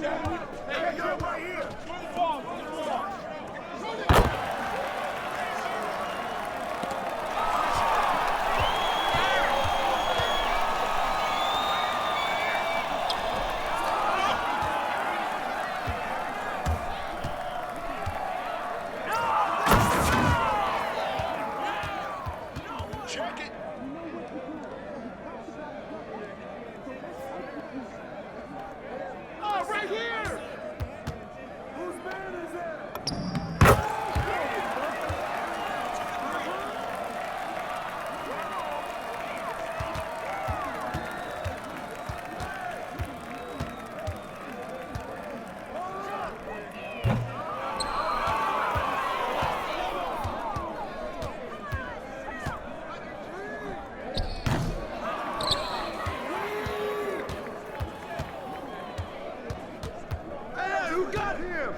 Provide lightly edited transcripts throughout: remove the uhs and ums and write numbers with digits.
Hey, yo, right here. Move the ball, move the ball. Check it. Oh, right here. Whose man is that? Hey, who got him?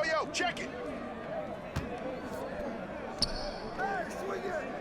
Yo, check it. Hey, swing it.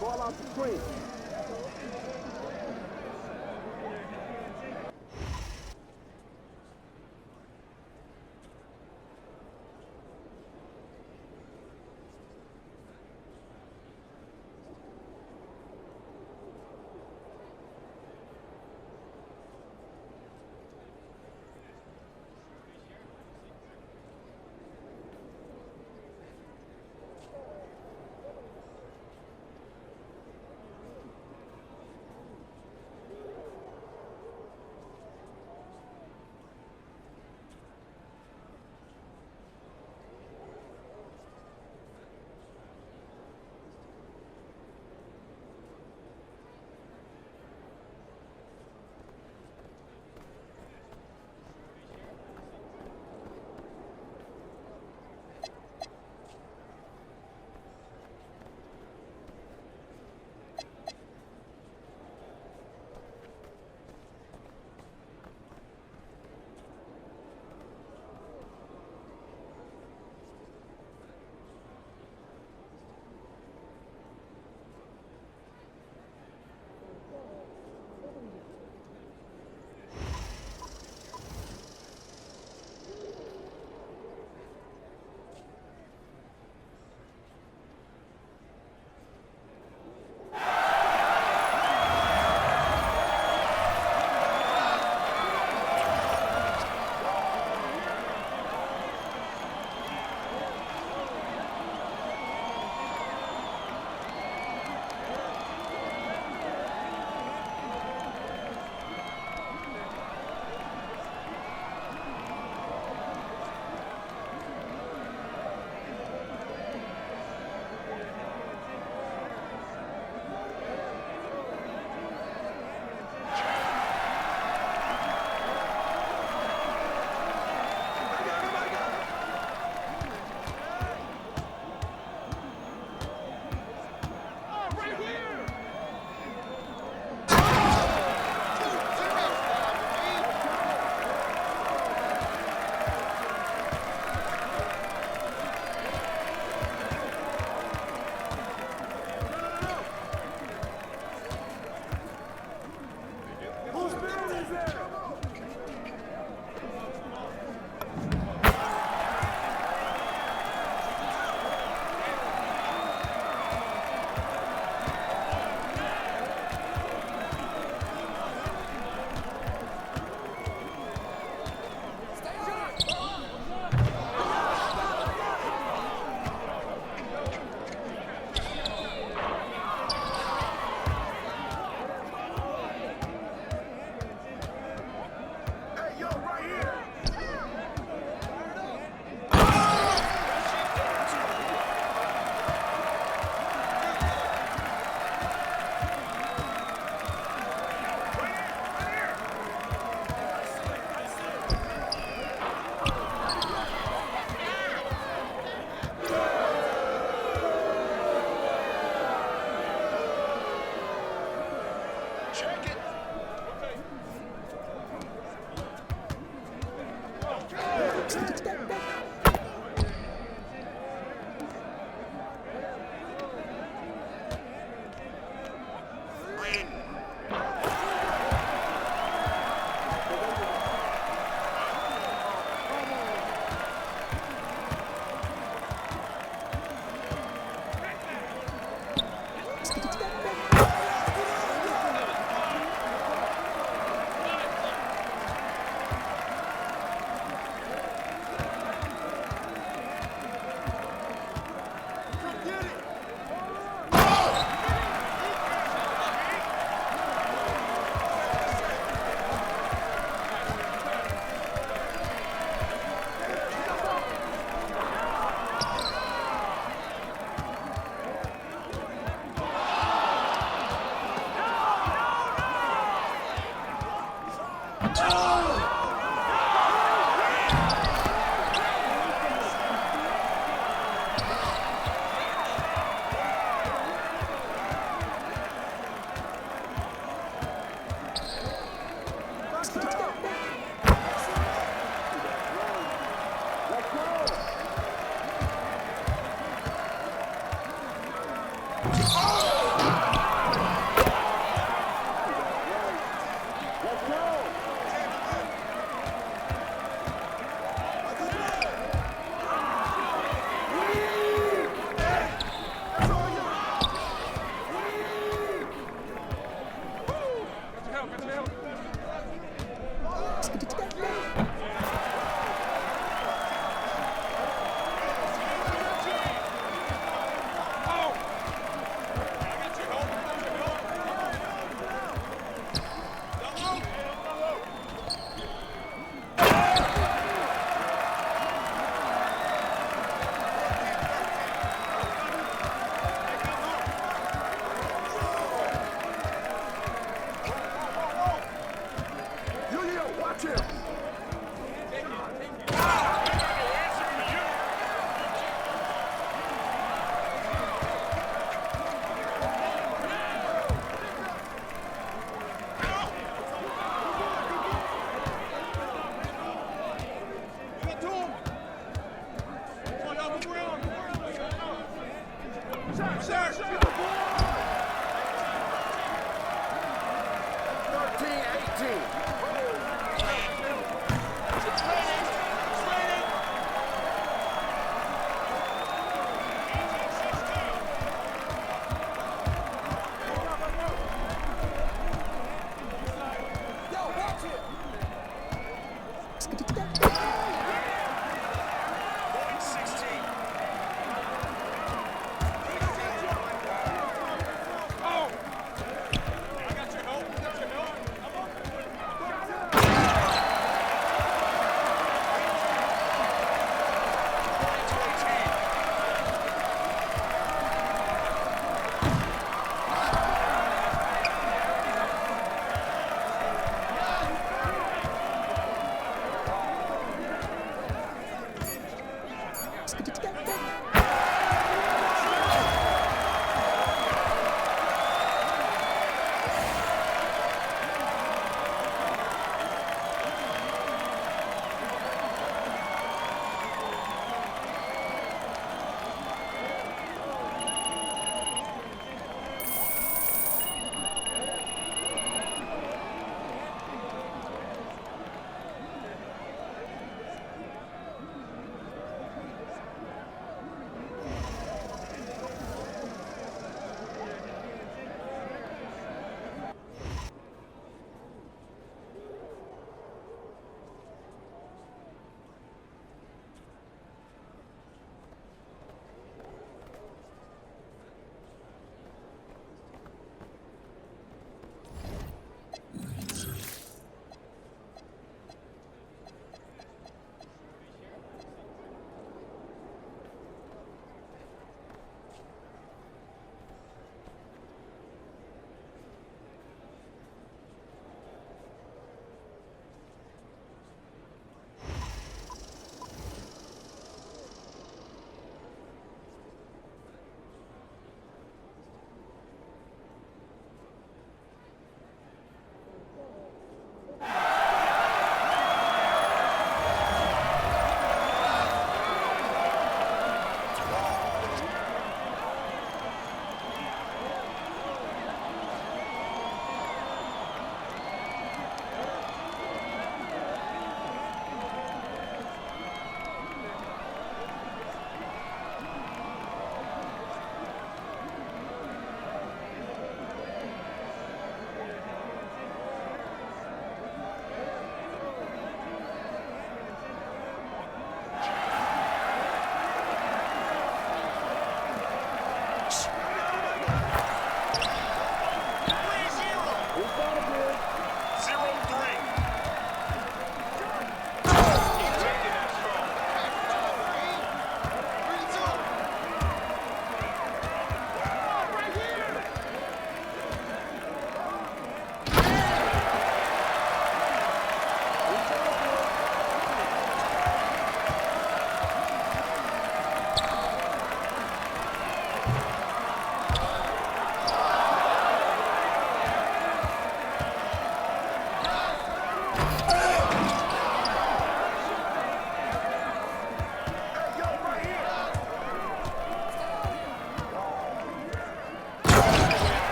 Ball out the screen. Check it.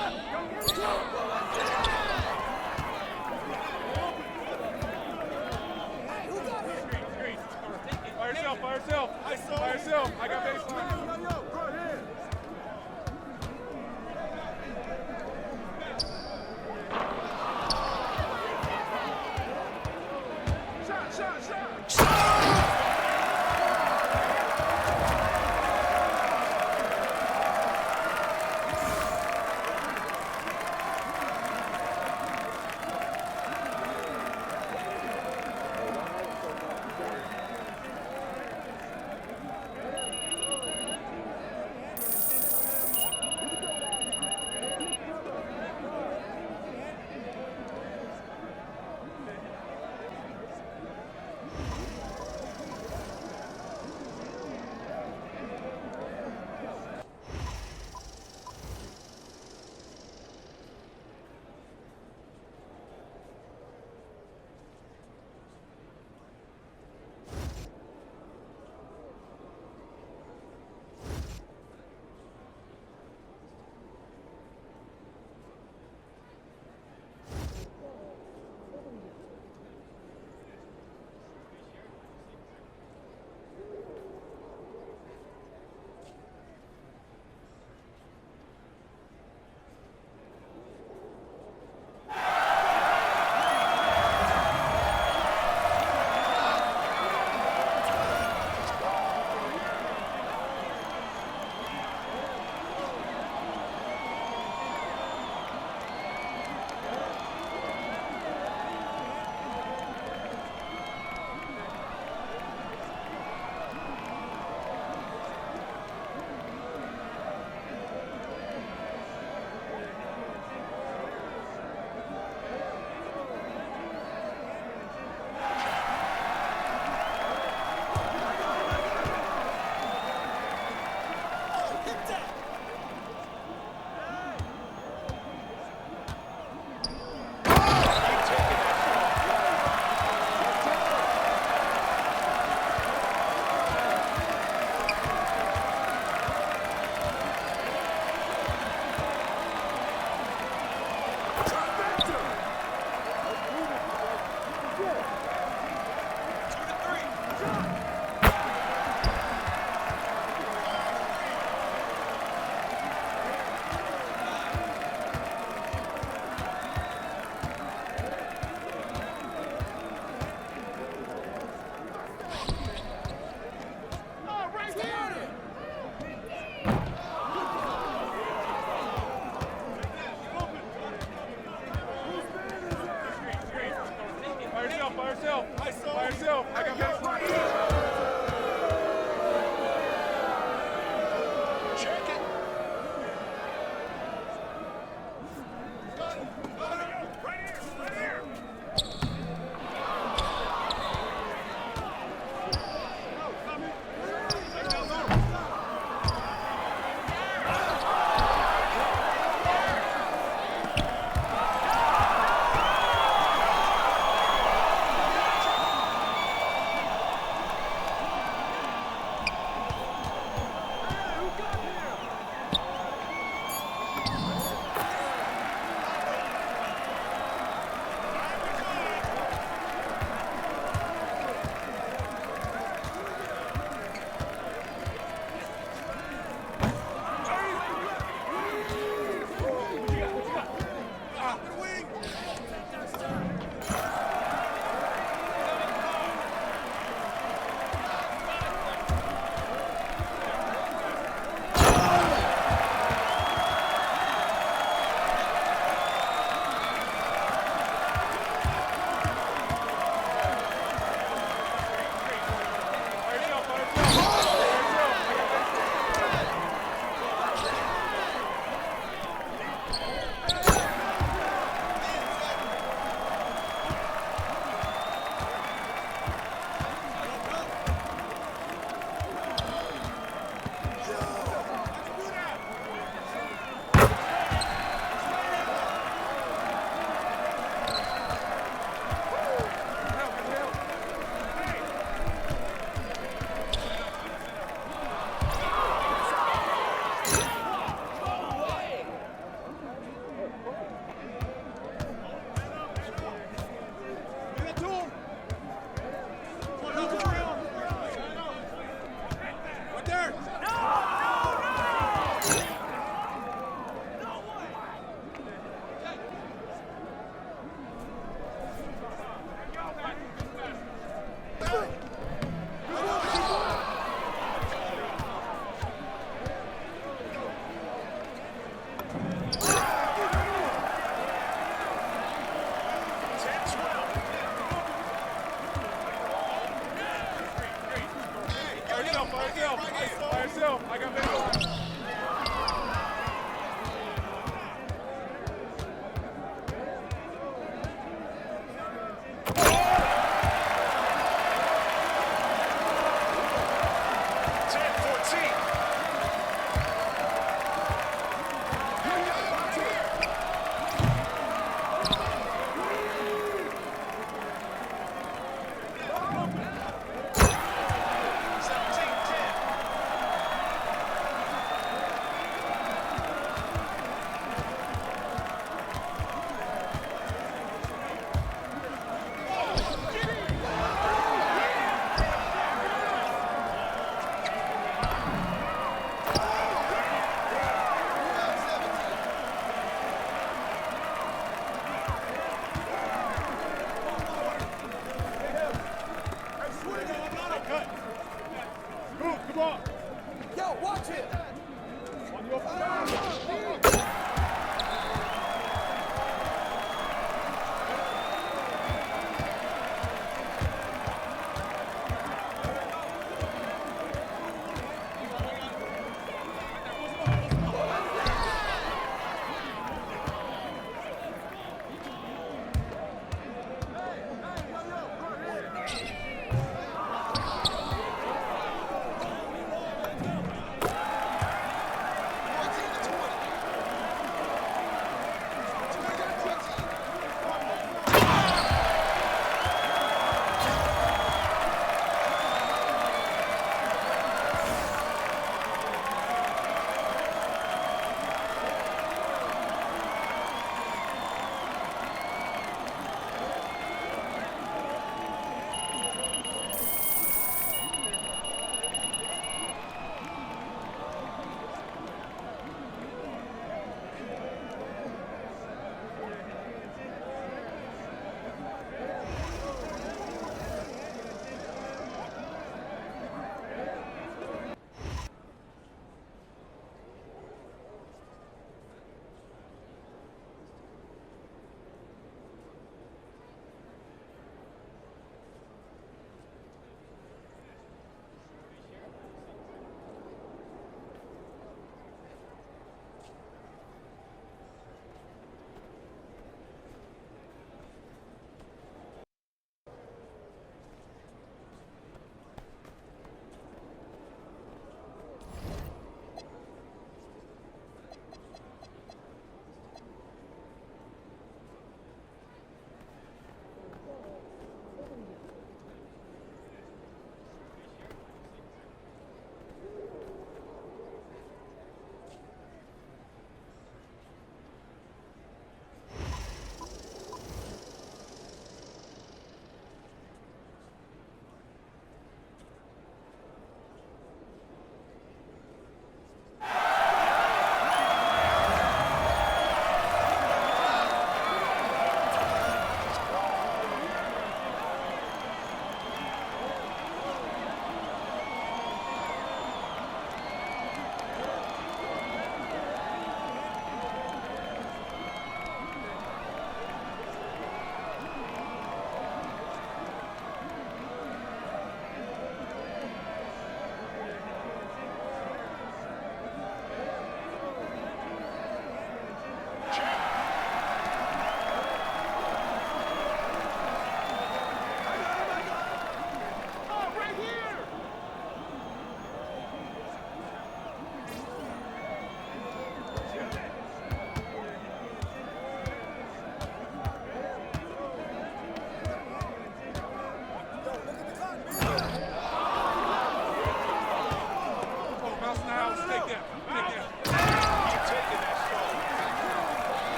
By yourself, by yourself. By yourself. I got baseline. Go ahead. Shot.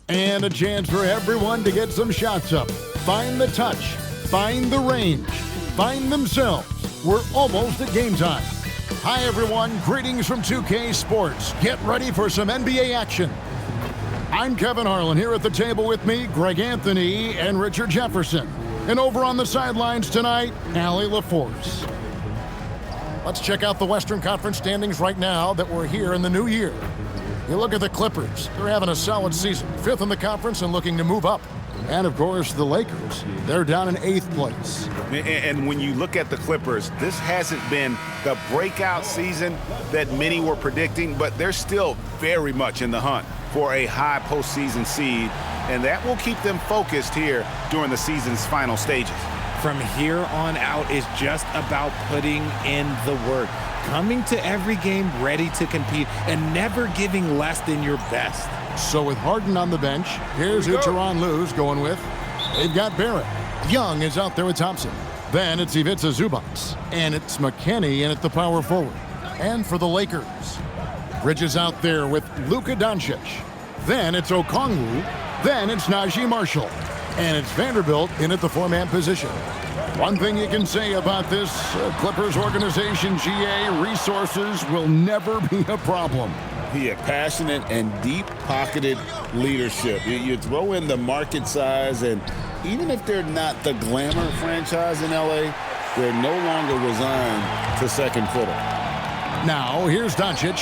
And a chance for everyone to get some shots up. Find the touch. Find the range. Find themselves. We're almost at game time. Hi, everyone. Greetings from 2K Sports. Get ready for some NBA action. I'm Kevin Harlan. Here at the table with me, Greg Anthony and Richard Jefferson. And over on the sidelines tonight, Allie LaForce. Let's check out the Western Conference standings right now that we're here in the new year. You look at the Clippers. They're having a solid season. 5th in the conference and looking to move up. And, of course, the Lakers. They're down in 8th place. And when you look at the Clippers, this hasn't been the breakout season that many were predicting, but they're still very much in the hunt for a high postseason seed, and that will keep them focused here during the season's final stages. From here on out is just about putting in the work, coming to every game ready to compete, and never giving less than your best. So with Harden on the bench, here's who Tyronn Lue's going with. They've got Barrett. Young is out there with Thompson. Then it's Ivica Zubac. And it's McKinney in at the power forward. And for the Lakers, Bridges out there with Luka Doncic. Then it's Okongwu. Then it's Najee Marshall. And it's Vanderbilt in at the 4-man position. One thing you can say about this Clippers organization, GA, resources will never be a problem. Yeah, passionate and deep-pocketed leadership. You throw in the market size, and even if they're not the glamour franchise in L.A., they're no longer resigned to second fiddle. Now, here's Doncic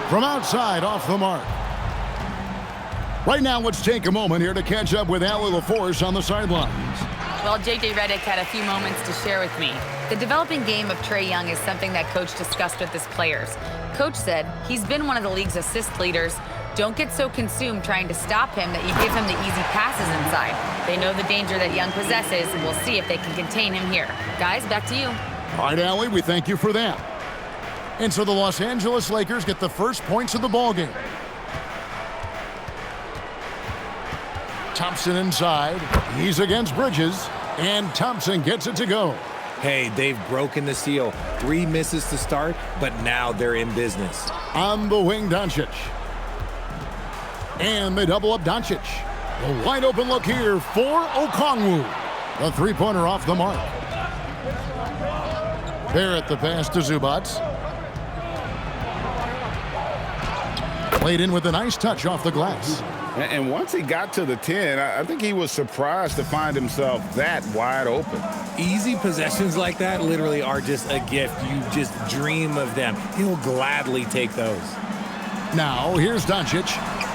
from outside off the mark. Right now, let's take a moment here to catch up with Allie LaForce on the sidelines. Well, J.J. Redick had a few moments to share with me. The developing game of Trae Young is something that Coach discussed with his players. Coach said he's been one of the league's assist leaders. Don't get so consumed trying to stop him that you give him the easy passes inside. They know the danger that Young possesses, and we'll see if they can contain him here. Guys, back to you. All right, Allie, we thank you for that. And so the Los Angeles Lakers get the first points of the ballgame. Thompson inside. He's against Bridges. And Thompson gets it to go. Hey, they've broken the seal. 3 misses to start, but now they're in business. On the wing, Doncic. And they double up Doncic. A wide open look here for Okongwu. A 3-pointer off the mark. Barrett the pass to Zubac. Played in with a nice touch off the glass. And once he got to the 10, I think he was surprised to find himself that wide open. Easy possessions like that literally are just a gift. You just dream of them. He'll gladly take those. Now, here's Doncic.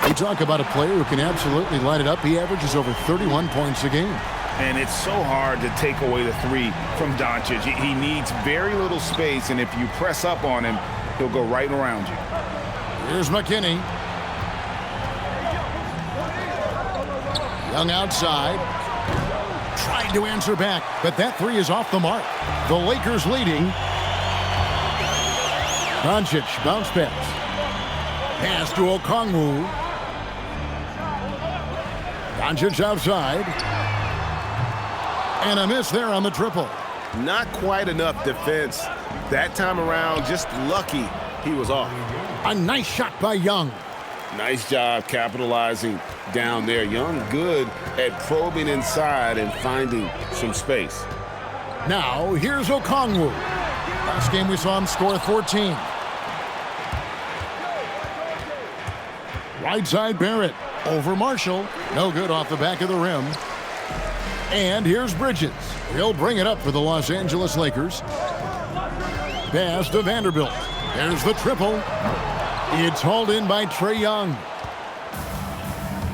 We talk about a player who can absolutely light it up. He averages over 31 points a game. And it's so hard to take away the 3 from Doncic. He needs very little space, and if you press up on him, he'll go right around you. Here's McKinney. Young outside. Tried to answer back, but that 3 is off the mark. The Lakers leading. Doncic, bounce pass. Pass to Okongwu. Doncic outside. And a miss there on the triple. Not quite enough defense. That time around, just lucky he was off. A nice shot by Young. Nice job capitalizing down there. Young good at probing inside and finding some space. Now, here's Okongwu. Last game we saw him score 14. Right side Barrett. Over Marshall. No good off the back of the rim. And here's Bridges. He'll bring it up for the Los Angeles Lakers. Pass to Vanderbilt. There's the triple. It's hauled in by Trae Young.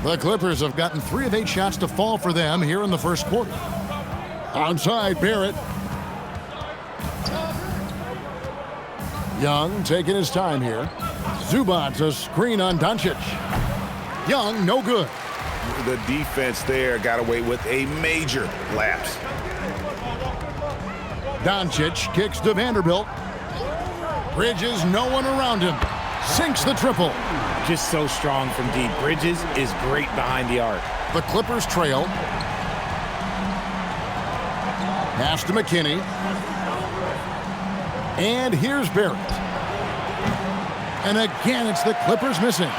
The Clippers have gotten 3 of 8 shots to fall for them here in the first quarter. Outside, Barrett. Young taking his time here. Zubac, a screen on Doncic. Young, no good. The defense there got away with a major lapse. Doncic kicks to Vanderbilt. Bridges, no one around him. Sinks the triple. Just so strong from deep. Bridges is great behind the arc. The Clippers trail. Pass to McKinney. And here's Barrett. And again, it's the Clippers missing.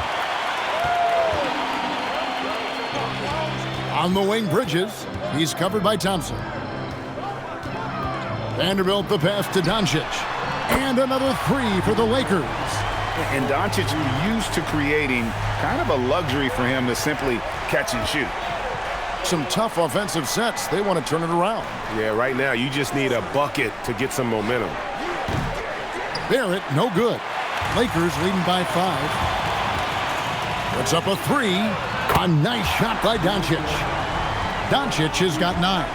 On the wing, Bridges. He's covered by Thompson. Vanderbilt the pass to Doncic. And another three for the Lakers. And Doncic used to creating kind of a luxury for him to simply catch and shoot. Some tough offensive sets. They want to turn it around. Yeah, right now you just need a bucket to get some momentum. Barrett, no good. Lakers leading by 5. Puts up a three. A nice shot by Doncic. Doncic has got 9.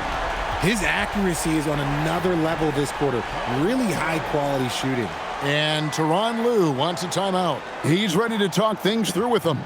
His accuracy is on another level this quarter. Really high-quality shooting. And Tyronn Lue wants a timeout. He's ready to talk things through with them.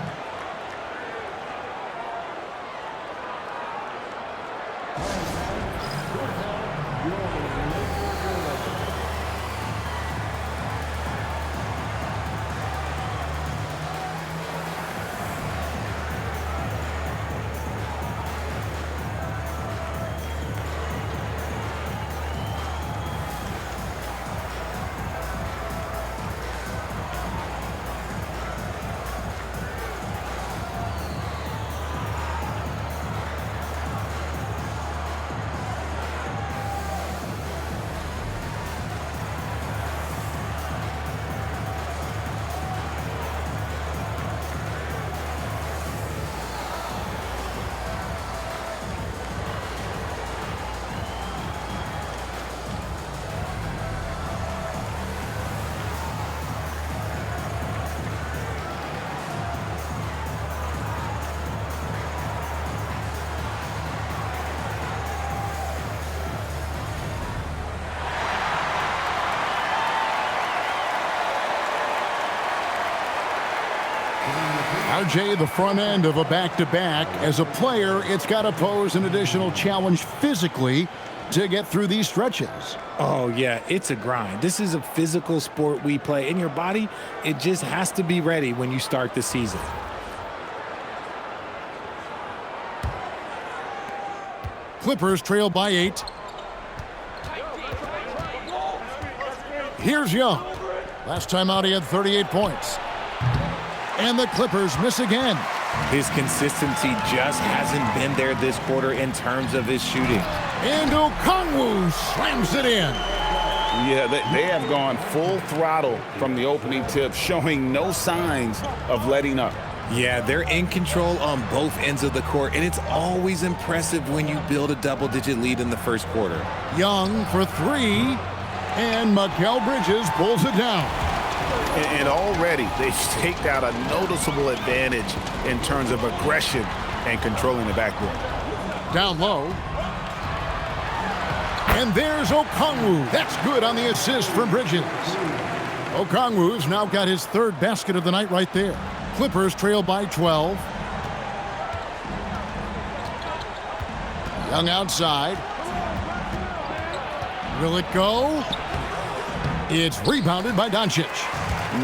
RJ, the front end of a back-to-back. As a player, it's got to pose an additional challenge physically to get through these stretches. Oh, yeah, it's a grind. This is a physical sport we play. And your body, it just has to be ready when you start the season. Clippers trail by 8. Here's Young. Last time out, he had 38 points. And the Clippers miss again. His consistency just hasn't been there this quarter in terms of his shooting. And Okongwu slams it in. Yeah, they have gone full throttle from the opening tip, showing no signs of letting up. Yeah, they're in control on both ends of the court, and it's always impressive when you build a double-digit lead in the first quarter. Young for 3, and Mikal Bridges pulls it down. And already they've staked out a noticeable advantage in terms of aggression and controlling the backboard. Down low. And there's Okongwu. That's good on the assist from Bridges. Okongwu's now got his 3rd basket of the night right there. Clippers trail by 12. Young outside. Will it go? It's rebounded by Doncic.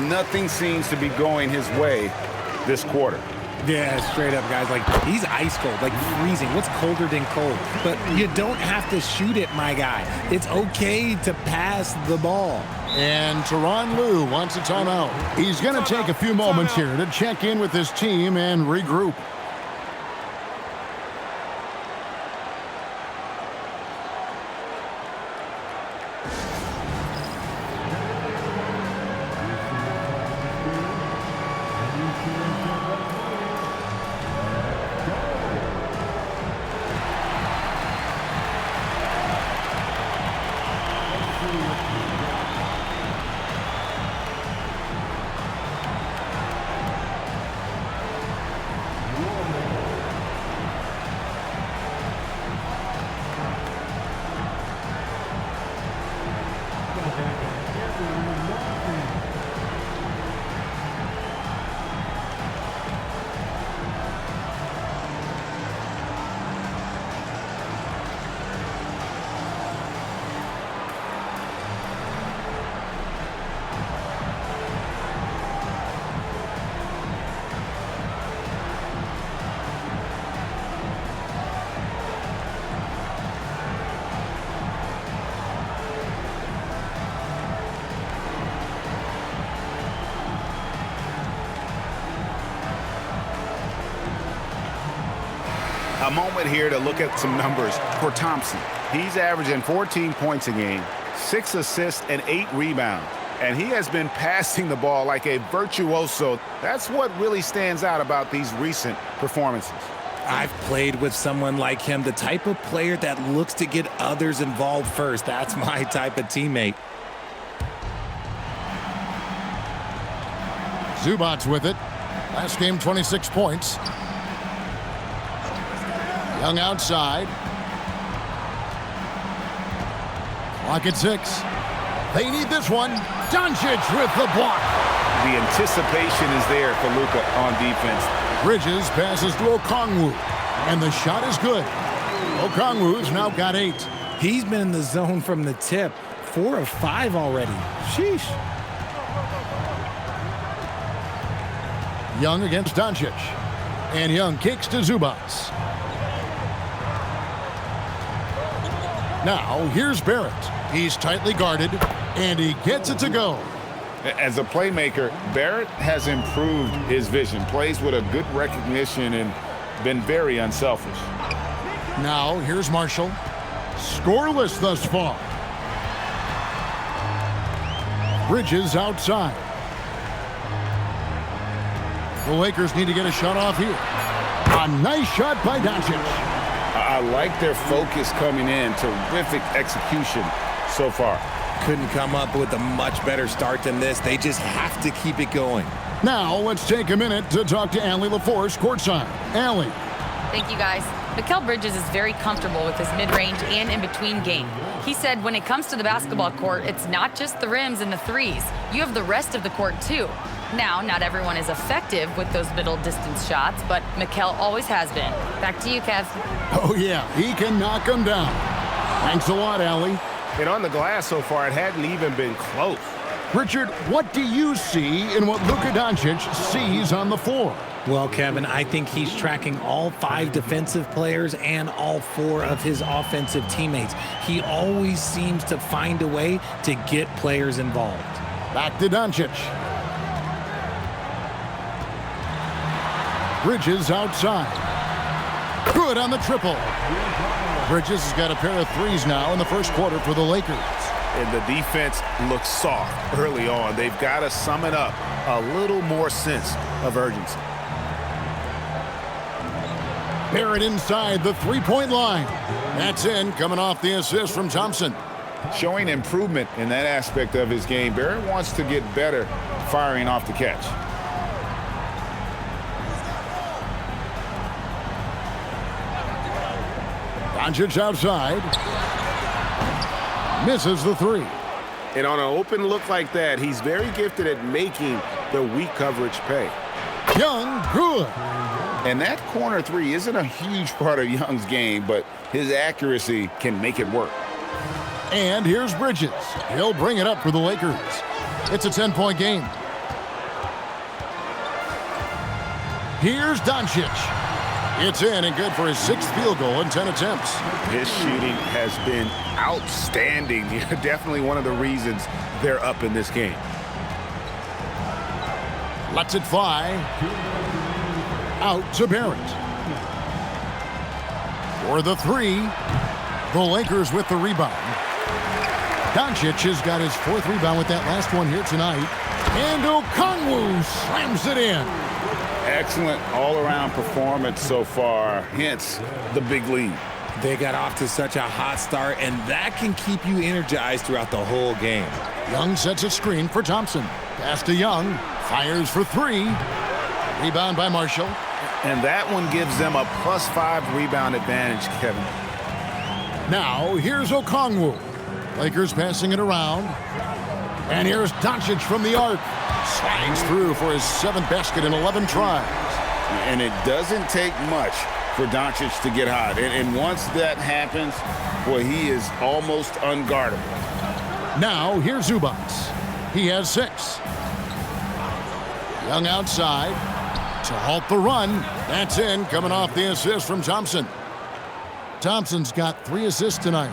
Nothing seems to be going his way this quarter. Yeah, straight up, guys. Like, he's ice cold, like freezing. What's colder than cold? But you don't have to shoot it, my guy. It's okay to pass the ball. And Tyronn Lue wants a timeout. He's going to take a few moments here to check in with his team and regroup. A moment here to look at some numbers for Thompson. He's averaging 14 points a game, 6 assists, and 8 rebounds. And he has been passing the ball like a virtuoso. That's what really stands out about these recent performances. I've played with someone like him, the type of player that looks to get others involved first. That's my type of teammate. Zubac's with it. Last game, 26 points. Young outside. Clock at 6. They need this one. Doncic with the block. The anticipation is there for Luka on defense. Bridges passes to Okongwu, and the shot is good. Okongwu's now got 8. He's been in the zone from the tip. 4 of 5 already. Sheesh. Young against Doncic. And Young kicks to Zubac. Now, here's Barrett. He's tightly guarded, and he gets it to go. As a playmaker, Barrett has improved his vision, plays with a good recognition, and been very unselfish. Now, here's Marshall. Scoreless thus far. Bridges outside. The Lakers need to get a shot off here. A nice shot by Doncic. I like their focus coming in. Terrific execution so far. Couldn't come up with a much better start than this. They just have to keep it going. Now, let's take a minute to talk to Allie LaForce courtside. Allie. Thank you, guys. Mikal Bridges is very comfortable with his mid-range and in-between game. He said when it comes to the basketball court, it's not just the rims and the threes. You have the rest of the court, too. Now, not everyone is effective with those middle-distance shots, but Mikal always has been. Back to you, Kev. Oh, yeah, he can knock them down. Thanks a lot, Allie. And on the glass so far, it hadn't even been close. Richard, what do you see in what Luka Doncic sees on the floor? Well, Kevin, I think he's tracking all 5 defensive players and all 4 of his offensive teammates. He always seems to find a way to get players involved. Back to Doncic. Bridges outside. Good on the triple. Bridges has got a pair of threes now in the first quarter for the Lakers. And the defense looks soft early on. They've got to sum it up. A little more sense of urgency. Barrett inside the three-point line. That's in, coming off the assist from Thompson. Showing improvement in that aspect of his game. Barrett wants to get better firing off the catch. Doncic outside. Misses the 3. And on an open look like that, he's very gifted at making the weak coverage pay. Young, good. And that corner 3 isn't a huge part of Young's game, but his accuracy can make it work. And here's Bridges. He'll bring it up for the Lakers. It's a 10-point game. Here's Doncic. It's in and good for his 6th field goal in 10 attempts. His shooting has been outstanding. Definitely one of the reasons they're up in this game. Lets it fly. Out to Barrett. For the 3. The Lakers with the rebound. Doncic has got his 4th rebound with that last one here tonight. And Okongwu slams it in. Excellent all-around performance so far, hence the big lead. They got off to such a hot start, and that can keep you energized throughout the whole game. Young sets a screen for Thompson. Pass to Young. Fires for 3. Rebound by Marshall. And that one gives them a +5 rebound advantage, Kevin. Now, here's Okongwu. Lakers passing it around. And here's Doncic from the arc. Slides through for his 7th basket in 11 tries. And it doesn't take much for Doncic to get hot. And once that happens, boy, he is almost unguardable. Now, here's Zubac. He has 6. Young outside to halt the run. That's in, coming off the assist from Thompson. Thompson's got 3 assists tonight.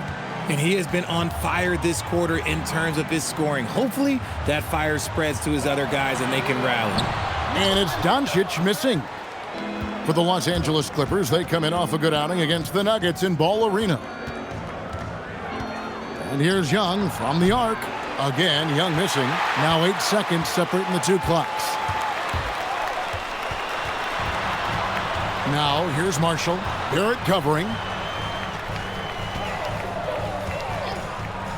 And he has been on fire this quarter in terms of his scoring. Hopefully, that fire spreads to his other guys and they can rally. And it's Doncic missing. For the Los Angeles Clippers, they come in off a good outing against the Nuggets in Ball Arena. And here's Young from the arc. Again, Young missing. Now 8 seconds separating the two clocks. Now here's Marshall. Barrett covering.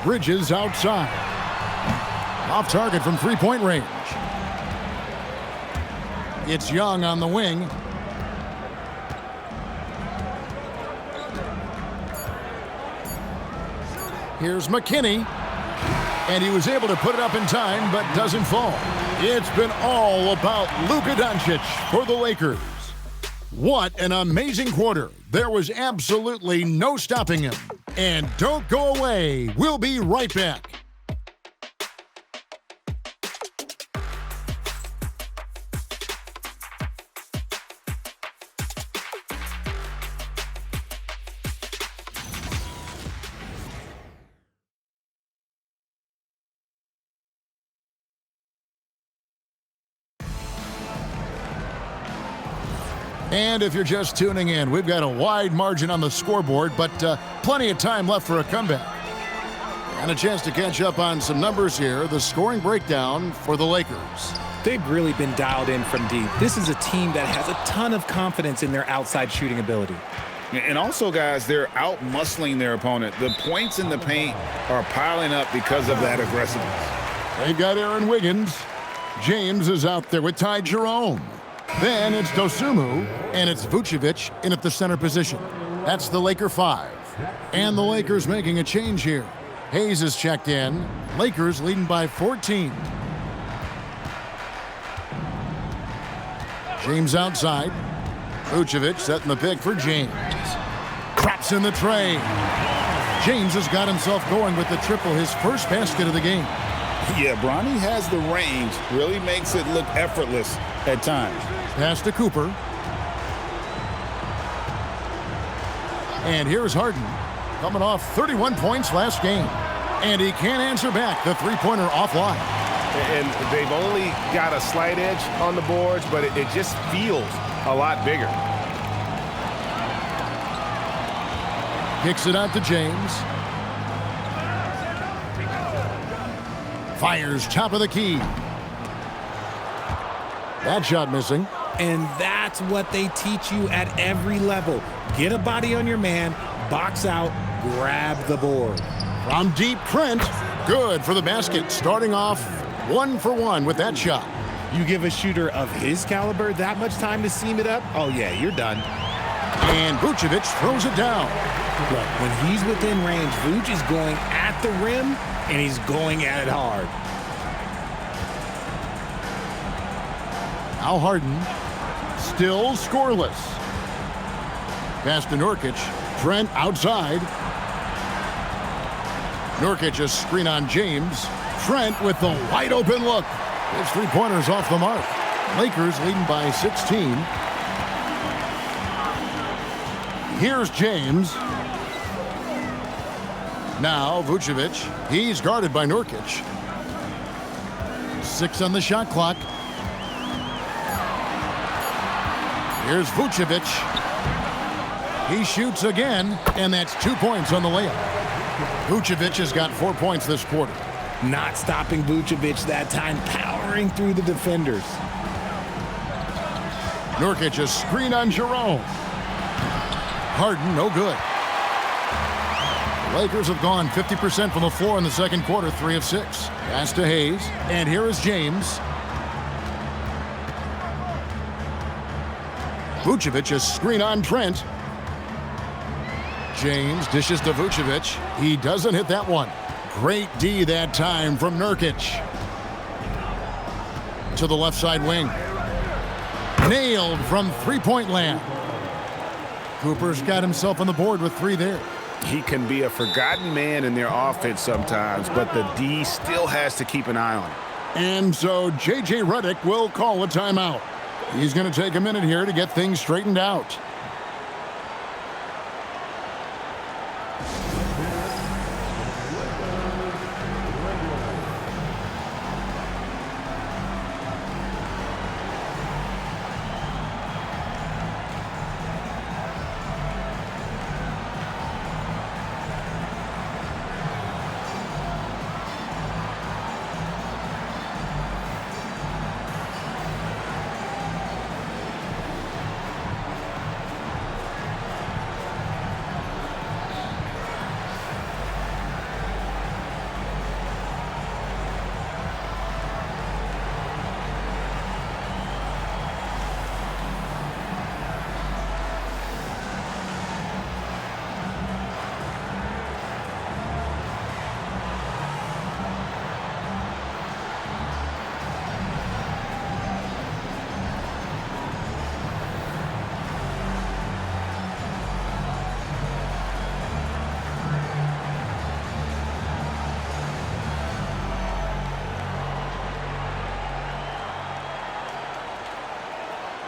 Bridges outside. Off target from three-point range. It's Young on the wing. Here's McKinney. And he was able to put it up in time, but doesn't fall. It's been all about Luka Doncic for the Lakers. What an amazing quarter. There was absolutely no stopping him. And don't go away. We'll be right back. And if you're just tuning in, we've got a wide margin on the scoreboard, but plenty of time left for a comeback. And a chance to catch up on some numbers here. The scoring breakdown for the Lakers. They've really been dialed in from deep. This is a team that has a ton of confidence in their outside shooting ability. And also, guys, they're out-muscling their opponent. The points in the paint are piling up because of that aggressiveness. They've got Aaron Wiggins. James is out there with Ty Jerome. Then it's Dosunmu, and it's Vucevic in at the center position. That's the Laker 5. And the Lakers making a change here. Hayes is checked in. Lakers leading by 14. James outside. Vucevic setting the pick for James. Drops in the tray. James has got himself going with the triple, his first basket of the game. Yeah, Bronny has the range. Really makes it look effortless at times. Pass to Cooper. And here's Harden, coming off 31 points last game. And he can't answer back. The three-pointer offline. And they've only got a slight edge on the boards, but it just feels a lot bigger. Kicks it out to James. Fires top of the key. That shot missing. And that's what they teach you at every level. Get a body on your man, box out, grab the board. From deep, Trent. Good for the basket. Starting off 1 for 1 with that shot. You give a shooter of his caliber that much time to seam it up, oh yeah, you're done. And Vucevic throws it down. But when he's within range, Vuce is going at the rim, and he's going at it hard. Now Harden, still scoreless. Pass to Nurkic. Trent outside. Nurkic a screen on James. Trent with the wide open look. His three-pointers off the mark. Lakers leading by 16. Here's James. Now Vucevic. He's guarded by Nurkic. 6 on the shot clock. Here's Vucevic. He shoots again, and that's 2 points on the layup. Vucevic has got 4 points this quarter. Not stopping Vucevic that time, powering through the defenders. Nurkic a screen on Jerome. Harden, no good. The Lakers have gone 50% from the floor in the second quarter, 3 of 6. Pass to Hayes, and here is James. Vucevic a screen on Trent. James dishes to Vucevic. He doesn't hit that one. Great D that time from Nurkic. To the left side wing. Nailed from three-point land. Cooper's got himself on the board with 3 there. He can be a forgotten man in their offense sometimes, but the D still has to keep an eye on him. And so J.J. Redick will call a timeout. He's going to take a minute here to get things straightened out.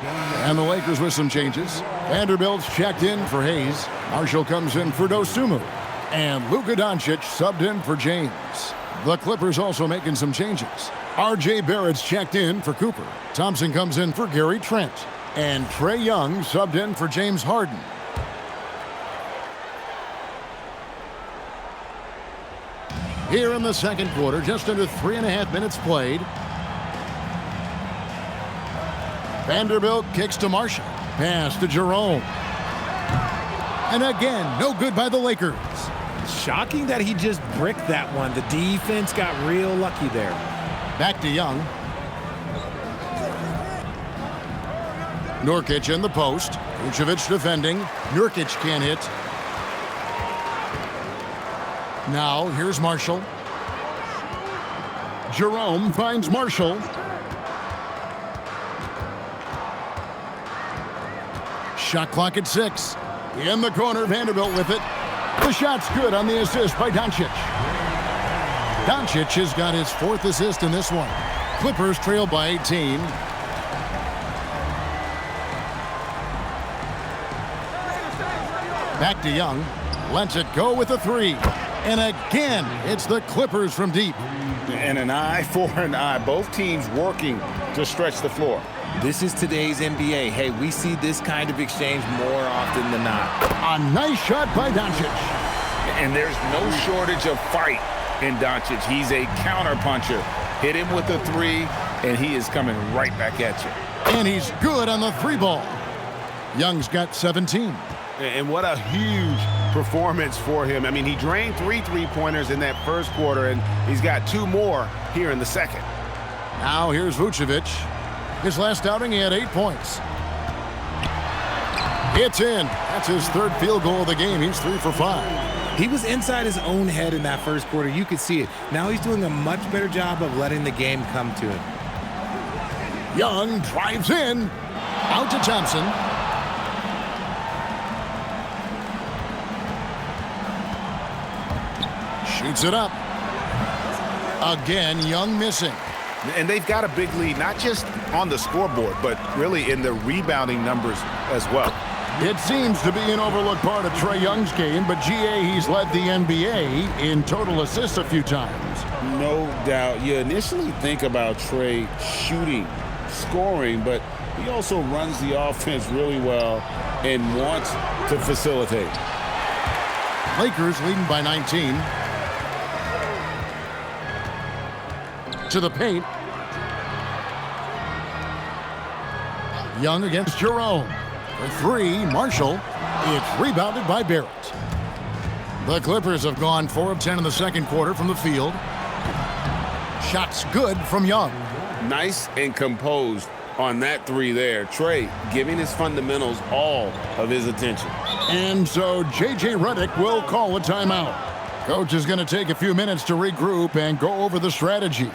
And the Lakers with some changes. Vanderbilt's checked in for Hayes. Marshall comes in for Dosunmu. And Luka Doncic subbed in for James. The Clippers also making some changes. R.J. Barrett's checked in for Cooper. Thompson comes in for Gary Trent. And Trae Young subbed in for James Harden. Here in the second quarter, just under 3.5 minutes played. Vanderbilt kicks to Marshall. Pass to Jerome. And again, no good by the Lakers. Shocking that he just bricked that one. The defense got real lucky there. Back to Young. Nurkic in the post. Vucevic defending. Nurkic can't hit. Now, here's Marshall. Jerome finds Marshall. Shot clock at 6. In the corner, Vanderbilt with it. The shot's good on the assist by Doncic. Doncic has got his 4th assist in this one. Clippers trail by 18. Back to Young. Lets it go with a 3. And again, it's the Clippers from deep. And an eye for an eye. Both teams working to stretch the floor. This is today's NBA. Hey, we see this kind of exchange more often than not. A nice shot by Doncic. And there's no shortage of fight in Doncic. He's a counterpuncher. Hit him with a 3, and he is coming right back at you. And he's good on the 3 ball. Young's got 17. And what a huge performance for him. I mean, he drained 3 3-pointers in that first quarter, and he's got 2 more here in the second. Now here's Vucevic. His last outing, he had 8 points. It's in. That's his 3rd field goal of the game. He's 3 for 5. He was inside his own head in that first quarter. You could see it. Now he's doing a much better job of letting the game come to him. Young drives in. Out to Thompson. Shoots it up. Again, Young missing. And they've got a big lead, not just on the scoreboard, but really in the rebounding numbers as well. It seems to be an overlooked part of Trae Young's game, but GA, he's led the NBA in total assists a few times. No doubt. You initially think about Trae shooting, scoring, but he also runs the offense really well and wants to facilitate. Lakers leading by 19. To the paint. Young against Jerome. For 3, Marshall. It's rebounded by Barrett. The Clippers have gone 4 of 10 in the second quarter from the field. Shots good from Young. Nice and composed on that 3 there. Trae giving his fundamentals all of his attention. And so J.J. Redick will call a timeout. Coach is going to take a few minutes to regroup and go over the strategy.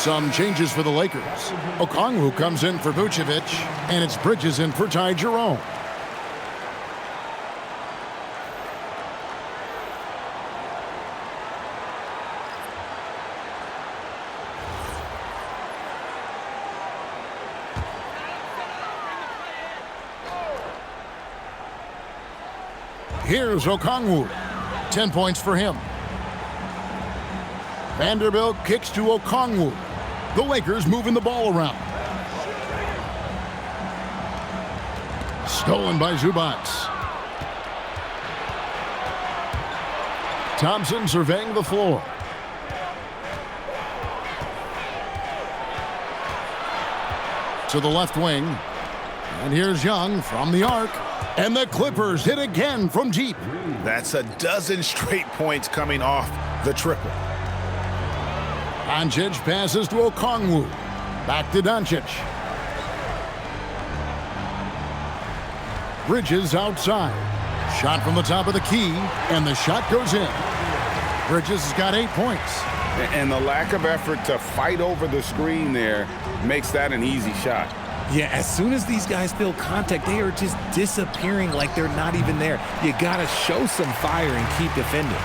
Some changes for the Lakers. Okongwu comes in for Vucevic, and it's Bridges in for Ty Jerome. Here's Okongwu. 10 points for him. Vanderbilt kicks to Okongwu. The Lakers moving the ball around. Stolen by Zubac. Thompson surveying the floor. To the left wing. And here's Young from the arc. And the Clippers hit again from deep. That's a dozen straight points coming off the triple. Doncic passes to Okongwu. Back to Doncic. Bridges outside. Shot from the top of the key, and the shot goes in. Bridges has got 8 points. And the lack of effort to fight over the screen there makes that an easy shot. Yeah, as soon as these guys feel contact, they are just disappearing like they're not even there. You got to show some fire and keep defending.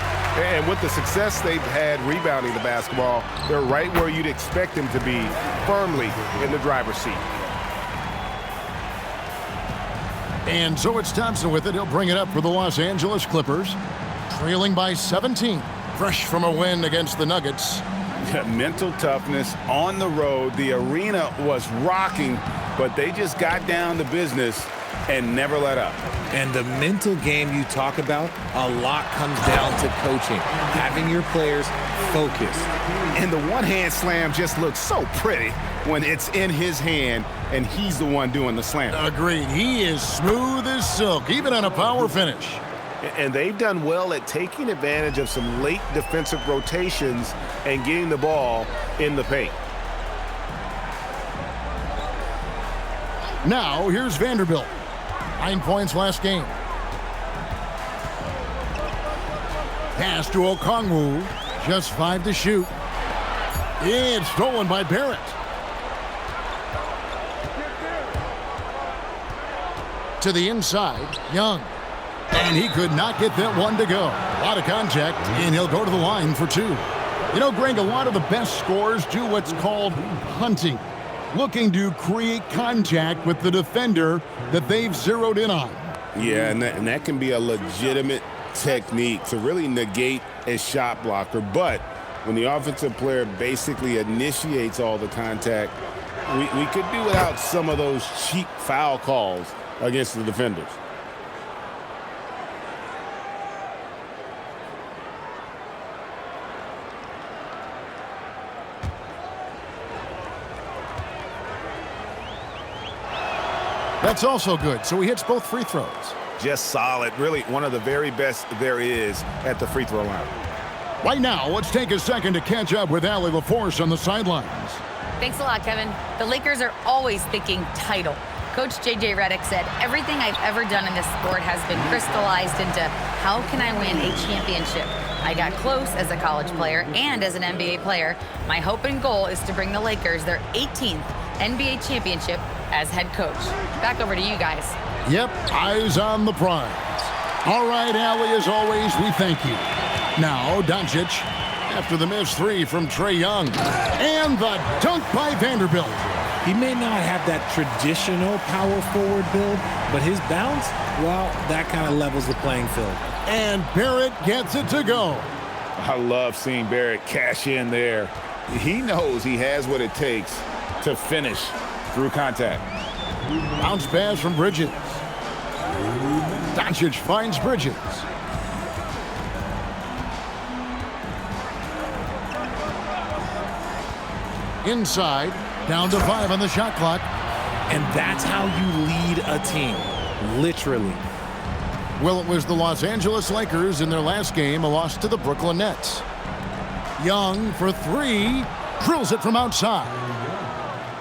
And with the success they've had rebounding the basketball, they're right where you'd expect them to be, firmly in the driver's seat. And so it's Thompson with it. He'll bring it up for the Los Angeles Clippers. Trailing by 17. Fresh from a win against the Nuggets. Mental toughness on the road. The arena was rocking, but they just got down to business and never let up. And the mental game you talk about, a lot comes down to coaching, having your players focused. And the one-hand slam just looks so pretty when it's in his hand and he's the one doing the slam. Agreed. He is smooth as silk, even on a power finish. And they've done well at taking advantage of some late defensive rotations and getting the ball in the paint. Now, here's Vanderbilt. 9 points last game. Pass to Okongwu. Just 5 to shoot. It's stolen by Barrett. To the inside, Young. And he could not get that one to go. A lot of contact, and he'll go to the line for 2. You know, Greg, a lot of the best scorers do what's called hunting, looking to create contact with the defender that they've zeroed in on. Yeah, and that can be a legitimate technique to really negate a shot blocker. But when the offensive player basically initiates all the contact, we could do without some of those cheap foul calls against the defenders. That's also good, so he hits both free throws. Just solid. Really one of the very best there is at the free throw line. Right now, let's take a second to catch up with Allie LaForce on the sidelines. Thanks a lot, Kevin. The Lakers are always thinking title. Coach J.J. Redick said, everything I've ever done in this sport has been crystallized into how can I win a championship? I got close as a college player and as an NBA player. My hope and goal is to bring the Lakers their 18th NBA championship as head coach. Back over to you guys. Yep, eyes on the prize. All right, Allie, as always, we thank you. Now, Doncic, after the missed 3 from Trae Young. And the dunk by Vanderbilt. He may not have that traditional power forward build, but his bounce, well, that kind of levels the playing field. And Barrett gets it to go. I love seeing Barrett cash in there. He knows he has what it takes to finish through contact. Bounce pass from Bridges. Doncic finds Bridges. Inside, down to 5 on the shot clock. And that's how you lead a team, literally. Well, it was the Los Angeles Lakers in their last game, a loss to the Brooklyn Nets. Young for 3, drills it from outside.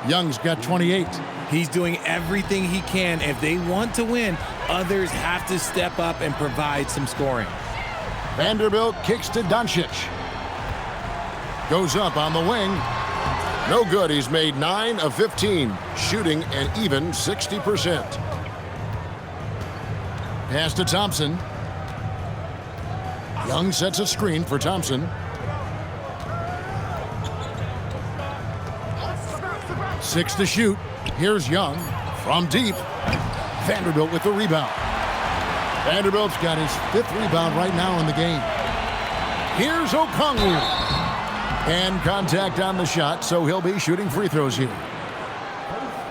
Young's got 28. He's doing everything he can. If they want to win, others have to step up and provide some scoring. Vanderbilt kicks to Doncic. Goes up on the wing. No good. He's made 9 of 15, shooting an even 60%. Pass to Thompson. Young sets a screen for Thompson. 6 to shoot. Here's Young from deep. Vanderbilt with the rebound. Vanderbilt's got his 5th rebound right now in the game. Here's Okongwu. And contact on the shot, so he'll be shooting free throws here.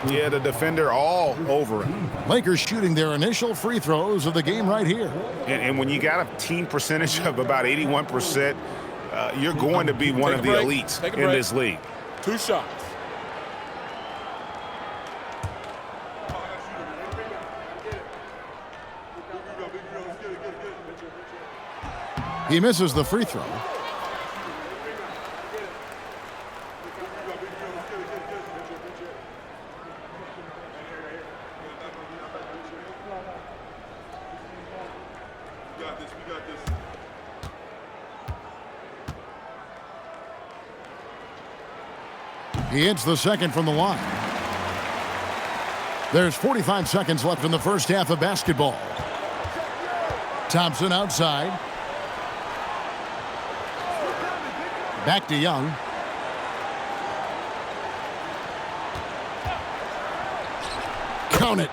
Yeah, the defender all over him. Lakers shooting their initial free throws of the game right here. And when you got a team percentage of about 81%, you're going to be one of the elites in this league. 2 shots. He misses the free throw. He hits the second from the line. There's 45 seconds left in the first half of basketball. Thompson outside. Back to Young. Count it.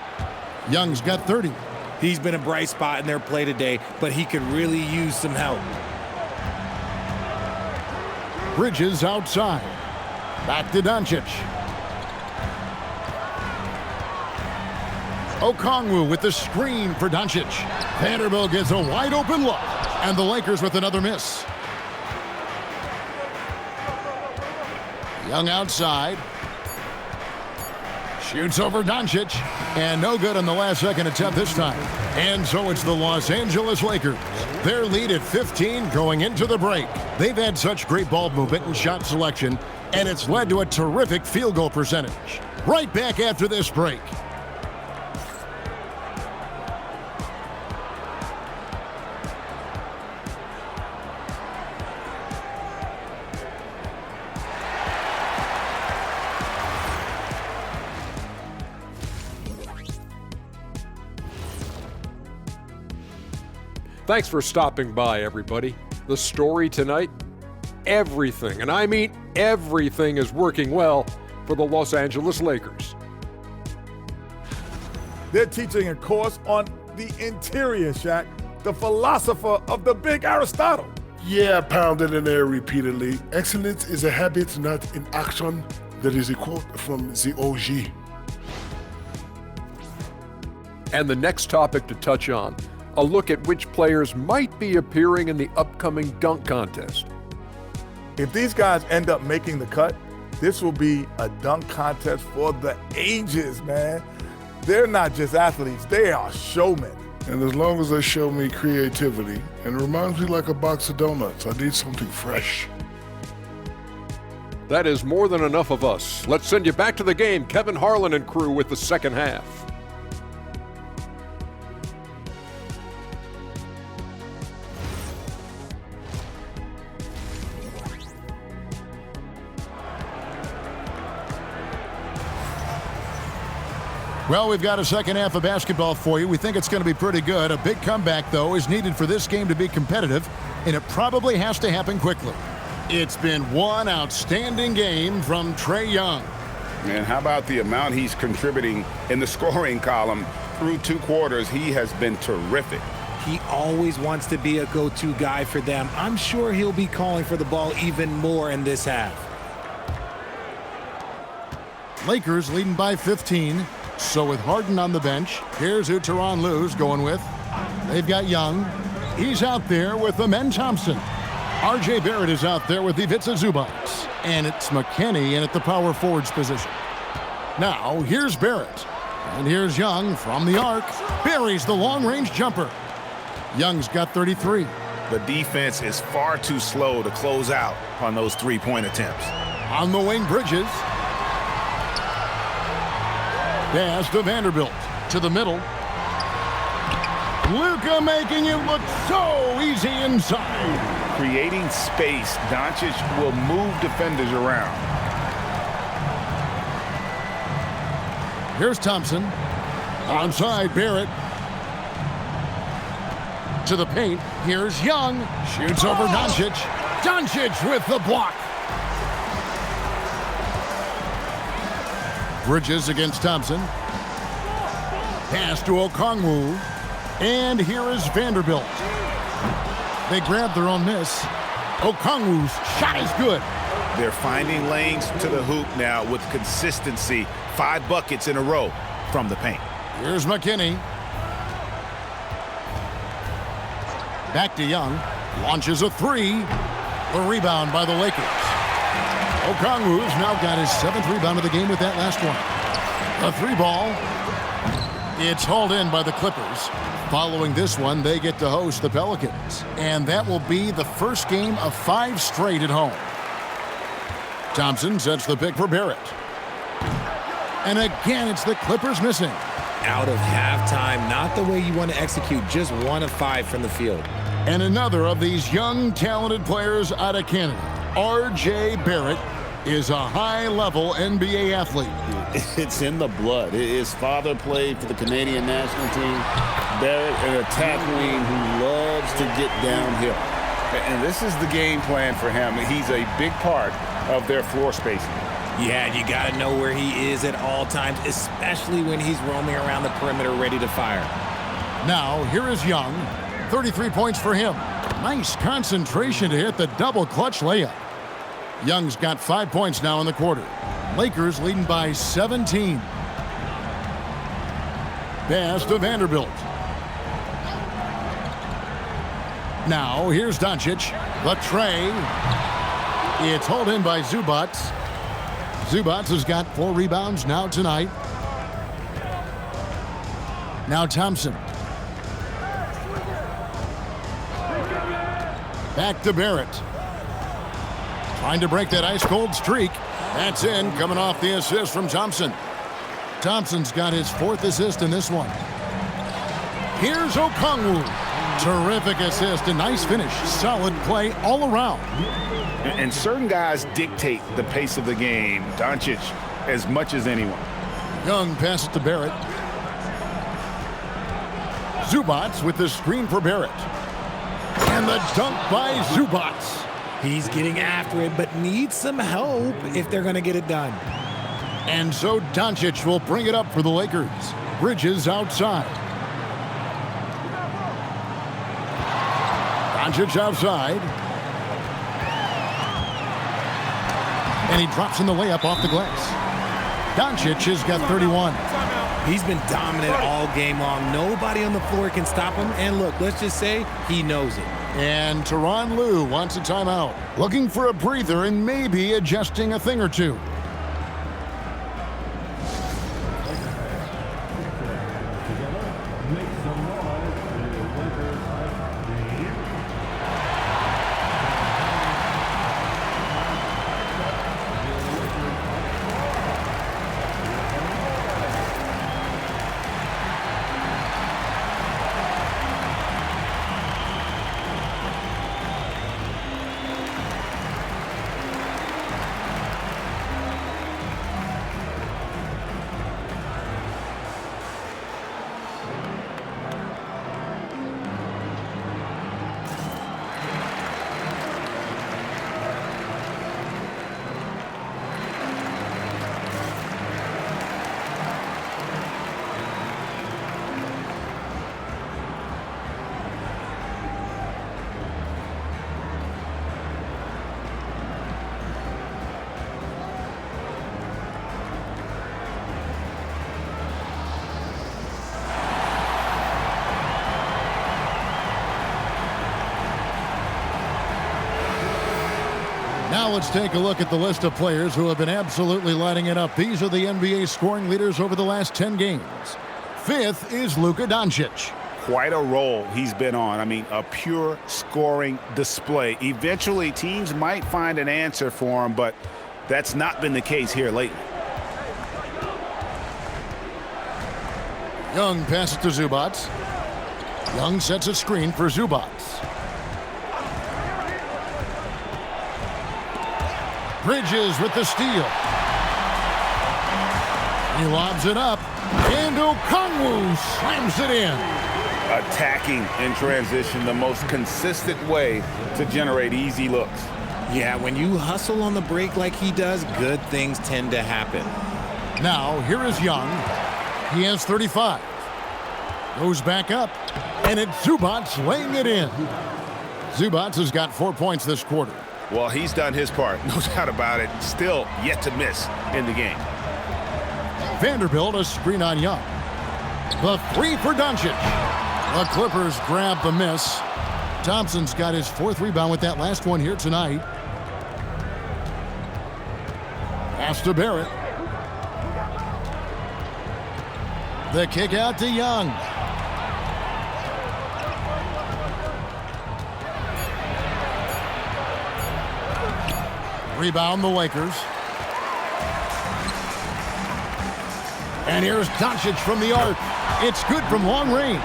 Young's got 30. He's been a bright spot in their play today, but he could really use some help. Bridges outside. Back to Doncic. Okongwu with the screen for Doncic. Vanderbilt gets a wide open look, and the Lakers with another miss. Young outside. Shoots over Doncic, and no good on the last second attempt this time. And so it's the Los Angeles Lakers. Their lead at 15 going into the break. They've had such great ball movement and shot selection, and it's led to a terrific field goal percentage. Right back after this break. Thanks for stopping by, everybody. The story tonight, everything, and I mean everything, is working well for the Los Angeles Lakers. They're teaching a course on the interior, Shaq, the philosopher of the big Aristotle. Yeah, pounded in there repeatedly. Excellence is a habit, not an action. That is a quote from the OG. And the next topic to touch on, a look at which players might be appearing in the upcoming dunk contest. If these guys end up making the cut, this will be a dunk contest for the ages, man. They're not just athletes, they are showmen. And as long as they show me creativity, and it reminds me like a box of donuts, I need something fresh. That is more than enough of us. Let's send you back to the game, Kevin Harlan and crew, with the second half. Well, we've got a second half of basketball for you. We think it's going to be pretty good. A big comeback, though, is needed for this game to be competitive, and it probably has to happen quickly. It's been one outstanding game from Trae Young. And how about the amount he's contributing in the scoring column through 2 quarters? He has been terrific. He always wants to be a go-to guy for them. I'm sure he'll be calling for the ball even more in this half. Lakers leading by 15. So with Harden on the bench, here's who Tyronn Lue's going with. They've got Young. He's out there with Amen Thompson. R.J. Barrett is out there with Ivica Zubac. And it's McKinney in at the power forwards position. Now, here's Barrett. And here's Young from the arc. Buries the long-range jumper. Young's got 33. The defense is far too slow to close out on those 3-point attempts. On the wing, Bridges. Pass to Vanderbilt. To the middle. Luka making it look so easy inside. Creating space, Doncic will move defenders around. Here's Thompson. Onside, Barrett. To the paint. Here's Young. Shoots over Doncic. Doncic with the block. Bridges against Thompson. Pass to Okongwu. And here is Vanderbilt. They grab their own miss. Okongwu's shot is good. They're finding lanes to the hoop now with consistency. 5 buckets in a row from the paint. Here's McKinney. Back to Young. Launches a 3. The rebound by the Lakers. Okongwu's now got his 7th rebound of the game with that last one. A 3 ball. It's hauled in by the Clippers. Following this one, they get to host the Pelicans. And that will be the first game of 5 straight at home. Thompson sets the pick for Barrett. And again, it's the Clippers missing. Out of halftime, not the way you want to execute, just 1 of 5 from the field. And another of these young, talented players out of Canada, R.J. Barrett, is a high-level NBA athlete. It's in the blood. His father played for the Canadian national team. Barrett, an attack wing who loves to get downhill. And this is the game plan for him. He's a big part of their floor spacing. Yeah, you got to know where he is at all times, especially when he's roaming around the perimeter ready to fire. Now, here is Young. 33 points for him. Nice concentration to hit the double clutch layup. Young's got 5 points now in the quarter. Lakers leading by 17. Pass to Vanderbilt. Now, here's Doncic. The tray. It's hauled in by Zubac. Zubac has got 4 rebounds now tonight. Now Thompson. Back to Barrett. Trying to break that ice-cold streak. That's in, coming off the assist from Thompson. Thompson's got his 4th assist in this one. Here's Okongwu. Terrific assist, a nice finish. Solid play all around. And certain guys dictate the pace of the game. Doncic as much as anyone. Young passes to Barrett. Zubac with the screen for Barrett. And the dunk by Zubac. He's getting after it, but needs some help if they're going to get it done. And so Doncic will bring it up for the Lakers. Bridges outside. Doncic outside. And he drops in the layup off the glass. Doncic has got 31. He's been dominant all game long. Nobody on the floor can stop him. And look, let's just say he knows it. And Tyronn Lue wants a timeout. Looking for a breather and maybe adjusting a thing or two. Now let's take a look at the list of players who have been absolutely lighting it up. These are the NBA scoring leaders over the last 10 games. 5th is Luka Doncic. Quite a role he's been on. I mean, a pure scoring display. Eventually, teams might find an answer for him, but that's not been the case here lately. Young passes to Zubac. Young sets a screen for Zubac. Bridges with the steal. He lobs it up, and Okongwu slams it in. Attacking in transition, the most consistent way to generate easy looks. Yeah, when you hustle on the break like he does, good things tend to happen. Now, here is Young. He has 35. Goes back up. And it's Zubac laying it in. Zubac has got 4 points this quarter. Well, he's done his part, no doubt about it. Still yet to miss in the game. Vanderbilt a screen on Young. The three for Doncic. The Clippers grab the miss. Thompson's got his 4th rebound with that last one here tonight. Pass to Barrett. The kick out to Young. Rebound the Lakers. And here's Doncic from the arc. It's good from long range.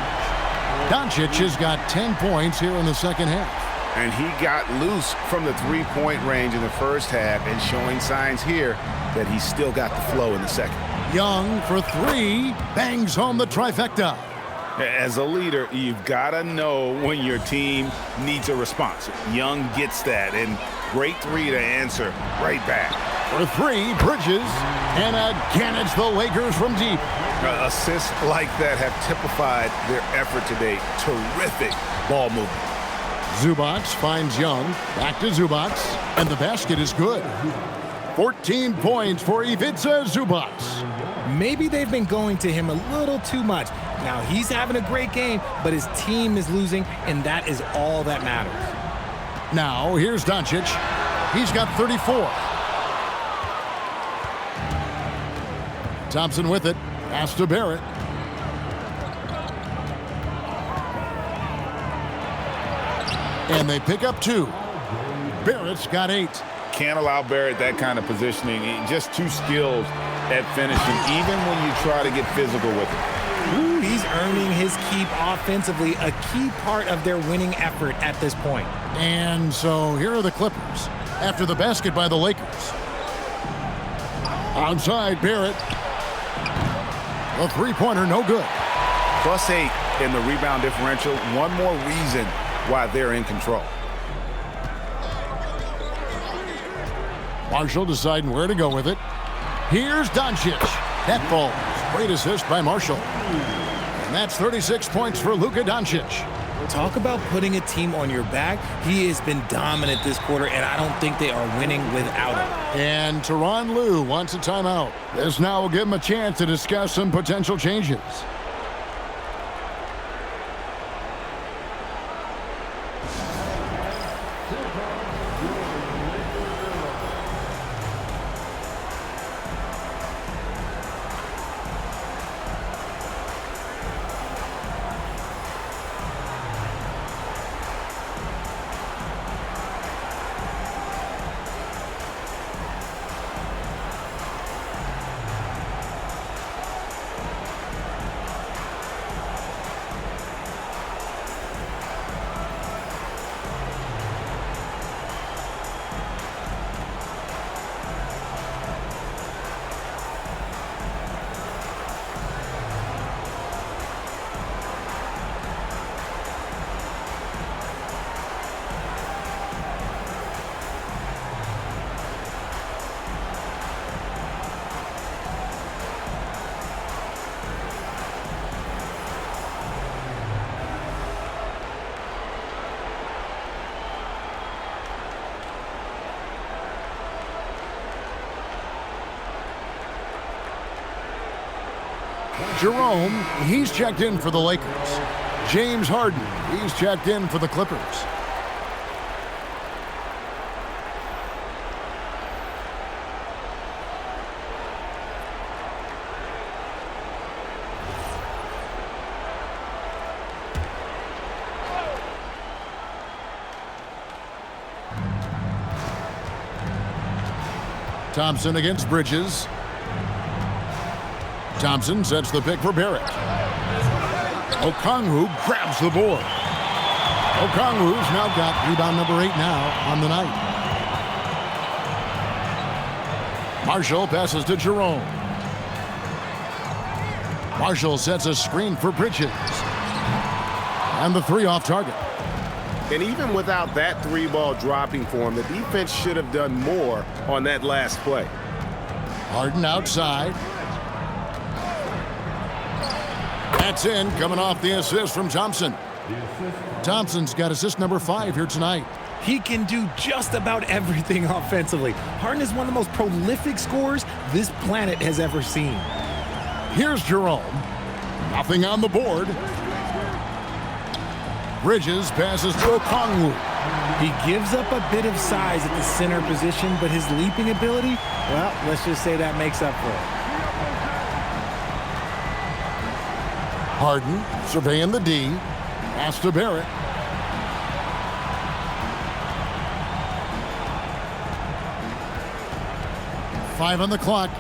Doncic has got 10 points here in the second half. And he got loose from the three-point range in the first half and showing signs here that he's still got the flow in the second. Young for 3, bangs home the trifecta. As a leader, you've got to know when your team needs a response. Young gets that, and great 3 to answer right back. For 3, Bridges, and again it's the Lakers from deep. Assists like that have typified their effort today. Terrific ball movement. Zubac finds Young, back to Zubac, and the basket is good. 14 points for Ivica Zubac. Maybe they've been going to him a little too much. Now he's having a great game, but his team is losing, and that is all that matters. Now here's Doncic. He's got 34. Thompson with it. Pass to Barrett. And they pick up 2. Barrett's got 8. Can't allow Barrett that kind of positioning. Just too skilled at finishing, even when you try to get physical with it. Ooh, he's earning his keep offensively, a key part of their winning effort at this point. And so here are the Clippers after the basket by the Lakers. Outside, Barrett. The three-pointer, no good. +8 in the rebound differential. One more reason why they're in control. Marshall deciding where to go with it. Here's Doncic. That falls. Great assist by Marshall. And that's 36 points for Luka Doncic. Talk about putting a team on your back. He has been dominant this quarter, and I don't think they are winning without him. And Tyronn Lue wants a timeout. This now will give him a chance to discuss some potential changes. Jerome, he's checked in for the Lakers. James Harden, he's checked in for the Clippers. Thompson against Bridges. Thompson sets the pick for Barrett. Okongwu grabs the board. Okongwu's now got rebound number 8 now on the night. Marshall passes to Jerome. Marshall sets a screen for Bridges. And the 3 off target. And even without that 3-ball dropping for him, the defense should have done more on that last play. Harden outside. That's in, coming off the assist from Thompson. Thompson's got assist number 5 here tonight. He can do just about everything offensively. Harden is one of the most prolific scorers this planet has ever seen. Here's Jerome. Nothing on the board. Bridges passes to Okongwu. He gives up a bit of size at the center position, but his leaping ability, well, let's just say that makes up for it. Harden surveying the D. Pass to Barrett. Five on the clock.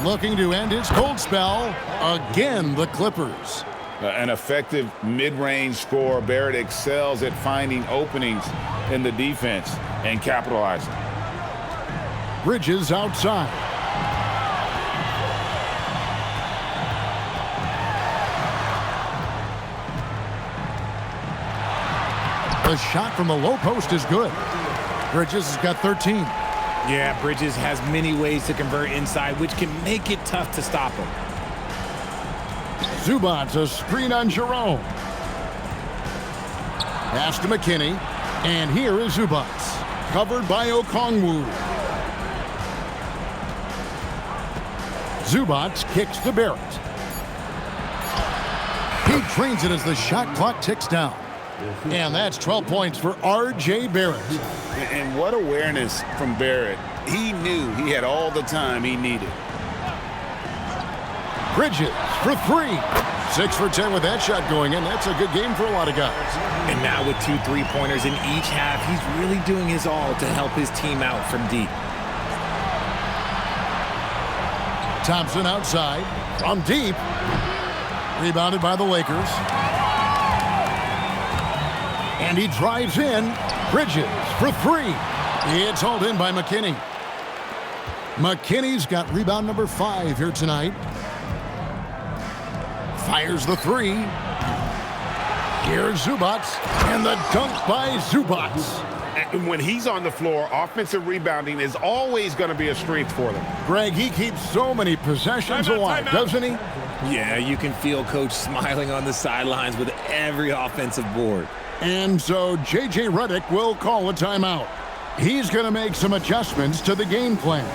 Looking to end his cold spell. Again, the Clippers. An effective mid-range scorer. Barrett excels at finding openings in the defense and capitalizing. Bridges outside. The shot from the low post is good. Bridges has got 13. Yeah, Bridges has many ways to convert inside, which can make it tough to stop him. Zubac's a screen on Jerome. Pass to McKinney. And here is Zubac. Covered by Okongwu. Zubac kicks to Barrett. He drains it as the shot clock ticks down. And that's 12 points for R.J. Barrett. And what awareness from Barrett. He knew he had all the time he needed. Bridges for 3. 6 for 10 with that shot going in. That's a good game for a lot of guys. And now with 2 3-pointers in each half, he's really doing his all to help his team out from deep. Thompson outside from deep. Rebounded by the Lakers. And he drives in. Bridges for 3. It's hauled in by McKinney. McKinney's got rebound number 5 here tonight. Fires the 3. Here's Zubac. And the dunk by Zubac. And when he's on the floor, offensive rebounding is always going to be a strength for them. Greg, he keeps so many possessions alive, doesn't he? Yeah, you can feel Coach smiling on the sidelines with every offensive board. And so J.J. Redick will call a timeout. He's going to make some adjustments to the game plan.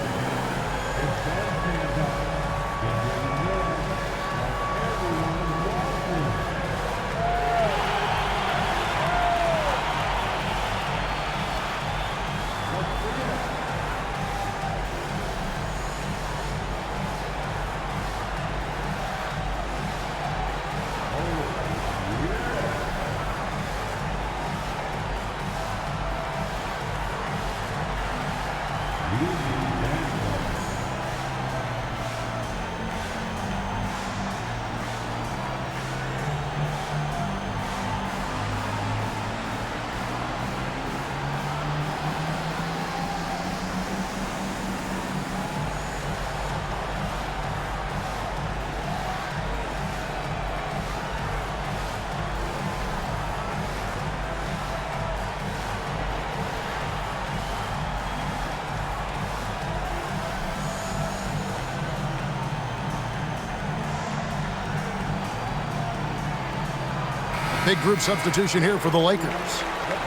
Big group substitution here for the Lakers.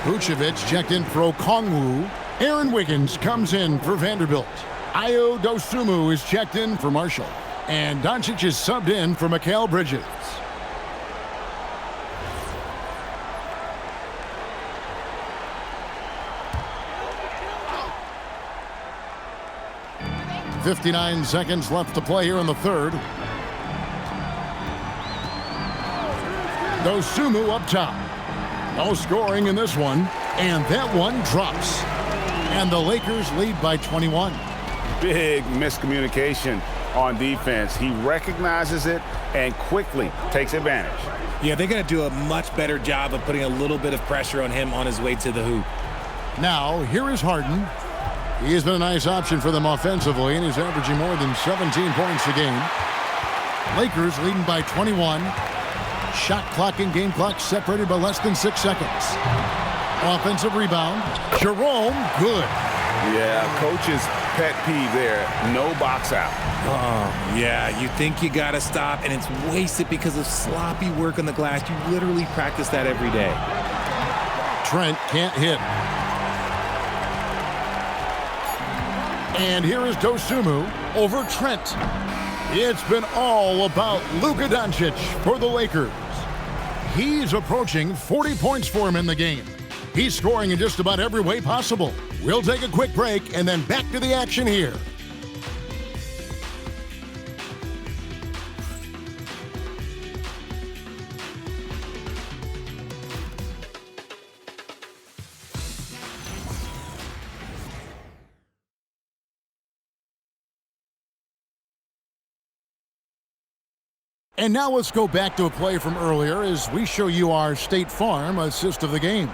Vucevic checked in for Okongwu. Aaron Wiggins comes in for Vanderbilt. Ayo Dosunmu is checked in for Marshall. And Doncic is subbed in for Mikal Bridges. .59 seconds left to play here in the third. Dosunmu up top. No scoring in this one. And that one drops. And the Lakers lead by 21. Big miscommunication on defense. He recognizes it and quickly takes advantage. Yeah, they're going to do a much better job of putting a little bit of pressure on him on his way to the hoop. Now, here is Harden. He has been a nice option for them offensively, and he's averaging more than 17 points a game. Lakers leading by 21. Shot clock and game clock separated by less than 6 seconds. Offensive rebound. Jerome, good. Yeah, coaches pet peeve there, no box out. Oh, yeah, you think you got to stop, and it's wasted because of sloppy work on the glass. You literally practice that every day. Trent can't hit. And here is Dosunmu over Trent. It's been all about Luka Doncic for the Lakers. He's approaching 40 points for him in the game. He's scoring in just about every way possible. We'll take a quick break and then back to the action here. And now let's go back to a play from earlier as we show you our State Farm assist of the game.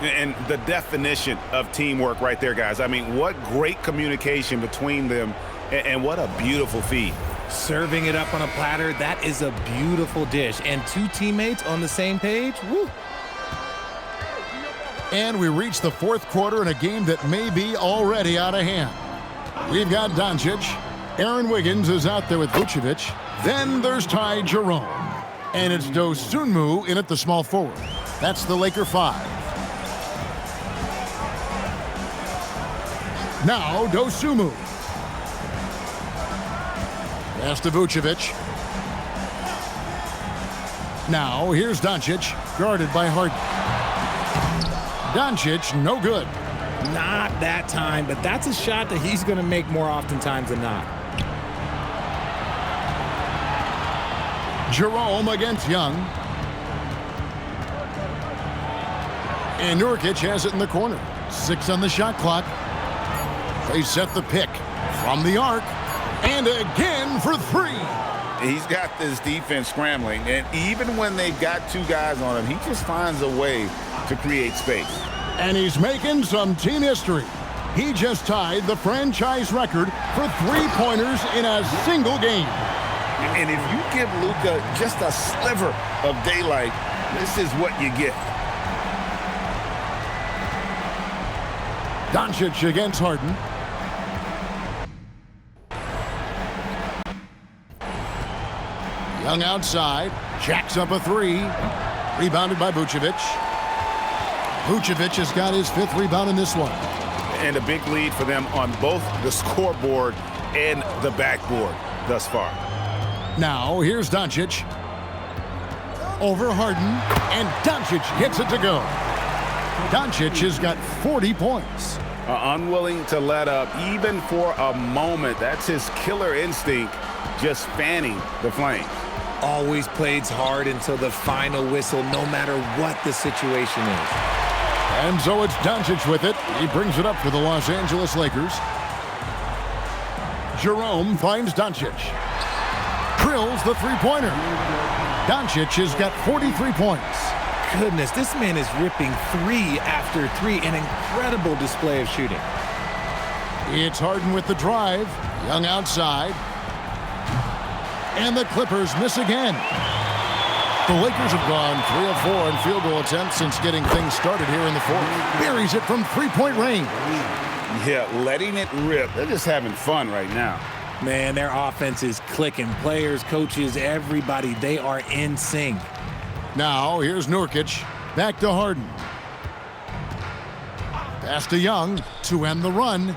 And the definition of teamwork right there, guys. I mean, what great communication between them, and what a beautiful feed. Serving it up on a platter, that is a beautiful dish. And two teammates on the same page, woo. And we reach the fourth quarter in a game that may be already out of hand. We've got Doncic. Aaron Wiggins is out there with Vucevic. Then there's Ty Jerome. And it's Dosunmu in at the small forward. That's the Laker 5. Now Dosunmu. Pass to Vucevic. Now here's Doncic, guarded by Harden. Doncic, no good. Not that time, but that's a shot that he's going to make more oftentimes than not. Jerome against Young. And Nurkic has it in the corner. 6 on the shot clock. They set the pick from the arc. And again for 3. He's got this defense scrambling, and even when they've got 2 guys on him, he just finds a way to create space. And he's making some team history. He just tied the franchise record for 3-pointers in a single game. And if you give Luka just a sliver of daylight, this is what you get. Doncic against Harden. Young outside, jacks up a 3. Rebounded by Vucevic. Vucevic has got his 5th rebound in this one. And a big lead for them on both the scoreboard and the backboard thus far. Now, here's Doncic. Over Harden, and Doncic gets it to go. Doncic has got 40 points. Unwilling to let up even for a moment. That's his killer instinct, just fanning the flames. Always plays hard until the final whistle, no matter what the situation is. And so it's Doncic with it. He brings it up for the Los Angeles Lakers. Jerome finds Doncic. Drills the 3-pointer. Doncic has got 43 points. Goodness, this man is ripping 3 after 3. An incredible display of shooting. It's Harden with the drive. Young outside. And the Clippers miss again. The Lakers have gone 3 of 4 on field goal attempts since getting things started here in the fourth. Buries it from 3-point range. Yeah, letting it rip. They're just having fun right now. Man, their offense is clicking. Players, coaches, everybody, they are in sync. Now, here's Nurkic. Back to Harden. Pass to Young to end the run.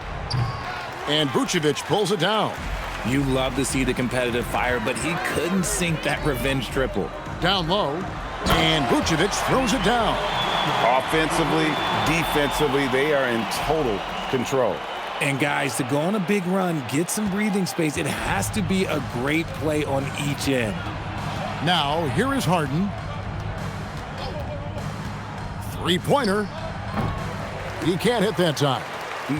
And Vucevic pulls it down. You love to see the competitive fire, but he couldn't sink that revenge triple. Down low. And Vucevic throws it down. Offensively, defensively, they are in total control. And guys, to go on a big run, get some breathing space, it has to be a great play on each end. Now, here is Harden. 3-pointer. He can't hit that time.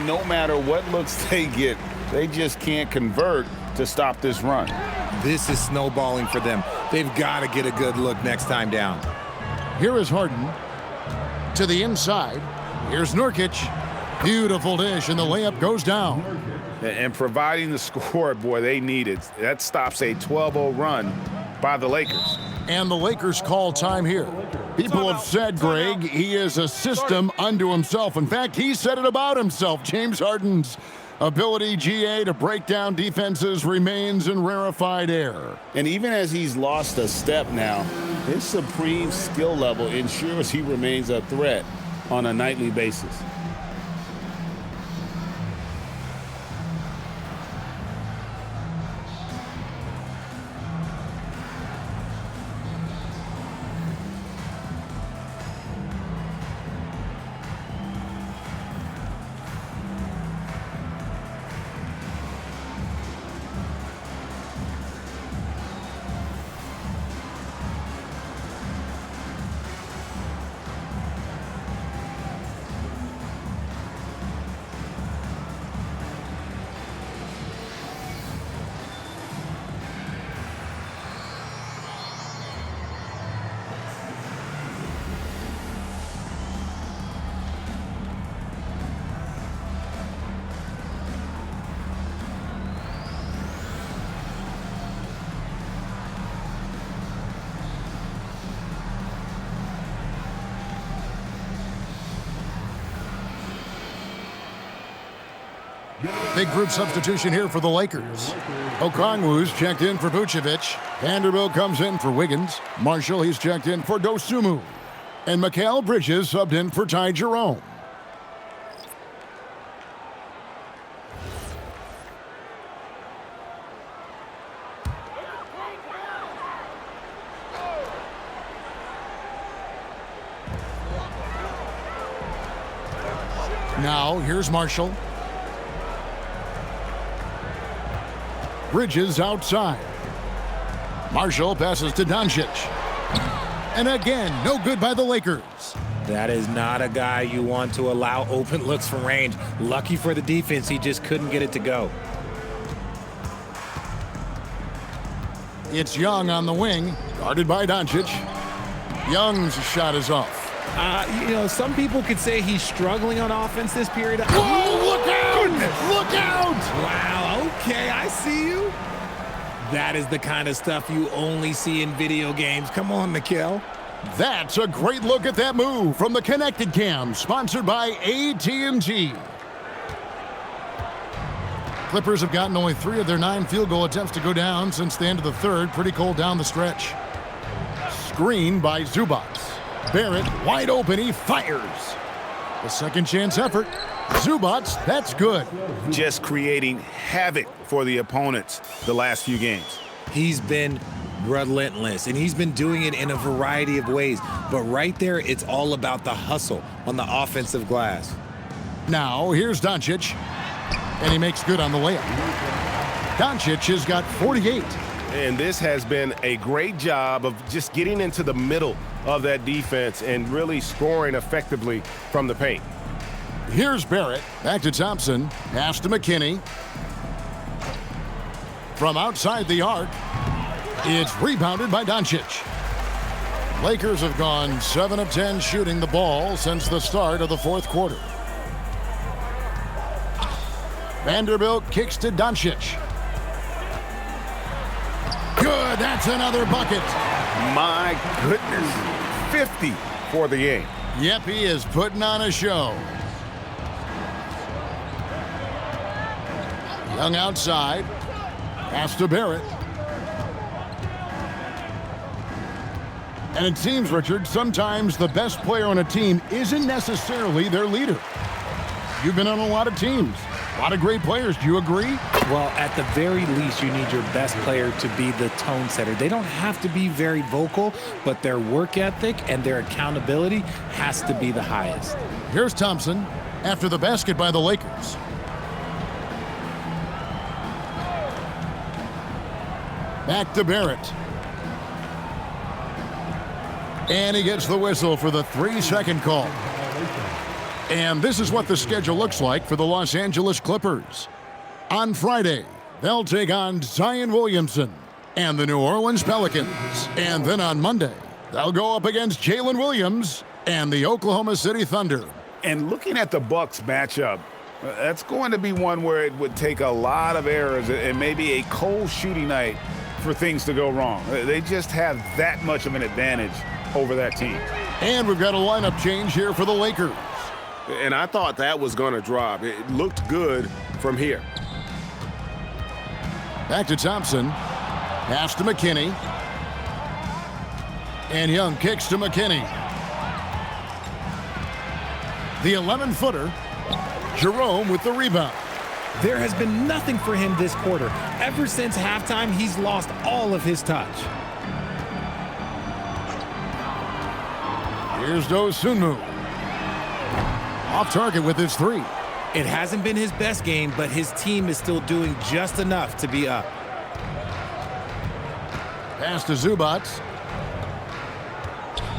No matter what looks they get, they just can't convert to stop this run. This is snowballing for them. They've got to get a good look next time down. Here is Harden. To the inside. Here's Nurkic. Beautiful dish, and the layup goes down. And providing the score, boy, they needed. That stops a 12-0 run by the Lakers. And the Lakers call time here. People have said, Greg, he is a system unto himself. In fact, he said it about himself. James Harden's Ability, GA, to break down defenses remains in rarefied air. And even as he's lost a step now, his supreme skill level ensures he remains a threat on a nightly basis. Big group substitution here for the Lakers. Okongwu's checked in for Vucevic. Vanderbilt comes in for Wiggins. Marshall, he's checked in for Dosunmu. And Mikal Bridges subbed in for Ty Jerome. Now, here's Marshall. Bridges outside. Marshall passes to Doncic. And again, no good by the Lakers. That is not a guy you want to allow open looks from range. Lucky for the defense, he just couldn't get it to go. It's Young on the wing, guarded by Doncic. Young's shot is off. Some people could say he's struggling on offense this period. Whoa, look out! Goodness. Look out! Wow, okay, I see you. That is the kind of stuff you only see in video games. Come on, Mikal. That's a great look at that move from the Connected Cam, sponsored by AT&T. Clippers have gotten only 3 of their 9 field goal attempts to go down since the end of the third. Pretty cold down the stretch. Screen by Zubac. Barrett wide open, he fires. The second chance effort. Zubac, that's good. Just creating havoc for the opponents the last few games. He's been relentless, and he's been doing it in a variety of ways. But right there, it's all about the hustle on the offensive glass. Now, here's Doncic, and he makes good on the layup. Doncic has got 48. And this has been a great job of just getting into the middle of that defense and really scoring effectively from the paint. Here's Barrett, back to Thompson, pass to McKinney. From outside the arc, it's rebounded by Doncic. Lakers have gone 7 of 10 shooting the ball since the start of the fourth quarter. Vanderbilt kicks to Doncic. Good, that's another bucket. My goodness, 50 for the game. Yep, he is putting on a show. Young outside, pass to Barrett. And it seems, Richard, sometimes the best player on a team isn't necessarily their leader. You've been on a lot of teams, a lot of great players. Do you agree? Well, at the very least, you need your best player to be the tone setter. They don't have to be very vocal, but their work ethic and their accountability has to be the highest. Here's Thompson after the basket by the Lakers. Back to Barrett. And he gets the whistle for the 3-second call. And this is what the schedule looks like for the Los Angeles Clippers. On Friday, they'll take on Zion Williamson and the New Orleans Pelicans. And then on Monday, they'll go up against Jalen Williams and the Oklahoma City Thunder. And looking at the Bucks matchup, that's going to be one where it would take a lot of errors and maybe a cold shooting night for things to go wrong. They just have that much of an advantage over that team. And we've got a lineup change here for the Lakers. And I thought that was going to drop. It looked good from here. Back to Thompson. Pass to McKinney. And Young kicks to McKinney. The 11-footer. Jerome with the rebound. There has been nothing for him this quarter. Ever since halftime, he's lost all of his touch. Here's Dosunmu. Off target with his three. It hasn't been his best game, but his team is still doing just enough to be up. Pass to Zubac.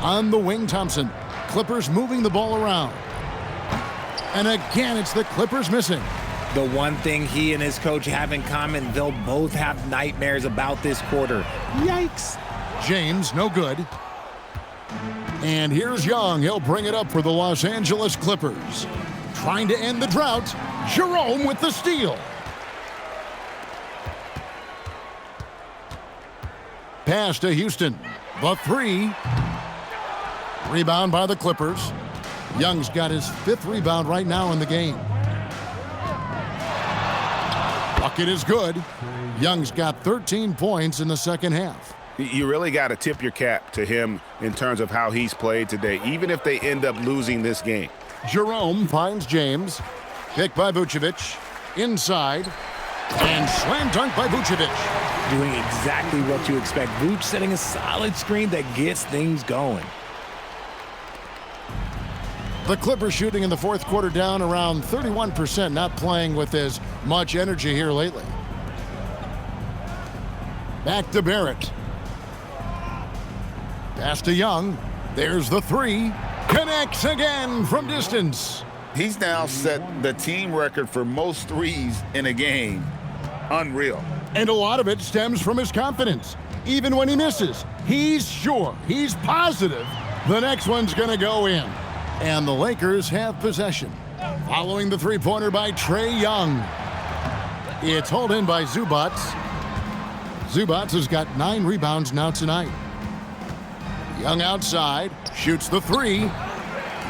On the wing, Thompson. Clippers moving the ball around. And again, it's the Clippers missing. The one thing he and his coach have in common, they'll both have nightmares about this quarter. Yikes. James, no good. And here's Young. He'll bring it up for the Los Angeles Clippers. Trying to end the drought, Jerome with the steal. Pass to Houston. The three. Rebound by the Clippers. Young's got his 5th rebound right now in the game. Bucket is good. Young's got 13 points in the second half. You really got to tip your cap to him in terms of how he's played today, even if they end up losing this game. Jerome finds James. Pick by Vucevic. Inside. And slam dunk by Vucevic. Doing exactly what you expect. Vuce setting a solid screen that gets things going. The Clippers shooting in the fourth quarter down around 31%, not playing with as much energy here lately. Back to Barrett. Pass to Young. There's the three. Connects again from distance. He's now set the team record for most threes in a game. Unreal. And a lot of it stems from his confidence. Even when he misses, he's sure, he's positive the next one's going to go in. And the Lakers have possession. Following the three-pointer by Trae Young. It's hauled in by Zubac. Zubac has got 9 rebounds now tonight. Young outside, shoots the three.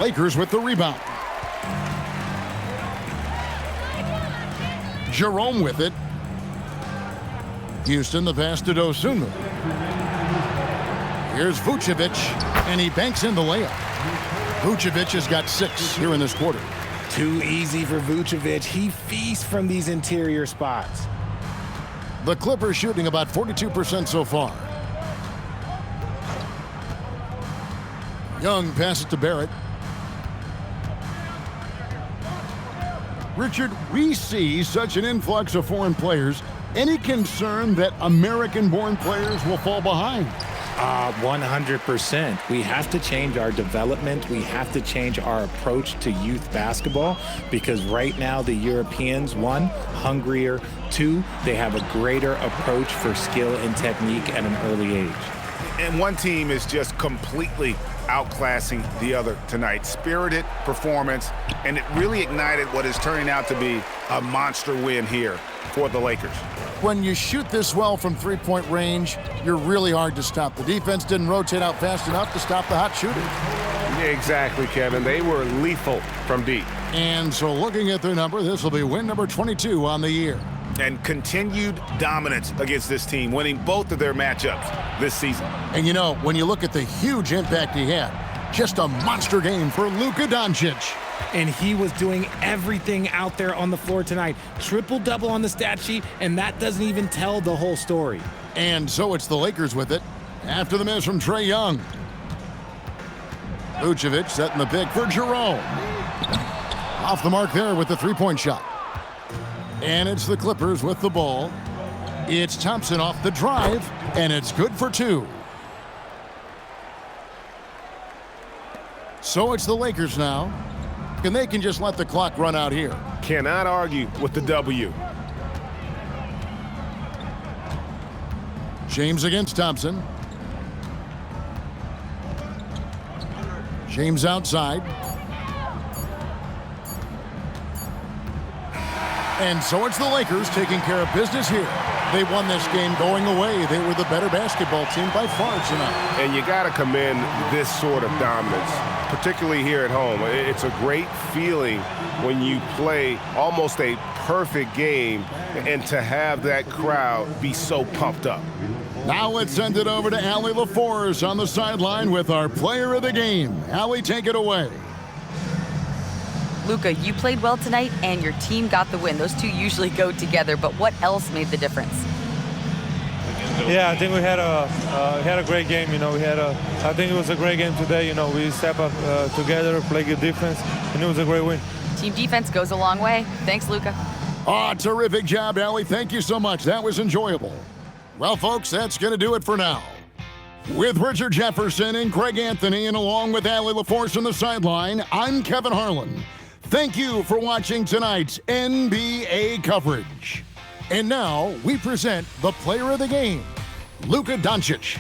Lakers with the rebound. Jerome with it. Houston, the pass to Dosunmu. Here's Vucevic, and he banks in the layup. Vucevic has got 6 here in this quarter. Too easy for Vucevic. He feasts from these interior spots. The Clippers shooting about 42% so far. Young passes to Barrett. Richard, we see such an influx of foreign players. Any concern that American-born players will fall behind? 100%. We have to change our development. We have to change our approach to youth basketball because right now the Europeans, 1, hungrier, 2, they have a greater approach for skill and technique at an early age. And one team is just completely outclassing the other tonight. Spirited performance, and it really ignited what is turning out to be a monster win here for the Lakers. When you shoot this well from three-point range, you're really hard to stop. The defense didn't rotate out fast enough to stop the hot shooter. Exactly, Kevin. They were lethal from deep. And so looking at their number, this will be win number 22 on the year. And continued dominance against this team, winning both of their matchups this season. And you know, when you look at the huge impact he had, just a monster game for Luka Doncic. And he was doing everything out there on the floor tonight. Triple-double on the stat sheet, and that doesn't even tell the whole story. And so it's the Lakers with it after the miss from Trae Young. Vucevic setting the pick for Jerome. Off the mark there with the three-point shot. And it's the Clippers with the ball. It's Thompson off the drive, and it's good for 2. So it's the Lakers now. And they can just let the clock run out here. Cannot argue with the W. James against Thompson. James outside. And so it's the Lakers taking care of business here. They won this game going away. They were the better basketball team by far tonight. And you got to commend this sort of dominance, particularly here at home. It's a great feeling when you play almost a perfect game and to have that crowd be so pumped up. Now let's send it over to Allie LaForce on the sideline with our player of the game. Allie, take it away. Luka, you played well tonight, and your team got the win. Those two usually go together, but what else made the difference? Yeah, I think we had a great game. I think it was a great game today. We step up together, play good defense, and it was a great win. Team defense goes a long way. Thanks, Luka. Terrific job, Allie. Thank you so much. That was enjoyable. Well, folks, that's going to do it for now. With Richard Jefferson and Greg Anthony, and along with Allie LaForce on the sideline, I'm Kevin Harlan. Thank you for watching tonight's NBA coverage. And now we present the player of the game, Luka Doncic.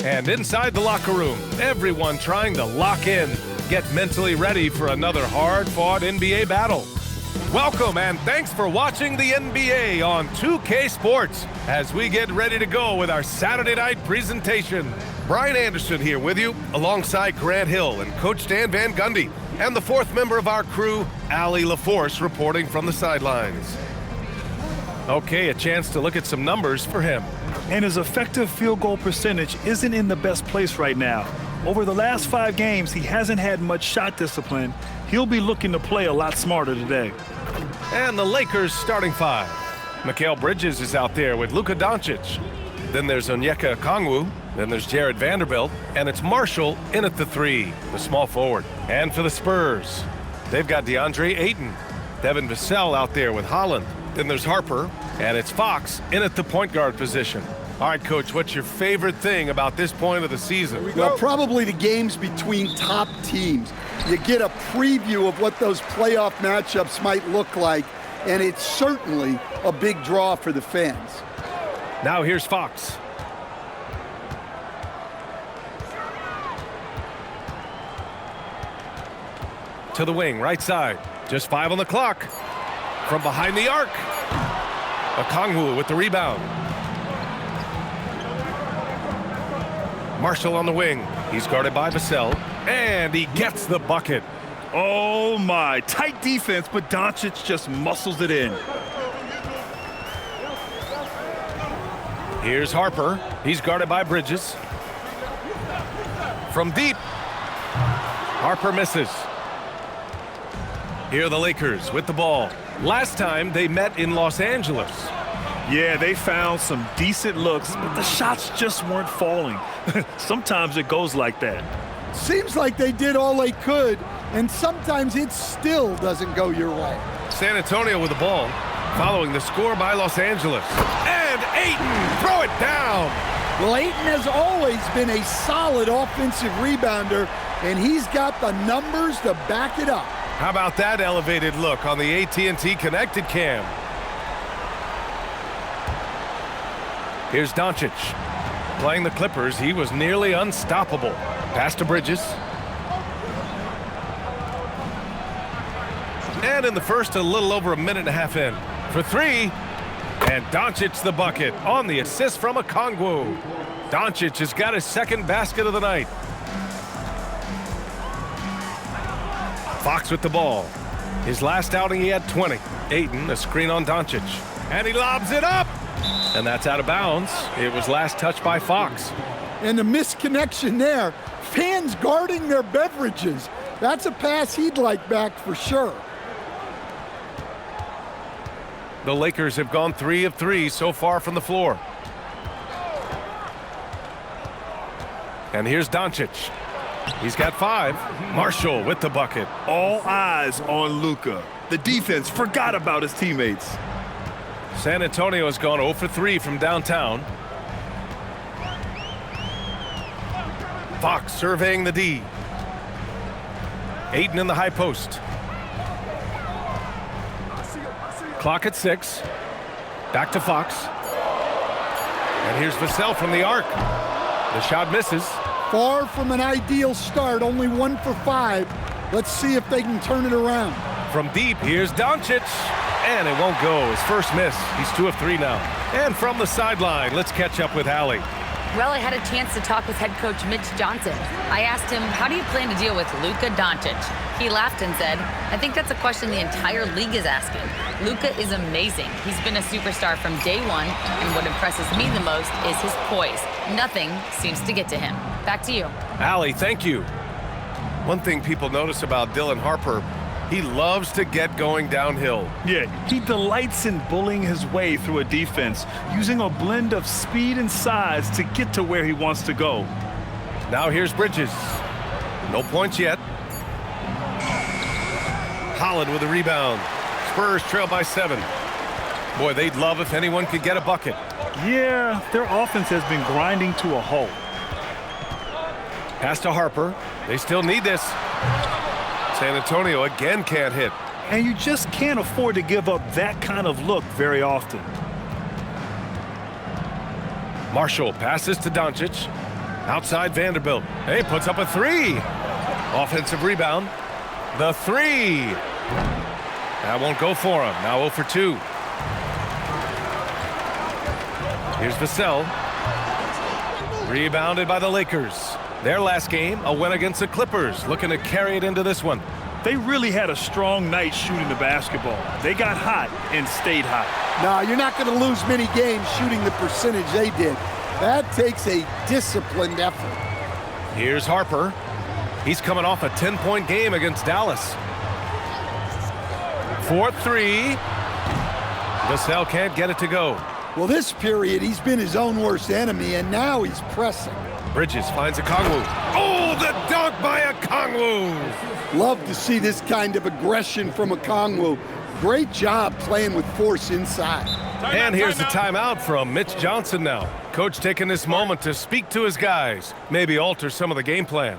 And inside the locker room, everyone trying to lock in, get mentally ready for another hard-fought NBA battle. Welcome and thanks for watching the NBA on 2K Sports as we get ready to go with our Saturday night presentation. Brian Anderson here with you alongside Grant Hill and Coach Dan Van Gundy and the fourth member of our crew, Allie LaForce, reporting from the sidelines. Okay, a chance to look at some numbers for him. And his effective field goal percentage isn't in the best place right now. Over the last 5 games, he hasn't had much shot discipline. He'll be looking to play a lot smarter today. And the Lakers starting 5. Mikal Bridges is out there with Luka Doncic. Then there's Onyeka Okongwu. Then there's Jared Vanderbilt. And it's Marshall in at the 3, the small forward. And for the Spurs, they've got DeAndre Ayton. Devin Vassell out there with Holland. Then there's Harper, and it's Fox in at the point guard position. All right, Coach, what's your favorite thing about this point of the season? Well, probably the games between top teams. You get a preview of what those playoff matchups might look like, and it's certainly a big draw for the fans. Now here's Fox. To the wing, right side. Just 5 on the clock. From behind the arc. Okongwu with the rebound. Marshall on the wing. He's guarded by Vassell. And he gets the bucket. Oh my, tight defense, but Doncic just muscles it in. Here's Harper. He's guarded by Bridges. From deep. Harper misses. Here are the Lakers with the ball. Last time they met in Los Angeles. Yeah, they found some decent looks, but the shots just weren't falling. Sometimes it goes like that. Seems like they did all they could, and sometimes it still doesn't go your way. San Antonio with the ball, following the score by Los Angeles. And Ayton, throw it down. Well, Ayton has always been a solid offensive rebounder, and he's got the numbers to back it up. How about that elevated look on the AT&T Connected Cam? Here's Doncic. Playing the Clippers, he was nearly unstoppable. Pass to Bridges. And in the first, a little over a minute and a half in. For 3, and Doncic the bucket on the assist from Okongwu. Doncic has got his second basket of the night. Fox with the ball. His last outing, he had 20. Ayton, a screen on Doncic. And he lobs it up! And that's out of bounds. It was last touched by Fox. And the misconnection there. Fans guarding their beverages. That's a pass he'd like back for sure. The Lakers have gone 3 of 3 so far from the floor. And here's Doncic. He's got 5. Marshall with the bucket. All eyes on Luka. The defense forgot about his teammates. San Antonio has gone 0 for 3 from downtown. Fox surveying the D. Ayton in the high post. Clock at 6. Back to Fox. And here's Vassell from the arc. The shot misses. Far from an ideal start, only 1 for 5. Let's see if they can turn it around. From deep, here's Doncic. And it won't go. His first miss. He's 2 of 3 now. And from the sideline, let's catch up with Allie. Well, I had a chance to talk with head coach Mitch Johnson. I asked him, how do you plan to deal with Luka Doncic? He laughed and said, I think that's a question the entire league is asking. Luka is amazing. He's been a superstar from day one, and what impresses me the most is his poise. Nothing seems to get to him. Back to you. Allie, thank you. One thing people notice about Dylan Harper, he loves to get going downhill. Yeah, he delights in bullying his way through a defense, using a blend of speed and size to get to where he wants to go. Now here's Bridges. No points yet. Holland with a rebound. Spurs trail by 7. Boy, they'd love if anyone could get a bucket. Yeah, their offense has been grinding to a halt. Pass to Harper. They still need this. San Antonio again can't hit. And you just can't afford to give up that kind of look very often. Marshall passes to Doncic. Outside Vanderbilt. He puts up a three. Offensive rebound. The three. That won't go for him. Now 0 for 2. Here's Vassell. Rebounded by the Lakers. Their last game, a win against the Clippers. Looking to carry it into this one. They really had a strong night shooting the basketball. They got hot and stayed hot. No, you're not going to lose many games shooting the percentage they did. That takes a disciplined effort. Here's Harper. He's coming off a 10-point game against Dallas. 4-3. Vassell can't get it to go. Well, this period, he's been his own worst enemy, and now he's pressing. Bridges finds Okongwu. Oh, the dunk by Okongwu! Love to see this kind of aggression from Okongwu. Great job playing with force inside. And here's the timeout from Mitch Johnson now. Coach taking this moment to speak to his guys, maybe alter some of the game plan.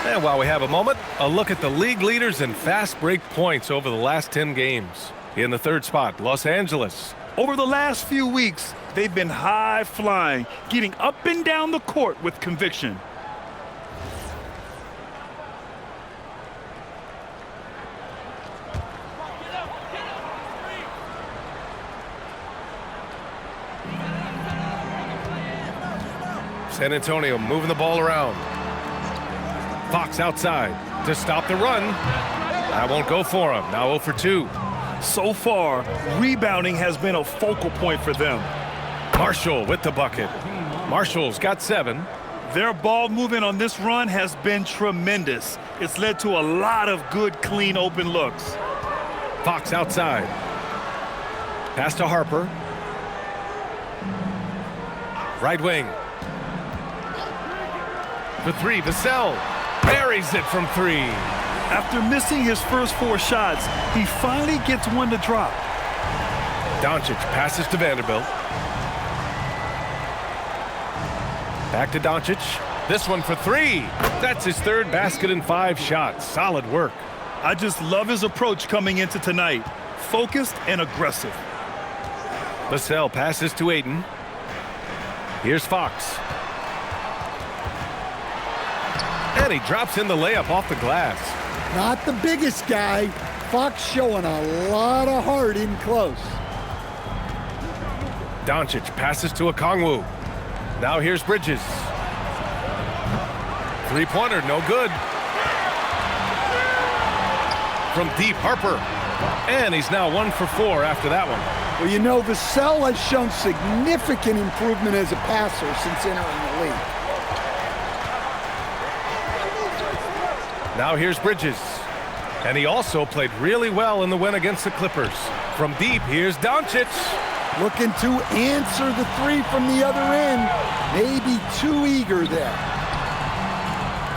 And while we have a moment, a look at the league leaders in fast break points over the last 10 games. In the third spot, Los Angeles. Over the last few weeks, they've been high flying, getting up and down the court with conviction. San Antonio moving the ball around. Fox outside to stop the run. That won't go for him. Now 0 for 2. So far, rebounding has been a focal point for them. Marshall with the bucket. Marshall's got 7. Their ball movement on this run has been tremendous. It's led to a lot of good, clean, open looks. Fox outside. Pass to Harper. Right wing. For 3, Vassell. Buries it from 3. After missing his first 4 shots, he finally gets one to drop. Doncic passes to Vanderbilt. Back to Doncic. This one for 3. That's his third basket in 5 shots. Solid work. I just love his approach coming into tonight. Focused and aggressive. Vassell passes to Ayton. Here's Fox. And he drops in the layup off the glass. Not the biggest guy. Fox showing a lot of heart in close. Doncic passes to Okongwu. Now here's Bridges. Three-pointer, no good. From deep, Harper. And he's now 1 for 4 after that one. Well, you know, Vassell has shown significant improvement as a passer since entering the league. Now here's Bridges. And he also played really well in the win against the Clippers. From deep, here's Doncic. Looking to answer the 3 from the other end. Maybe too eager there.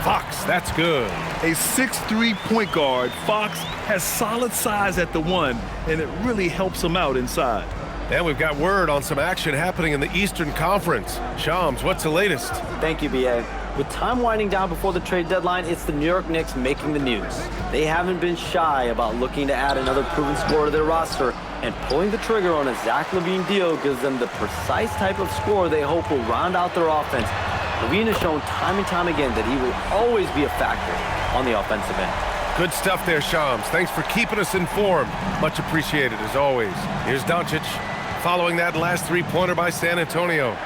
Fox, that's good. A 6'3" point guard, Fox has solid size at the 1, and it really helps him out inside. And we've got word on some action happening in the Eastern Conference. Shams, what's the latest? Thank you, B.A. With time winding down before the trade deadline, it's the New York Knicks making the news. They haven't been shy about looking to add another proven scorer to their roster, And pulling the trigger on a Zach LaVine deal gives them the precise type of score they hope will round out their offense. LaVine has shown time and time again that he will always be a factor on the offensive end. Good stuff there, Shams. Thanks for keeping us informed. Much appreciated, as always. Here's Doncic, following that last three-pointer by San Antonio.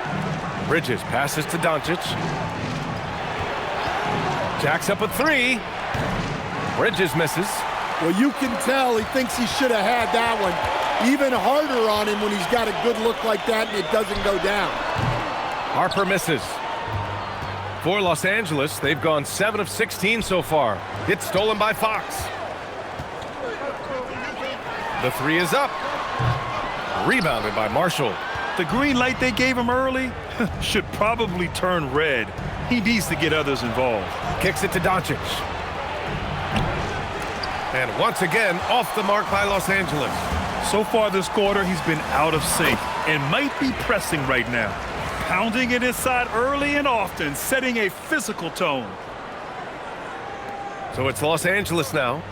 Bridges passes to Doncic. Jacks up a three. Bridges misses. Well, you can tell he thinks he should have had that one. Even harder on him when he's got a good look like that and it doesn't go down. Harper misses. For Los Angeles, they've gone 7 of 16 so far. It's stolen by Fox. The three is up. Rebounded by Marshall. The green light they gave him early should probably turn red. He needs to get others involved. Kicks it to Doncic. And once again, off the mark by Los Angeles. So far this quarter, he's been out of sync and might be pressing right now. Pounding it inside early and often, setting a physical tone. So it's Los Angeles now.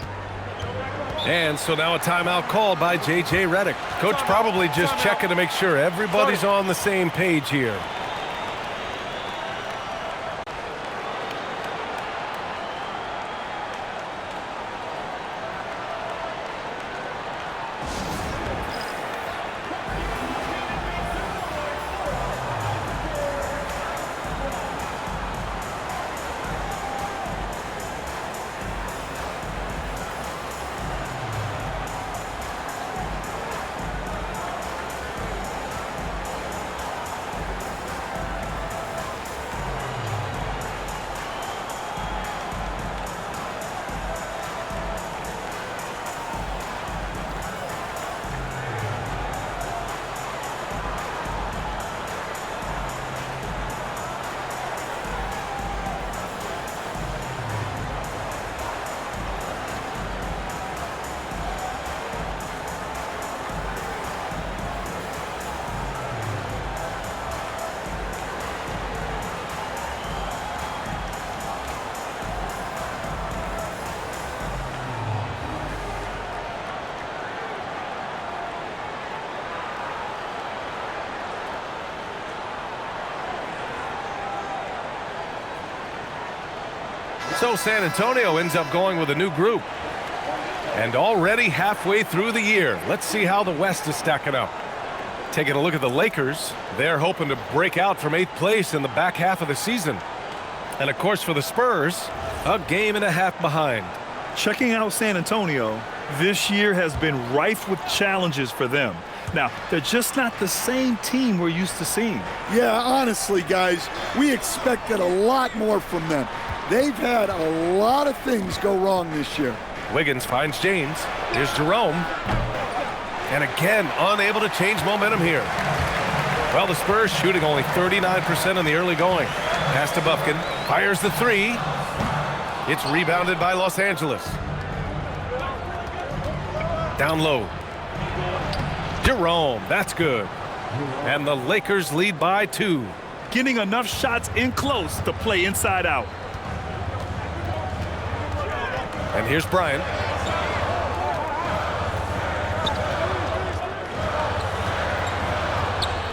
And so now a timeout called by J.J. Redick. Coach probably just checking to make sure everybody's on the same page here. So San Antonio ends up going with a new group. And already halfway through the year, let's see how the West is stacking up. Taking a look at the Lakers, they're hoping to break out from 8th place in the back half of the season. And of course for the Spurs, a game and a half behind. Checking out San Antonio, this year has been rife with challenges for them. Now, they're just not the same team we're used to seeing. Yeah, honestly, guys, we expected a lot more from them. They've had a lot of things go wrong this year. Wiggins finds James. Here's Jerome. And again, unable to change momentum here. Well, the Spurs shooting only 39% in the early going. Pass to Bufkin. Fires the three. It's rebounded by Los Angeles. Down low. Jerome, that's good. And the Lakers lead by 2. Getting enough shots in close to play inside out. And here's Bryant.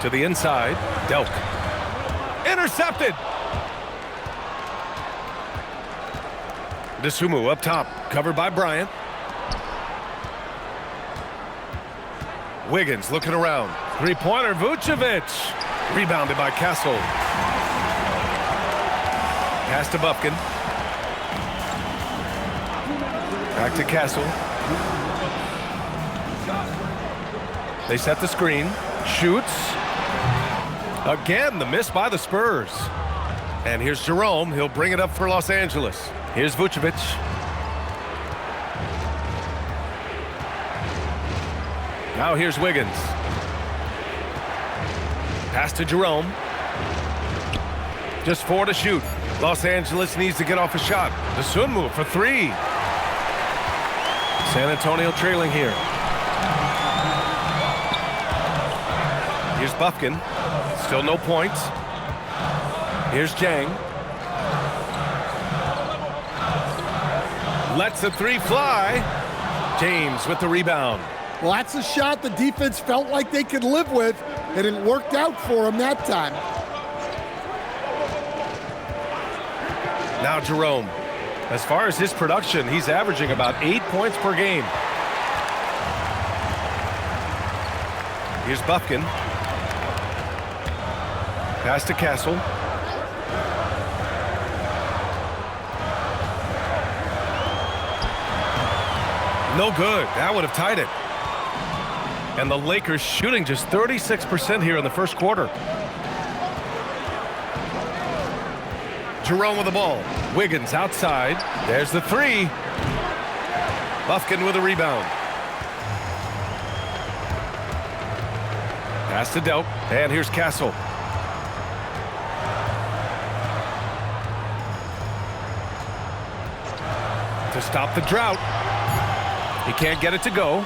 To the inside, Delk. Intercepted! Dosunmu up top, covered by Bryant. Wiggins looking around. Three-pointer, Vucevic. Rebounded by Castle. Pass to Bufkin. Back to Castle. They set the screen. Shoots. Again, the miss by the Spurs. And here's Jerome. He'll bring it up for Los Angeles. Here's Vucevic. Now here's Wiggins. Pass to Jerome. Just 4 to shoot. Los Angeles needs to get off a shot. Dosunmu for 3. San Antonio trailing here. Here's Bufkin. Still no points. Here's Jang. Lets the 3 fly. James with the rebound. Well, that's a shot the defense felt like they could live with, and it worked out for them that time. Now Jerome. As far as his production, he's averaging about 8 points per game. Here's Bufkin. Pass to Castle. No good. That would have tied it. And the Lakers shooting just 36% here in the first quarter. Jerome with the ball. Wiggins outside. There's the three. Bufkin with a rebound. Pass to Delp. And here's Castle. To stop the drought. He can't get it to go.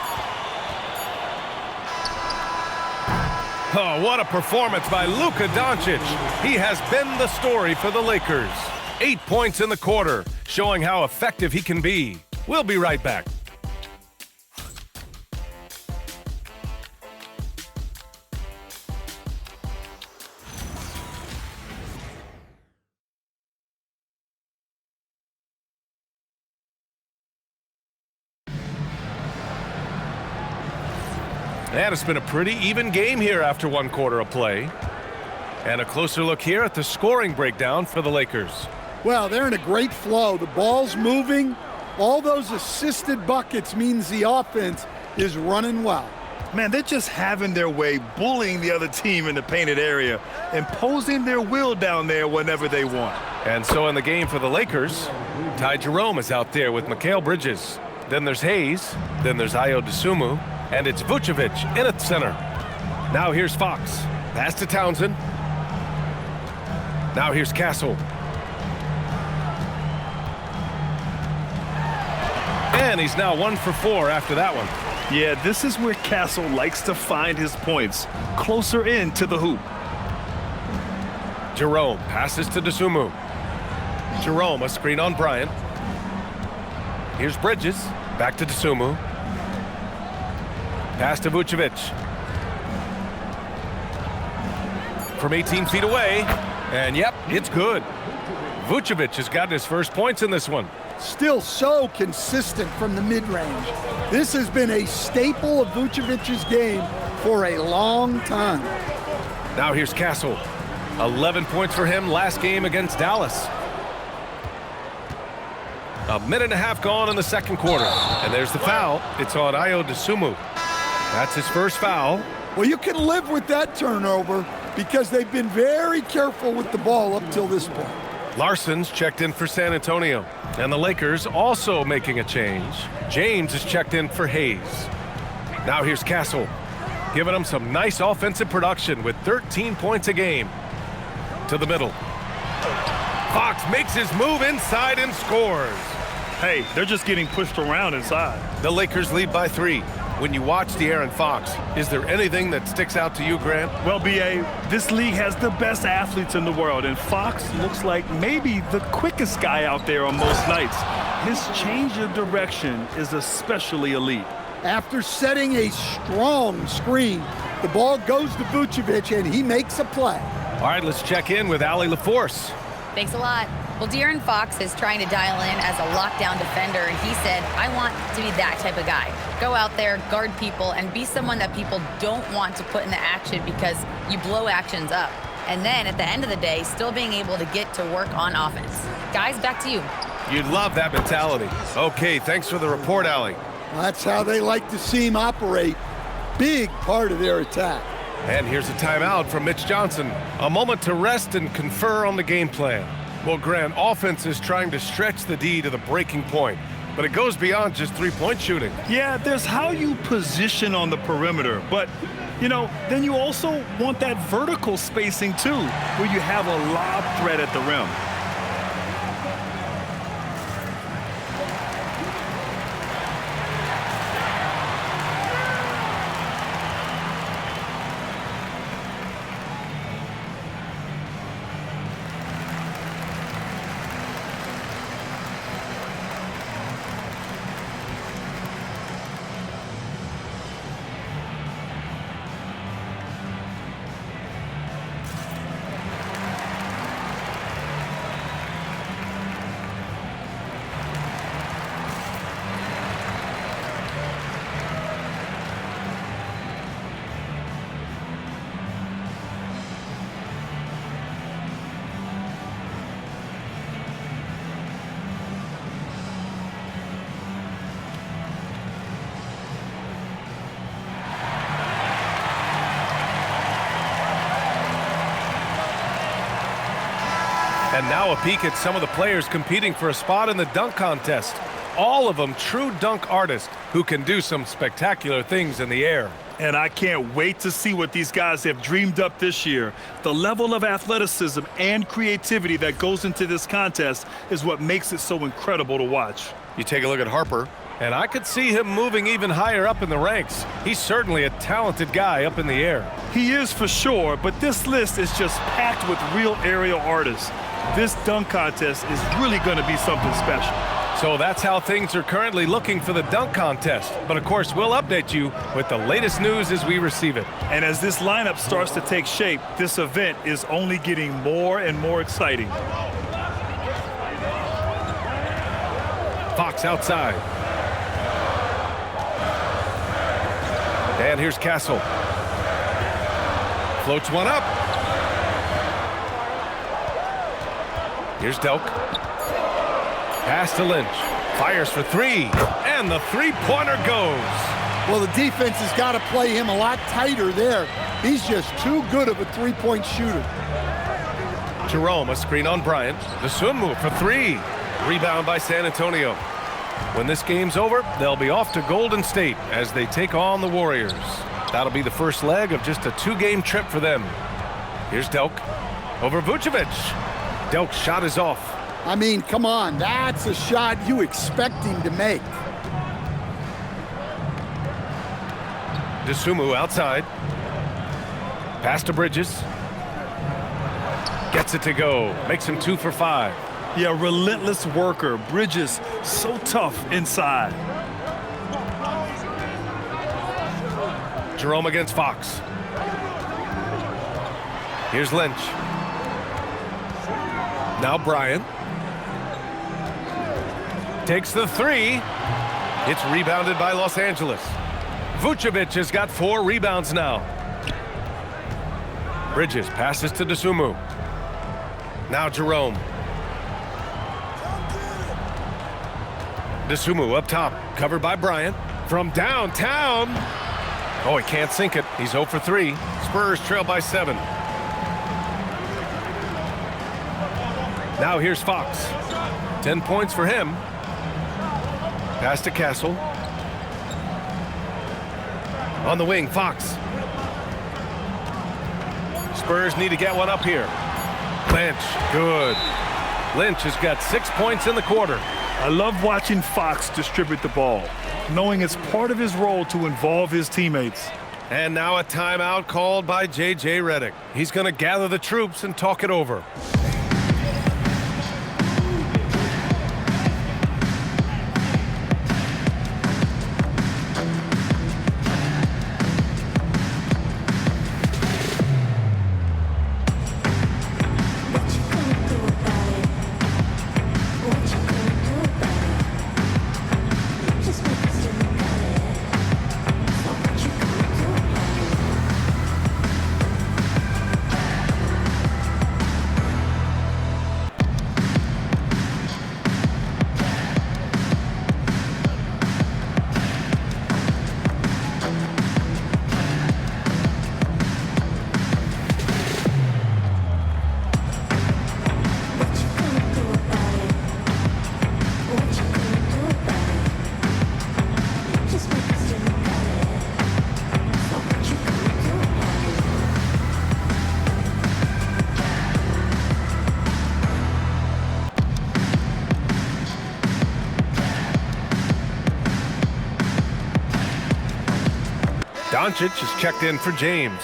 Oh, what a performance by Luka Doncic. He has been the story for the Lakers. 8 points in the quarter, showing how effective he can be. We'll be right back. And it's been a pretty even game here after one quarter of play. And a closer look here at the scoring breakdown for the Lakers. Well, they're in a great flow. The ball's moving. All those assisted buckets means the offense is running well. Man, they're just having their way, bullying the other team in the painted area, imposing their will down there whenever they want. And so in the game for the Lakers, Ty Jerome is out there with Mikal Bridges. Then there's Hayes. Then there's Ayo Dosunmu. And it's Vucevic in at center. Now here's Fox. Pass to Townsend. Now here's Castle. And he's now 1 for 4 after that one. Yeah, this is where Castle likes to find his points, closer in to the hoop. Jerome passes to Dosunmu. Jerome, a screen on Bryant. Here's Bridges. Back to Dosunmu. Pass to Vucevic. From 18 feet away. And yep, it's good. Vucevic has gotten his first points in this one. Still so consistent from the mid-range. This has been a staple of Vucevic's game for a long time. Now here's Castle. 11 points for him last game against Dallas. A minute and a half gone in the second quarter. And there's the foul. It's on Ayo Dosunmu. That's his first foul. Well, you can live with that turnover because they've been very careful with the ball up till this point. Larson's checked in for San Antonio. And the Lakers also making a change. James is checked in for Hayes. Now here's Castle, giving them some nice offensive production with 13 points a game. To the middle. Fox makes his move inside and scores. Hey, they're just getting pushed around inside. The Lakers lead by 3. When you watch De'Aaron Fox, is there anything that sticks out to you, Grant? Well, B.A., this league has the best athletes in the world, and Fox looks like maybe the quickest guy out there on most nights. His change of direction is especially elite. After setting a strong screen, the ball goes to Vucevic, and he makes a play. All right, let's check in with Allie LaForce. Thanks a lot. Well, De'Aaron Fox is trying to dial in as a lockdown defender, and he said, I want to be that type of guy. Go out there, guard people, and be someone that people don't want to put in the action because you blow actions up. And then at the end of the day, still being able to get to work on offense. Guys, back to you. You'd love that mentality. Okay, thanks for the report, Allie. Well, that's how they like to see him operate. Big part of their attack. And here's a timeout from Mitch Johnson. A moment to rest and confer on the game plan. Well, Grant, offense is trying to stretch the D to the breaking point, but it goes beyond just three-point shooting. Yeah, there's how you position on the perimeter, but, you know, then you also want that vertical spacing too, where you have a lob threat at the rim. And now a peek at some of the players competing for a spot in the dunk contest. All of them true dunk artists who can do some spectacular things in the air. And I can't wait to see what these guys have dreamed up this year. The level of athleticism and creativity that goes into this contest is what makes it so incredible to watch. You take a look at Harper, and I could see him moving even higher up in the ranks. He's certainly a talented guy up in the air. He is for sure, but this list is just packed with real aerial artists. This dunk contest is really going to be something special. So that's how things are currently looking for the dunk contest. But of course, we'll update you with the latest news as we receive it. And as this lineup starts to take shape, this event is only getting more and more exciting. Fox outside. And here's Castle. Floats one up. Here's Delk. Pass to Lynch. Fires for three. And the three-pointer goes. Well, the defense has got to play him a lot tighter there. He's just too good of a three-point shooter. Jerome, a screen on Bryant. The swim move for three. Rebound by San Antonio. When this game's over, they'll be off to Golden State as they take on the Warriors. That'll be the first leg of just a two-game trip for them. Here's Delk. Over Vucevic. Delk's shot is off. I mean, come on, that's a shot you expect him to make. DeSumo outside. Pass to Bridges. Gets it to go. Makes him 2 for 5. Yeah, relentless worker. Bridges, so tough inside. Jerome against Fox. Here's Lynch. Now Bryant. Takes the three. It's rebounded by Los Angeles. Vucevic has got 4 rebounds now. Bridges passes to DeSumo. Now Jerome. DeSumo up top, covered by Bryant. From downtown. Oh, he can't sink it. He's 0 for 3. Spurs trail by 7. Now here's Fox. 10 points for him. Pass to Castle. On the wing, Fox. Spurs need to get one up here. Lynch, good. Lynch has got 6 points in the quarter. I love watching Fox distribute the ball, knowing it's part of his role to involve his teammates. And now a timeout called by J.J. Redick. He's going to gather the troops and talk it over. Doncic is checked in for James.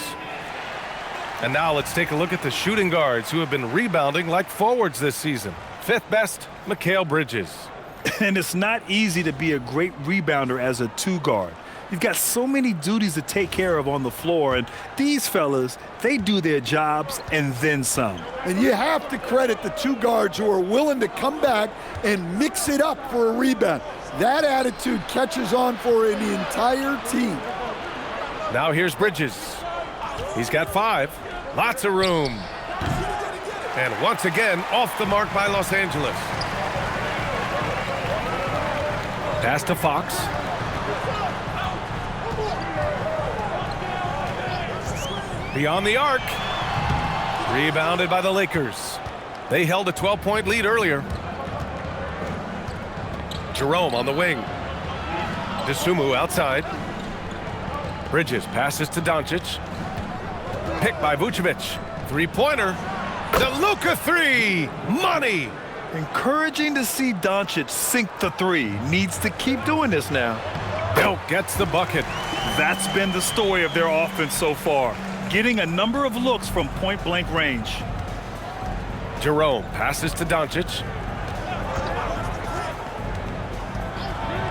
And now let's take a look at the shooting guards who have been rebounding like forwards this season. 5th best, Mikal Bridges. And it's not easy to be a great rebounder as a 2 guard. You've got so many duties to take care of on the floor, and these fellas, they do their jobs and then some. And you have to credit the 2 guards who are willing to come back and mix it up for a rebound. That attitude catches on for an entire team. Now here's Bridges. He's got 5. Lots of room. And once again, off the mark by Los Angeles. Pass to Fox. Beyond the arc. Rebounded by the Lakers. They held a 12-point lead earlier. Jerome on the wing. DeSumo outside. Bridges passes to Doncic. Picked by Vucevic. Three-pointer. The Luka three. Money. Encouraging to see Doncic sink the three. Needs to keep doing this now. Delk gets the bucket. That's been the story of their offense so far. Getting a number of looks from point-blank range. Jerome passes to Doncic.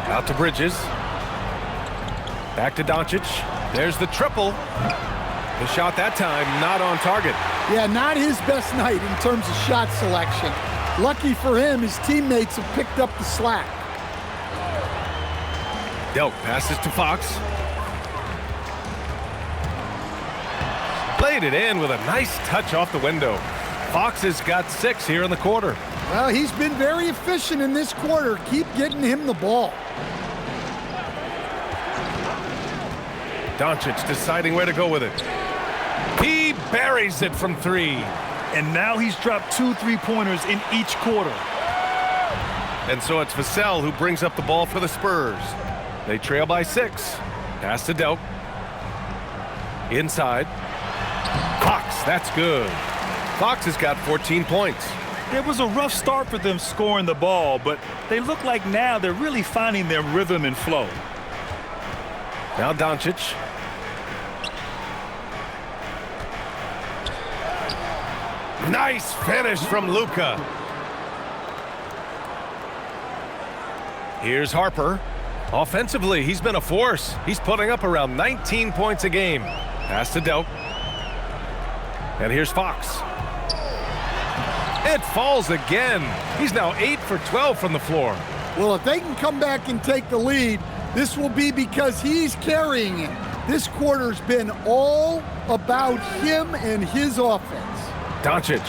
Out to Bridges. Back to Doncic. There's the triple. The shot that time not on target. Yeah, not his best night in terms of shot selection. Lucky for him, his teammates have picked up the slack. Delk passes to Fox. Played it in with a nice touch off the window. Fox has got 6 here in the quarter. Well, he's been very efficient in this quarter. Keep getting him the ball. Doncic deciding where to go with it. He buries it from 3. And now he's dropped 2 3-pointers in each quarter. And so it's Vassell who brings up the ball for the Spurs. They trail by 6. Pass to Delk. Inside. Fox, that's good. Fox has got 14 points. It was a rough start for them scoring the ball, but they look like now they're really finding their rhythm and flow. Now Doncic. Nice finish from Luka. Here's Harper. Offensively, he's been a force. He's putting up around 19 points a game. Pass to Delk. And here's Fox. It falls again. He's now 8 for 12 from the floor. Well, if they can come back and take the lead, this will be because he's carrying it. This quarter's been all about him and his offense. Doncic.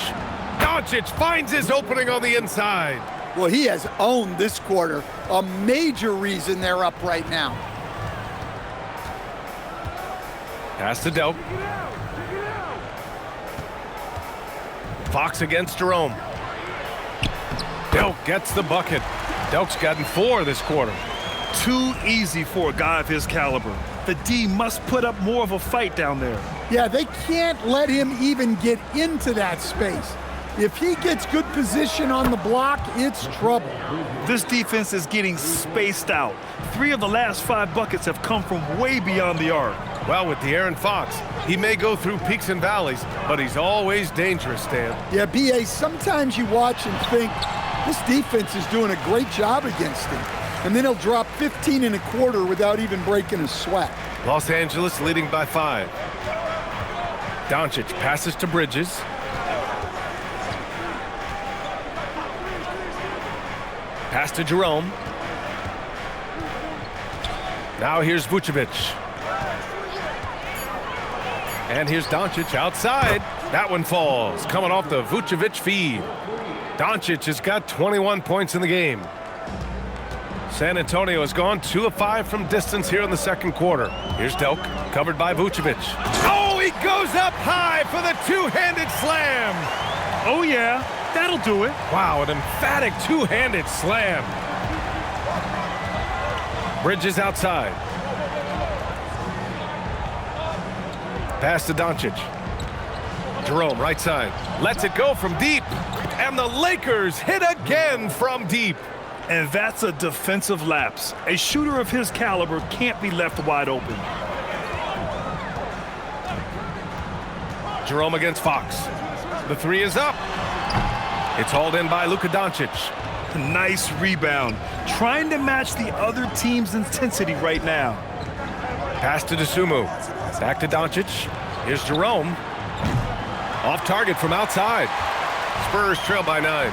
Doncic finds his opening on the inside. Well, he has owned this quarter. A major reason they're up right now. Pass to Delk. Fox against Jerome. Delk gets the bucket. Delk's gotten 4 this quarter. Too easy for a guy of his caliber. The D must put up more of a fight down there. Yeah, they can't let him even get into that space. If he gets good position on the block, it's trouble. This defense is getting spaced out. 3 of the last 5 buckets have come from way beyond the arc. Well, with De'Aaron Fox, he may go through peaks and valleys, but he's always dangerous, Stan. Yeah, B.A., sometimes you watch and think, this defense is doing a great job against him. And then he'll drop 15 in a quarter without even breaking a sweat. Los Angeles leading by 5. Doncic passes to Bridges. Pass to Jerome. Now here's Vucevic. And here's Doncic outside. That one falls, coming off the Vucevic feed. Doncic has got 21 points in the game. San Antonio has gone 2 of 5 from distance here in the second quarter. Here's Delk, covered by Vucevic. Oh, he goes up high for the two-handed slam. Oh, yeah, that'll do it. Wow, an emphatic two-handed slam. Bridges outside. Pass to Doncic. Jerome, right side. Lets it go from deep. And the Lakers hit again from deep. And that's a defensive lapse. A shooter of his caliber can't be left wide open. Jerome against Fox. The 3 is up. It's hauled in by Luka Doncic. Nice rebound. Trying to match the other team's intensity right now. Pass to DeSumo. Back to Doncic. Here's Jerome. Off target from outside. Spurs trail by 9.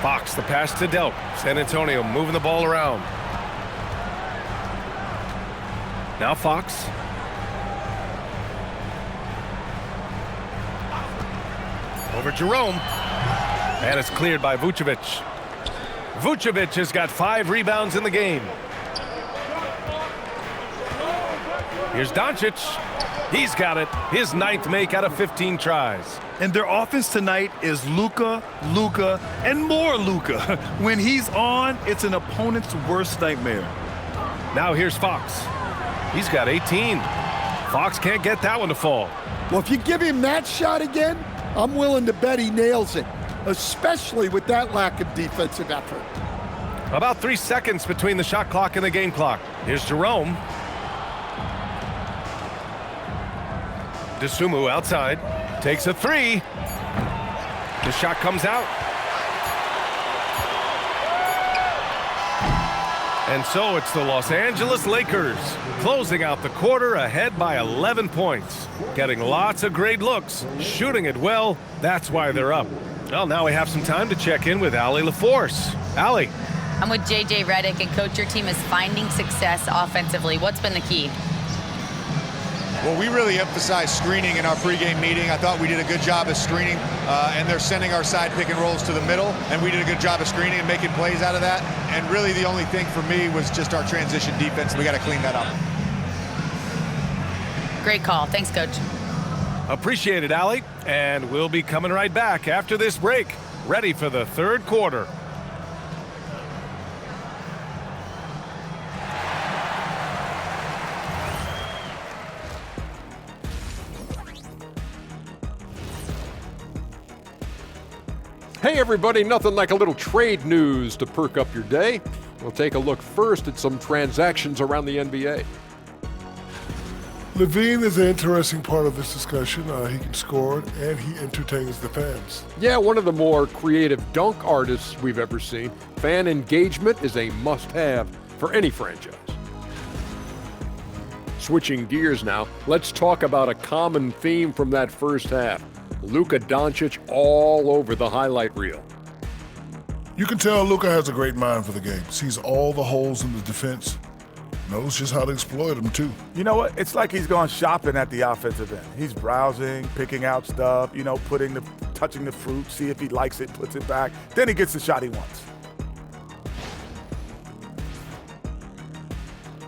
Fox, the pass to Delk. San Antonio moving the ball around. Now Fox. Over Jerome. And it's cleared by Vucevic. Vucevic has got 5 rebounds in the game. Here's Doncic. He's got it. His 9th make out of 15 tries. And their offense tonight is Luka, and more Luka. When he's on, it's an opponent's worst nightmare. Now here's Fox. He's got 18. Fox can't get that one to fall. Well, if you give him that shot again, I'm willing to bet he nails it, especially with that lack of defensive effort. About 3 seconds between the shot clock and the game clock. Here's Jerome. DeSumo outside. Takes a 3. The shot comes out. And so it's the Los Angeles Lakers closing out the quarter ahead by 11 points. Getting lots of great looks, shooting it well. That's why they're up. Well, now we have some time to check in with Allie LaForce. Allie. I'm with JJ Redick, and Coach, your team is finding success offensively. What's been the key? Well, we really emphasized screening in our pregame meeting. I thought we did a good job of screening, and they're sending our side pick and rolls to the middle, and we did a good job of screening and making plays out of that. And really the only thing for me was just our transition defense. We got to clean that up. Great call. Thanks, Coach. Appreciate it, Allie. And we'll be coming right back after this break, ready for the third quarter. Hey everybody, nothing like a little trade news to perk up your day. We'll take a look first at some transactions around the NBA. Levine is an interesting part of this discussion. He can score and he entertains the fans. Yeah, one of the more creative dunk artists we've ever seen. Fan engagement is a must-have for any franchise. Switching gears now, let's talk about a common theme from that first half. Luka Doncic all over the highlight reel. You can tell Luka has a great mind for the game. Sees all the holes in the defense. Knows just how to exploit them, too. You know what? It's like he's gone shopping at the offensive end. He's browsing, picking out stuff, touching the fruit, see if he likes it, puts it back. Then he gets the shot he wants.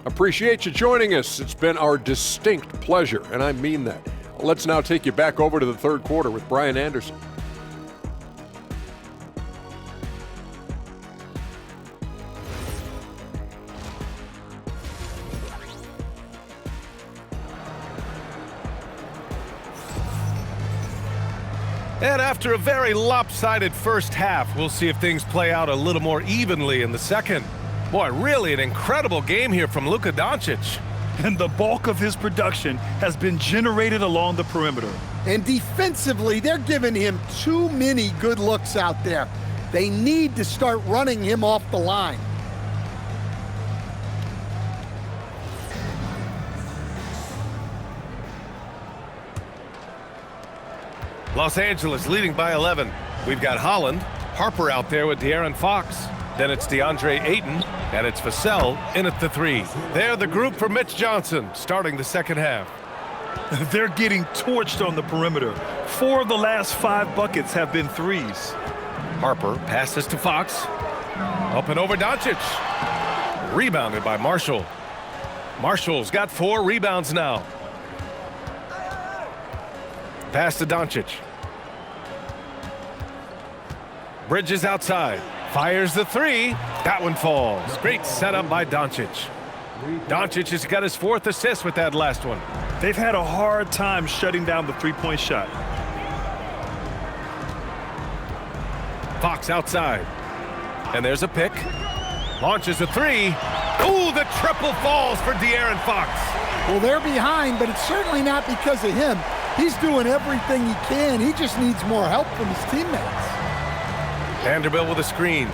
Appreciate you joining us. It's been our distinct pleasure, and I mean that. Let's now take you back over to the third quarter with Brian Anderson. And after a very lopsided first half, we'll see if things play out a little more evenly in the second. Boy, really an incredible game here from Luka Doncic. And the bulk of his production has been generated along the perimeter. And defensively, they're giving him too many good looks out there. They need to start running him off the line. Los Angeles leading by 11. We've got Holland, Harper out there with De'Aaron Fox. Then it's DeAndre Ayton, and it's Vassell in at the 3. They're the group for Mitch Johnson starting the second half. They're getting torched on the perimeter. 4 of the last 5 buckets have been threes. Harper passes to Fox. Up and over Doncic. Rebounded by Marshall. Marshall's got 4 rebounds now. Pass to Doncic. Bridges outside. Fires the 3. That one falls. Great setup by Doncic. Doncic has got his 4th assist with that last one. They've had a hard time shutting down the three-point shot. Fox outside. And there's a pick. Launches a 3. Ooh, the triple falls for De'Aaron Fox. Well, they're behind, but it's certainly not because of him. He's doing everything he can. He just needs more help from his teammates. Vanderbilt with a screen.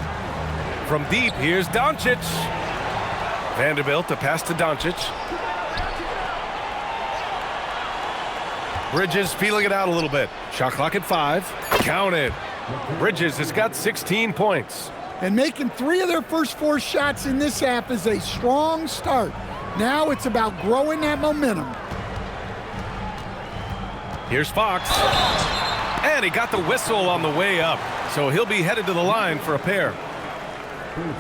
From deep, here's Doncic. Vanderbilt to pass to Doncic. Bridges feeling it out a little bit. Shot clock at 5. Count it. Bridges has got 16 points. And making 3 of their first 4 shots in this half is a strong start. Now it's about growing that momentum. Here's Fox. And he got the whistle on the way up. So he'll be headed to the line for a pair.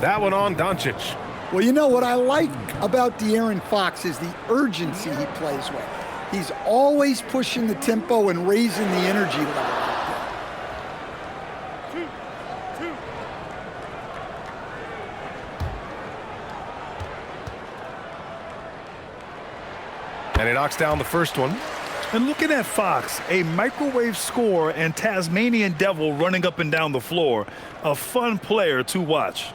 That one on Doncic. Well, you know what I like about De'Aaron Fox is the urgency he plays with. He's always pushing the tempo and raising the energy level. And he knocks down the first one. And looking at Fox, a microwave score and Tasmanian Devil running up and down the floor. A fun player to watch.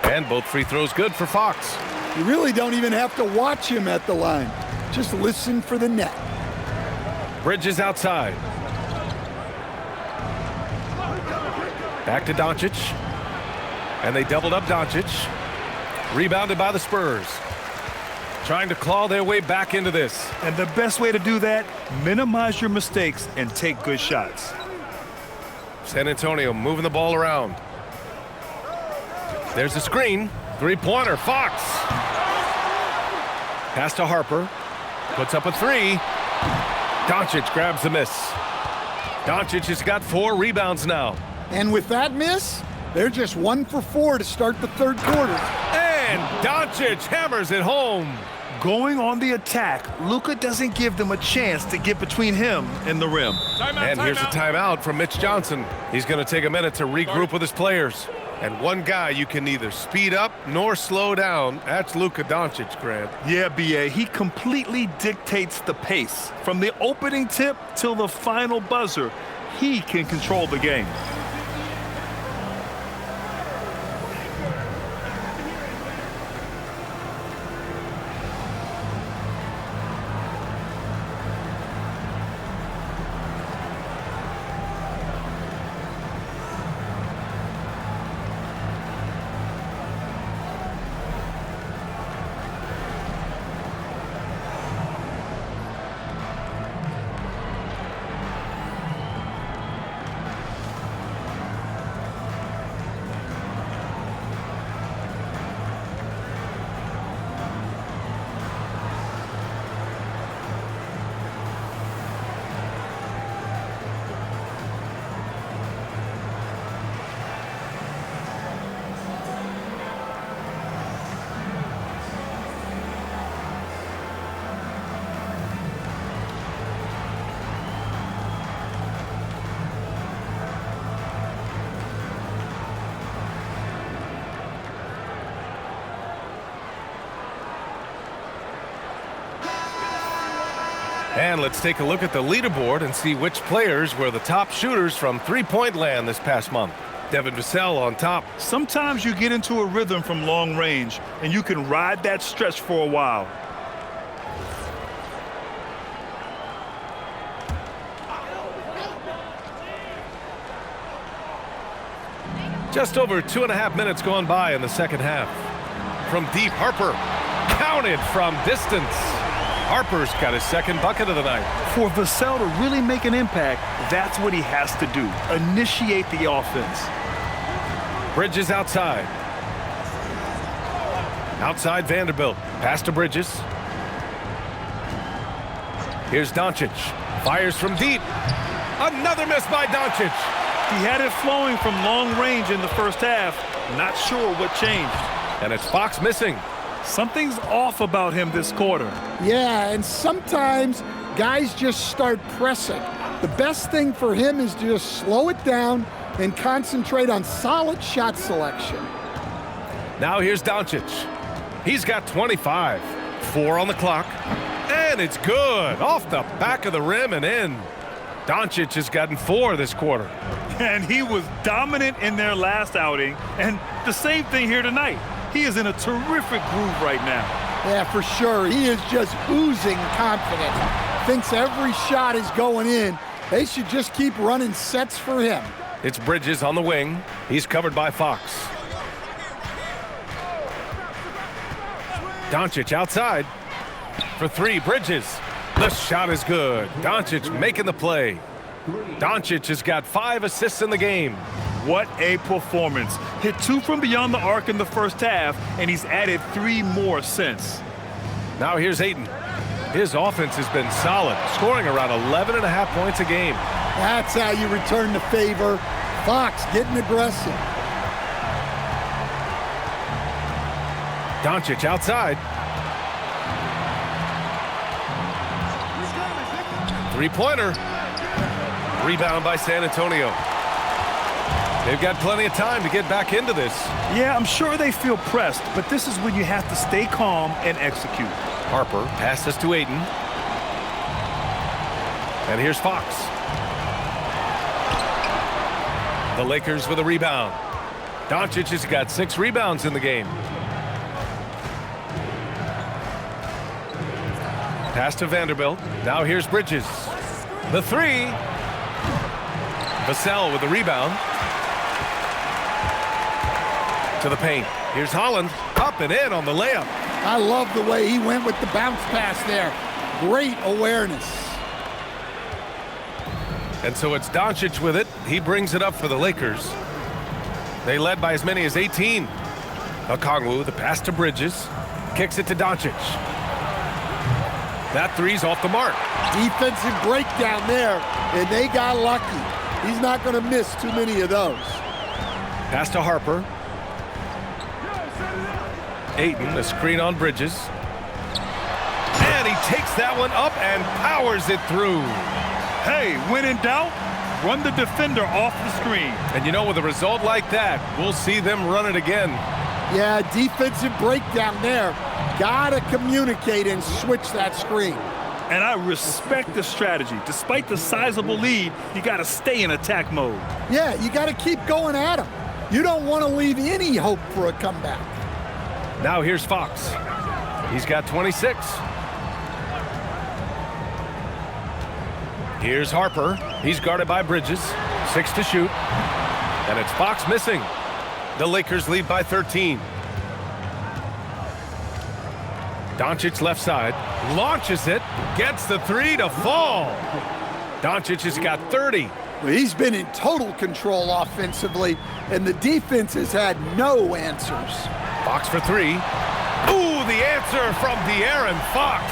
And both free throws good for Fox. You really don't even have to watch him at the line. Just listen for the net. Bridges outside. Back to Doncic. And they doubled up Doncic. Rebounded by the Spurs. Trying to claw their way back into this. And the best way to do that, minimize your mistakes and take good shots. San Antonio moving the ball around. There's the screen. Three-pointer, Fox. Pass to Harper. Puts up a three. Doncic grabs the miss. Doncic has got 4 rebounds now. And with that miss, they're just 1 for 4 to start the third quarter. And Doncic hammers it home. Going on the attack, Luka doesn't give them a chance to get between him and the rim. And here's a timeout from Mitch Johnson. He's going to take a minute to regroup with his players. And one guy you can neither speed up nor slow down, that's Luka Doncic, Grant. Yeah, B.A., he completely dictates the pace. From the opening tip till the final buzzer, he can control the game. And let's take a look at the leaderboard and see which players were the top shooters from three-point land this past month. Devin Vassell on top. Sometimes you get into a rhythm from long range, and you can ride that stretch for a while. Just over 2.5 minutes gone by in the second half. From deep, Harper counted from distance. Harper's got his second bucket of the night. For Vassell to really make an impact, that's what he has to do. Initiate the offense. Bridges outside. Outside Vanderbilt. Pass to Bridges. Here's Doncic. Fires from deep. Another miss by Doncic. He had it flowing from long range in the first half. Not sure what changed. And it's Fox missing. Something's off about him this quarter. Yeah, and sometimes guys just start pressing. The best thing for him is to just slow it down and concentrate on solid shot selection. Now here's Doncic. He's got 25. 4 on the clock. And it's good. Off the back of the rim and in. Doncic has gotten 4 this quarter. And he was dominant in their last outing. And the same thing here tonight. He is in a terrific groove right now. Yeah, for sure. He is just oozing confidence. Thinks every shot is going in. They should just keep running sets for him. It's Bridges on the wing. He's covered by Fox. Doncic outside. For 3, Bridges. The shot is good. Doncic making the play. Doncic has got 5 assists in the game. What a performance. Hit 2 from beyond the arc in the first half, and he's added 3 more since. Now here's Ayton. His offense has been solid, scoring around 11.5 points a game. That's how you return the favor. Fox getting aggressive. Doncic outside. Three-pointer. Rebound by San Antonio. They've got plenty of time to get back into this. Yeah, I'm sure they feel pressed, but this is when you have to stay calm and execute. Harper passes to Ayton. And here's Fox. The Lakers with a rebound. Doncic has got 6 rebounds in the game. Pass to Vanderbilt. Now here's Bridges. The 3. Vassell with the rebound. To the paint. Here's Holland. Up and in on the layup. I love the way he went with the bounce pass there. Great awareness. And so it's Doncic with it. He brings it up for the Lakers. They led by as many as 18. Okongwu, the pass to Bridges. Kicks it to Doncic. That 3's off the mark. Defensive breakdown there, and they got lucky. He's not going to miss too many of those. Pass to Harper. Ayton, a screen on Bridges. And he takes that one up and powers it through. Hey, when in doubt, run the defender off the screen. And you know, with a result like that, we'll see them run it again. Yeah, defensive breakdown there. Gotta communicate and switch that screen. And I respect the strategy. Despite the sizable lead, you gotta stay in attack mode. Yeah, you gotta keep going at him. You don't want to leave any hope for a comeback. Now here's Fox. He's got 26. Here's Harper. He's guarded by Bridges. 6 to shoot. And it's Fox missing. The Lakers lead by 13. Doncic left side. Launches it. Gets the 3 to fall. Doncic has got 30. He's been in total control offensively, and the defense has had no answers. Fox for 3. Ooh, the answer from De'Aaron Fox.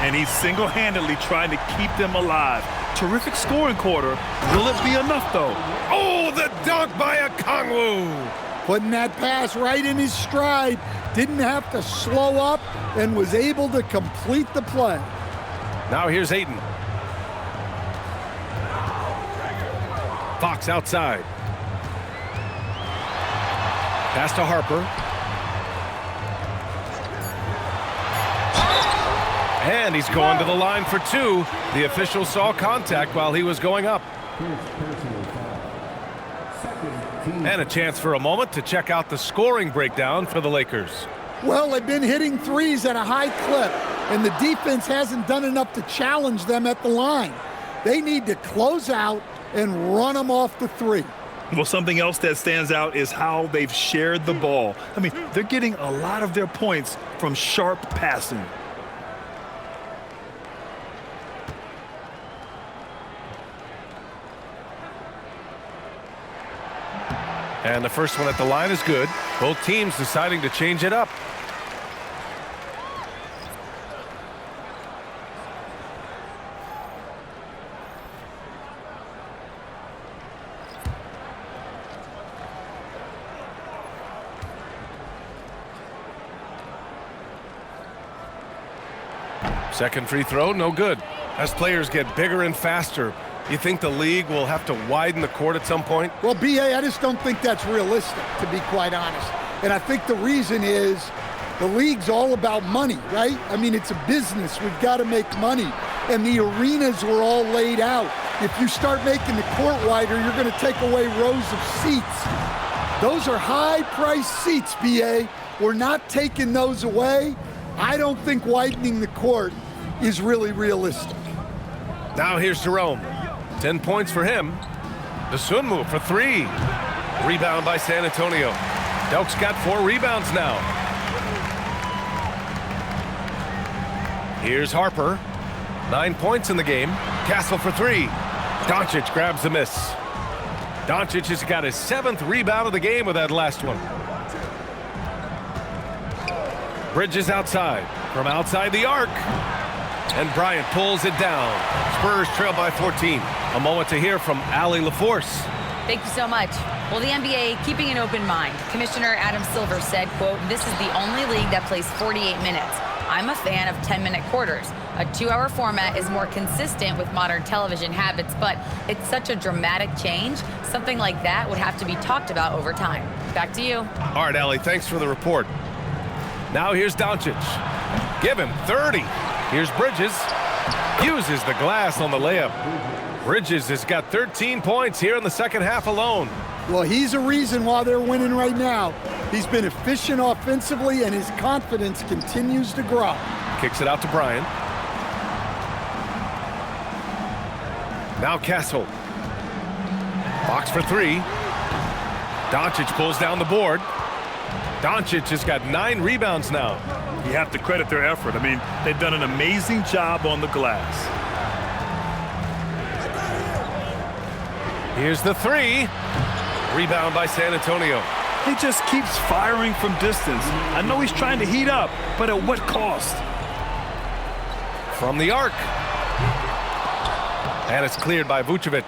And he's single-handedly trying to keep them alive. Terrific scoring quarter. Will it be enough, though? Oh, the dunk by Okongwu. Putting that pass right in his stride. Didn't have to slow up and was able to complete the play. Now here's Ayton. Fox outside. Pass to Harper. And he's going to the line for 2. The official saw contact while he was going up. And a chance for a moment to check out the scoring breakdown for the Lakers. Well, they've been hitting threes at a high clip, and the defense hasn't done enough to challenge them at the line. They need to close out and run them off the 3. Well, something else that stands out is how they've shared the ball. I mean, they're getting a lot of their points from sharp passing. And the first one at the line is good. Both teams deciding to change it up. Second free throw, no good. As players get bigger and faster, you think the league will have to widen the court at some point? Well, B.A., I just don't think that's realistic, to be quite honest. And I think the reason is the league's all about money, right? I mean, it's a business. We've got to make money. And the arenas were all laid out. If you start making the court wider, you're going to take away rows of seats. Those are high-priced seats, B.A. We're not taking those away. I don't think widening the court is really realistic. Now here's Jerome. 10 points for him. The Sunmu for 3. Rebound by San Antonio. Delk's got 4 rebounds now. Here's Harper. 9 points in the game. Castle for 3. Doncic grabs the miss. Doncic has got his 7th rebound of the game with that last one. Bridges outside. From outside the arc. And Bryant pulls it down. Spurs trail by 14. A moment to hear from Allie LaForce. Thank you so much. Well, the NBA keeping an open mind. Commissioner Adam Silver said, quote, "This is the only league that plays 48 minutes. I'm a fan of 10-minute quarters. A 2-hour format is more consistent with modern television habits, but it's such a dramatic change. Something like that would have to be talked about over time." Back to you. All right, Allie, thanks for the report. Now here's Doncic. Give him 30. Here's Bridges. Uses the glass on the layup. Bridges has got 13 points here in the second half alone. Well, he's a reason why they're winning right now. He's been efficient offensively, and his confidence continues to grow. Kicks it out to Bryant. Now Castle. Box for 3. Doncic pulls down the board. Doncic has got 9 rebounds now. You have to credit their effort. I mean, they've done an amazing job on the glass. Here's the 3. Rebound by San Antonio. He just keeps firing from distance. I know he's trying to heat up, but at what cost? From the arc. And it's cleared by Vucevic.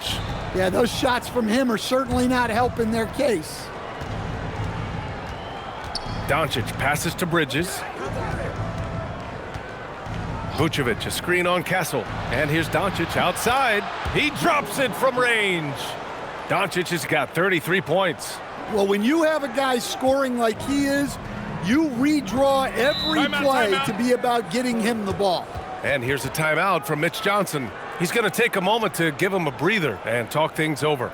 Yeah, those shots from him are certainly not helping their case. Doncic passes to Bridges. Vucevic, a screen on Castle. And here's Doncic outside. He drops it from range. Doncic has got 33 points. Well, when you have a guy scoring like he is, you redraw every play to be about getting him the ball. And here's a timeout from Mitch Johnson. He's going to take a moment to give him a breather and talk things over.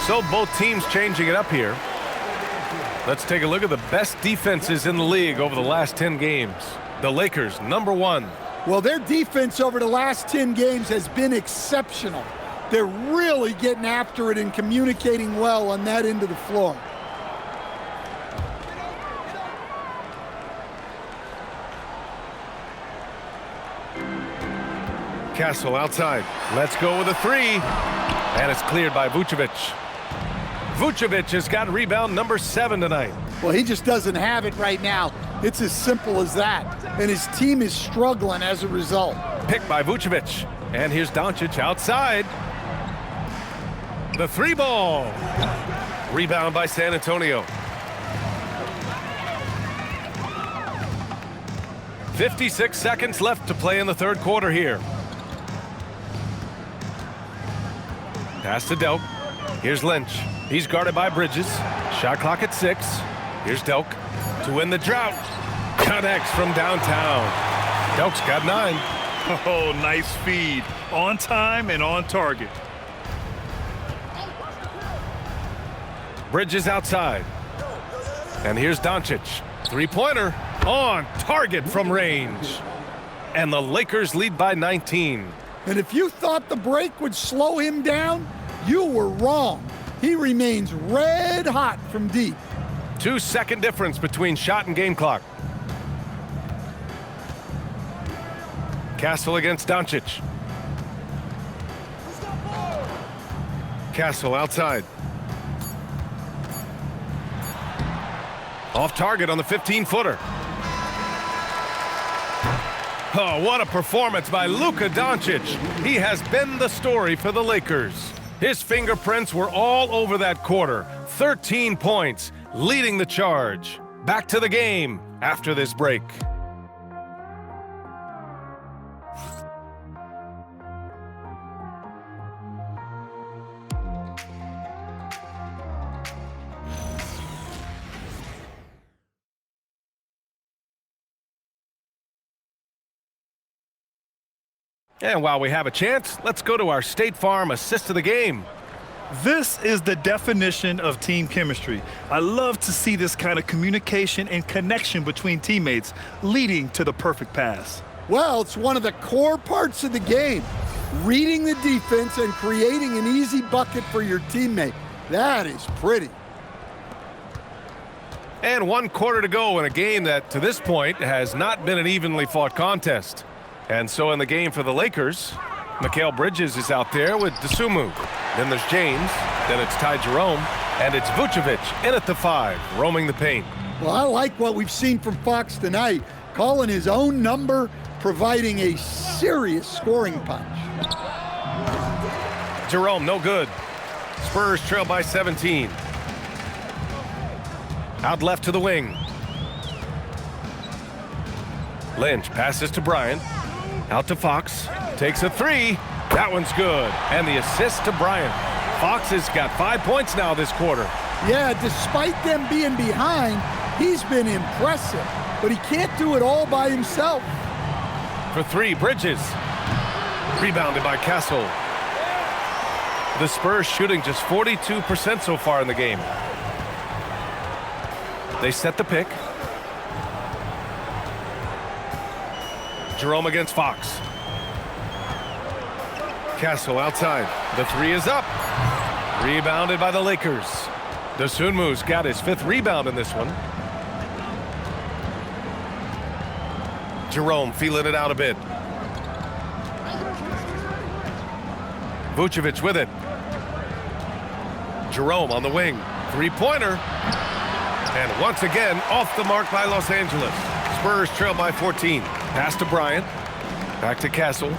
So both teams changing it up here. Let's take a look at the best defenses in the league over the last 10 games. The Lakers, number 1. Well, their defense over the last 10 games has been exceptional. They're really getting after it and communicating well on that end of the floor. Castle outside. Let's go with a 3. And it's cleared by Vucevic. Vucevic has got rebound number 7 tonight. Well, he just doesn't have it right now. It's as simple as that. And his team is struggling as a result. Picked by Vucevic. And here's Doncic outside. The 3 ball. Rebound by San Antonio. 56 seconds left to play in the third quarter here. Pass to Delk. Here's Lynch. He's guarded by Bridges. Shot clock at 6. Here's Delk to win the drought. Connects from downtown. Delk's got 9. Oh, nice feed. On time and on target. Bridges outside. And here's Doncic. 3-pointer on target from range. And the Lakers lead by 19. And if you thought the break would slow him down, you were wrong. He remains red hot from deep. 2-second difference between shot and game clock. Castle against Doncic. Castle outside. Off target on the 15-footer. Oh, what a performance by Luka Doncic. He has been the story for the Lakers. His fingerprints were all over that quarter. 13 points, leading the charge. back to the game after this break. And while we have a chance, let's go to our State Farm assist of the game. This is the definition of team chemistry. I love to see this kind of communication and connection between teammates leading to the perfect pass. Well, it's one of the core parts of the game. Reading the defense and creating an easy bucket for your teammate. That is pretty. And 1 quarter to go in a game that, to this point, has not been an evenly fought contest. And so in the game for the Lakers, Mikal Bridges is out there with Dosunmu. Then there's James, then it's Ty Jerome, and it's Vucevic in at the 5, roaming the paint. Well, I like what we've seen from Fox tonight, calling his own number, providing a serious scoring punch. Jerome, no good. Spurs trail by 17. Out left to the wing. Lynch passes to Bryant. Out to Fox. Takes a 3. That one's good. And the assist to Bryant. Fox has got 5 points now this quarter. Yeah, despite them being behind, he's been impressive. But he can't do it all by himself. For 3, Bridges. Rebounded by Castle. The Spurs shooting just 42% so far in the game. They set the pick. Jerome against Fox. Castle outside. The 3 is up. Rebounded by the Lakers. Dosunmu's got his 5th rebound in this one. Jerome feeling it out a bit. Vucevic with it. Jerome on the wing. 3-pointer. And once again, off the mark by Los Angeles. Spurs trail by 14. Pass to Bryant. Back to Castle.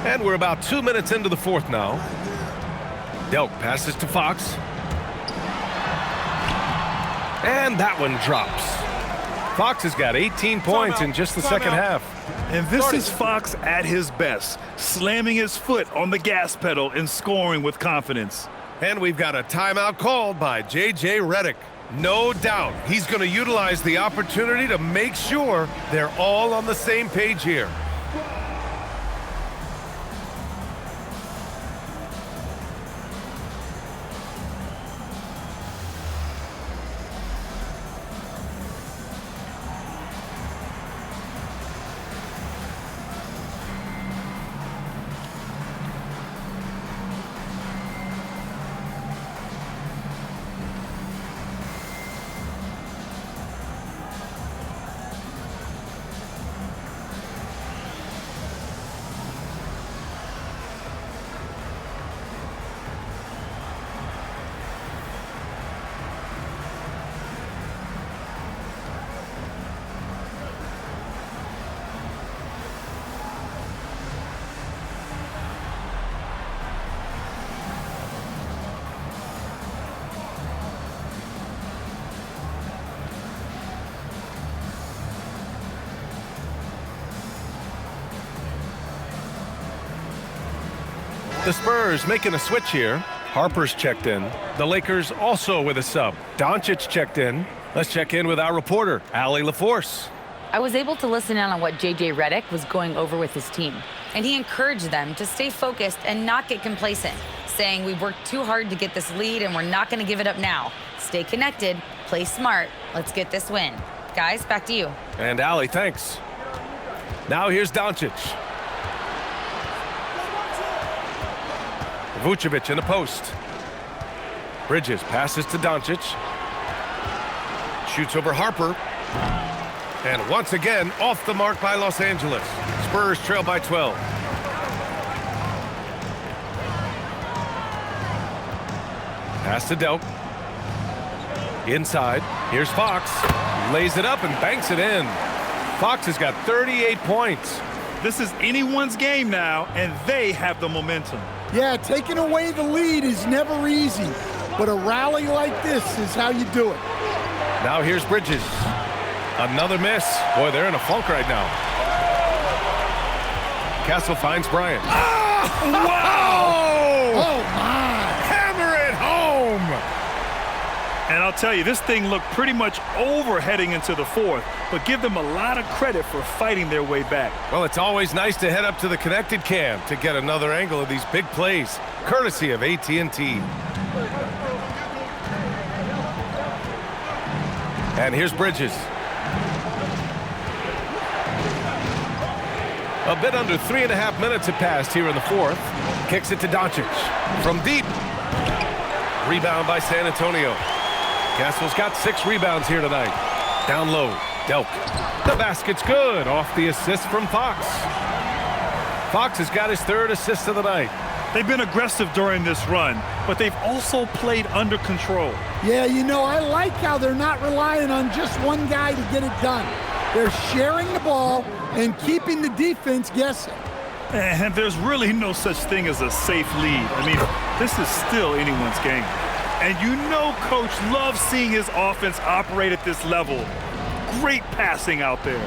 And we're about 2 minutes into the 4th now. Delk passes to Fox. And that one drops. Fox has got 18 points in just the second half. And this is Fox at his best, slamming his foot on the gas pedal and scoring with confidence. And we've got a timeout called by J.J. Redick. No doubt he's going to utilize the opportunity to make sure they're all on the same page here. The Spurs making a switch here. Harper's checked in. The Lakers also with a sub. Doncic checked in. Let's check in with our reporter, Allie LaForce. I was able to listen in on what J.J. Redick was going over with his team, and he encouraged them to stay focused and not get complacent, saying we worked too hard to get this lead and we're not going to give it up now. Stay connected, play smart, let's get this win. Guys, back to you. And Allie, thanks. Now here's Doncic. Vucevic in the post. Bridges passes to Doncic. Shoots over Harper. And once again, off the mark by Los Angeles. Spurs trail by 12. Pass to Delk. Inside. Here's Fox. Lays it up and banks it in. Fox has got 38 points. This is anyone's game now, and they have the momentum. Yeah, taking away the lead is never easy. but a rally like this is how you do it. Now here's Bridges. Another miss. Boy, they're in a funk right now. Castle finds Bryant. Oh, wow! Oh, my. Hammer it home! And I'll tell you, this thing looked pretty much over heading into the fourth, but give them a lot of credit for fighting their way back. Well, it's always nice to head up to the connected cam to get another angle of these big plays, courtesy of AT&T. And here's Bridges. A bit under 3.5 minutes have passed here in the fourth. Kicks it to Doncic. From deep. Rebound by San Antonio. Castle's got 6 rebounds here tonight. Down low, Delk. The basket's good off the assist from Fox. Fox has got his 3rd assist of the night. They've been aggressive during this run, but they've also played under control. Yeah, you know, I like how they're not relying on just one guy to get it done. They're sharing the ball and keeping the defense guessing. And there's really no such thing as a safe lead. I mean, this is still anyone's game. And you know Coach loves seeing his offense operate at this level. Great passing out there.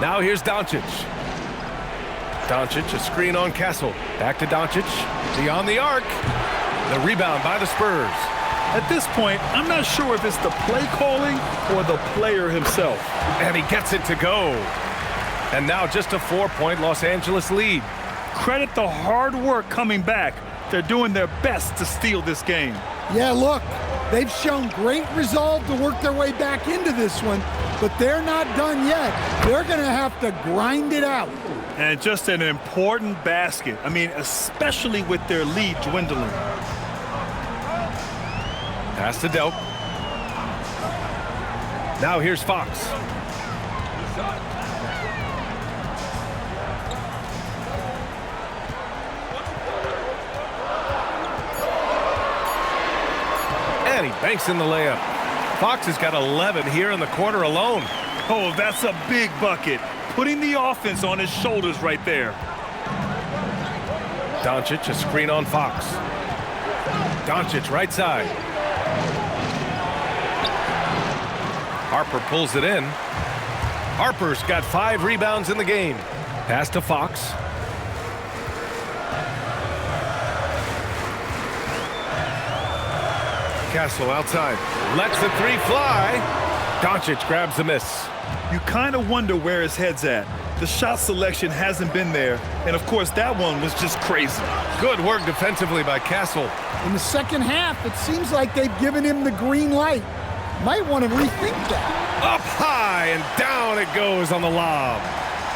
Now here's Doncic. Doncic, a screen on Castle. Back to Doncic. Beyond the arc. The rebound by the Spurs. At this point, I'm not sure if it's the play calling or the player himself. And he gets it to go. And now just a 4-point Los Angeles lead. Credit the hard work coming back. They're doing their best to steal this game. Yeah, look, they've shown great resolve to work their way back into this one, but they're not done yet. They're going to have to grind it out. And just an important basket. I mean, especially with their lead dwindling. Pass to Delk. Now here's Fox. And he banks in the layup. Fox has got 11 here in the quarter alone. Oh, that's a big bucket. Putting the offense on his shoulders right there. Doncic, a screen on Fox. Doncic, right side. Harper pulls it in. Harper's got 5 rebounds in the game. Pass to Fox. Castle outside. Lets the 3 fly. Doncic grabs the miss. You kind of wonder where his head's at. The shot selection hasn't been there. And, of course, that one was just crazy. Good work defensively by Castle. In the second half, it seems like they've given him the green light. Might want to rethink that. Up high and down it goes on the lob.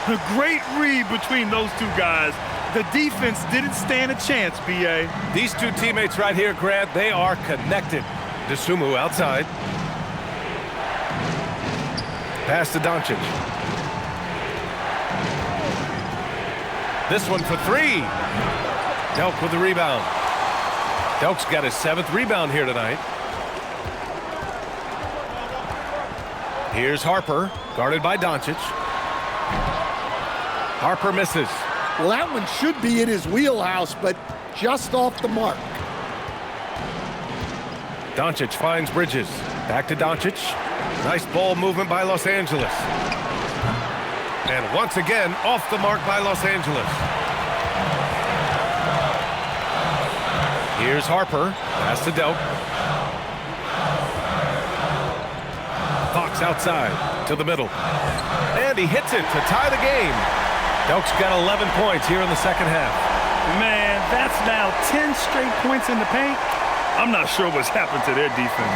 A great read between those two guys. The defense didn't stand a chance, B.A. These two teammates right here, Grant, they are connected. DeSumo outside. Pass to Doncic. This one for 3. Delk with the rebound. Delk's got his 7th rebound here tonight. Here's Harper, guarded by Doncic. Harper misses. Well, that one should be in his wheelhouse, but just off the mark. Doncic finds Bridges. Back to Doncic. Nice ball movement by Los Angeles. And once again, off the mark by Los Angeles. Here's Harper. Pass to Delk. Fox outside to the middle. And he hits it to tie the game. Delk's got 11 points here in the second half. Man, that's now 10 straight points in the paint. I'm not sure what's happened to their defense.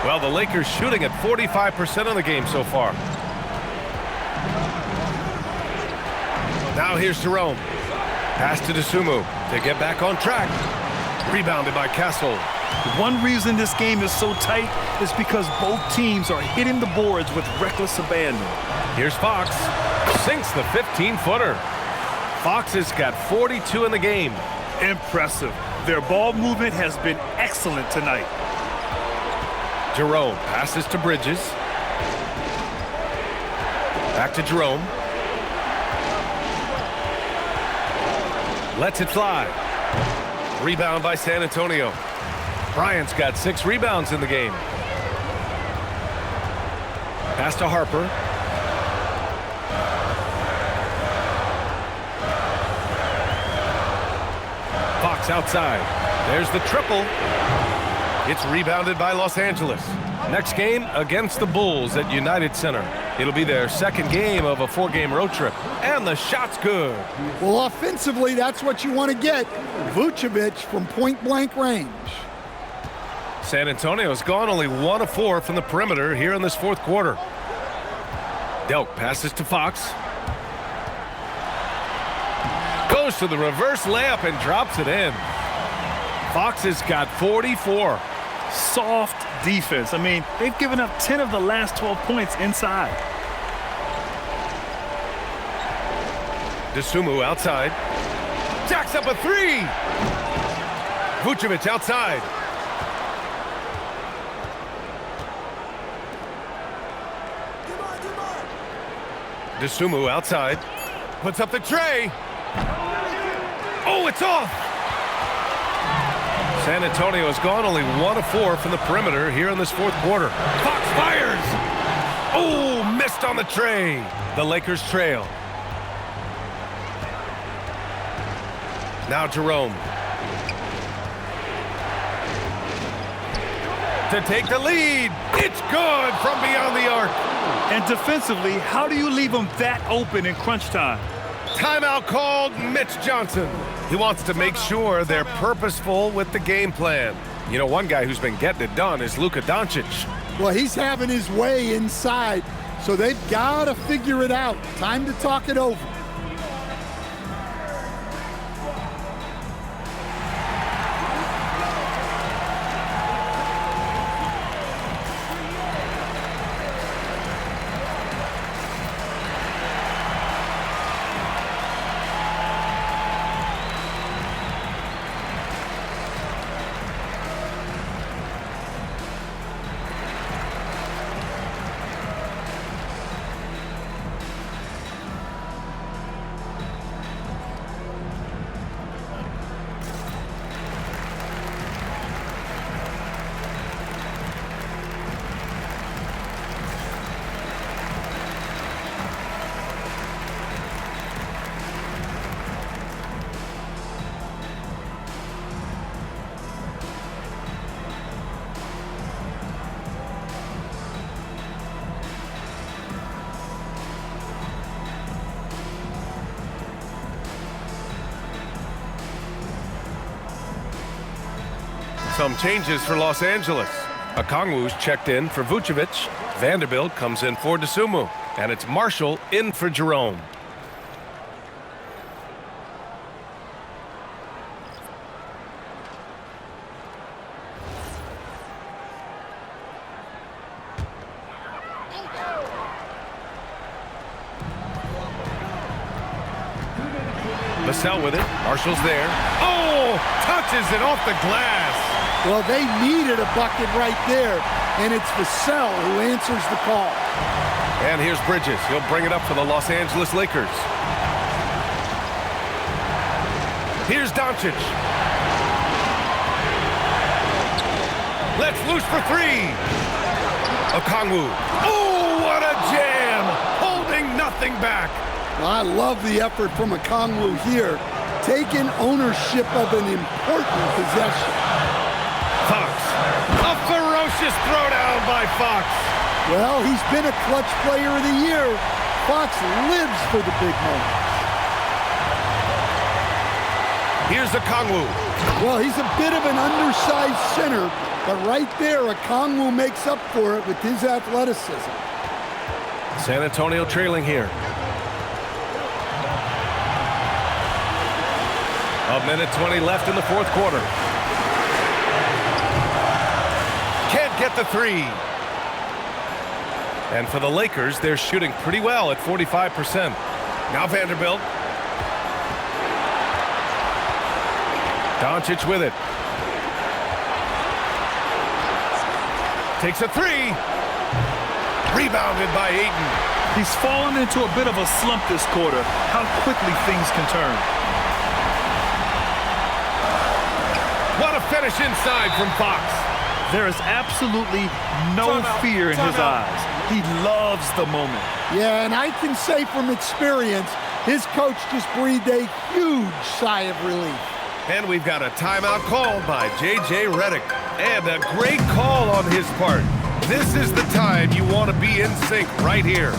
Well, the Lakers shooting at 45% of the game so far. Now here's Jerome. Pass to DeSumo to get back on track. Rebounded by Castle. One reason this game is so tight is because both teams are hitting the boards with reckless abandon. Here's Fox. Sinks the 15-footer. Fox has got 42 in the game. Impressive. Their ball movement has been excellent tonight. Jerome passes to Bridges. Back to Jerome. Lets it fly. Rebound by San Antonio. Bryant's got 6 rebounds in the game. Pass to Harper. Fox outside. There's the triple. It's rebounded by Los Angeles. Next game against the Bulls at United Center. It'll be their second game of a 4-game road trip. And the shot's good. Well, offensively, that's what you want to get. Vucevic from point-blank range. San Antonio's gone only 1 of 4 from the perimeter here in this fourth quarter. Delk passes to Fox. Goes to the reverse layup and drops it in. Fox has got 44. Soft defense. I mean, they've given up 10 of the last 12 points inside. Dosunmu outside. Jacks up a 3. Vucevic outside. Dosunmu outside. Puts up the tray. Oh, it's off. San Antonio has gone only 1 of 4 from the perimeter here in this fourth quarter. Fox fires. Oh, missed on the tray. The Lakers trail. Now Jerome. To take the lead. It's good from beyond the arc. And defensively, how do you leave them that open in crunch time? Timeout called. Mitch Johnson. He wants to make sure they're purposeful with the game plan. You know, one guy who's been getting it done is Luka Doncic. Well, he's having his way inside, so they've got to figure it out. Time to talk it over. Some changes for Los Angeles. Okongwu's checked in for Vucevic. Vanderbilt comes in for Dosunmu. And it's Marshall in for Jerome. Vassell with it. Marshall's there. Oh! Touches it off the glass. Well, they needed a bucket right there, and it's Vassell who answers the call. And here's Bridges. He'll bring it up for the Los Angeles Lakers. Here's Doncic. Let's loose for 3. Okongwu. Oh, what a jam! Holding nothing back. Well, I love the effort from Okongwu here, taking ownership of an important possession. Fox. A ferocious throwdown by Fox. Well, he's been a clutch player of the year. Fox lives for the big moments. Here's Okongwu. Well, he's a bit of an undersized center, but right there, Okongwu makes up for it with his athleticism. San Antonio trailing here. A minute 20 left in the fourth quarter. Can't get the 3. And for the Lakers, they're shooting pretty well at 45%. Now Vanderbilt. Doncic with it. Takes a 3. Rebounded by Ayton. He's fallen into a bit of a slump this quarter. How quickly things can turn. What a finish inside from Fox. There is absolutely no fear in his eyes. He loves the moment. Yeah, and I can say from experience, his coach just breathed a huge sigh of relief. And we've got a timeout called by J.J. Redick. And a great call on his part. This is the time you want to be in sync right here.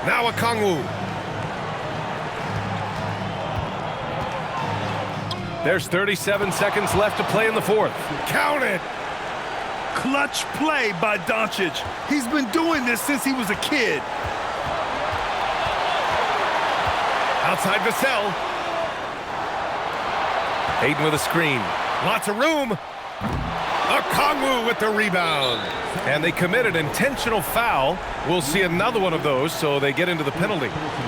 Now Okongwu. There's 37 seconds left to play in the fourth. Count it! Clutch play by Doncic. He's been doing this since he was a kid. Outside Vassell. Hayden with a screen. Lots of room. Okongwu with the rebound. And they commit an intentional foul. We'll see another one of those, so they get into the penalty.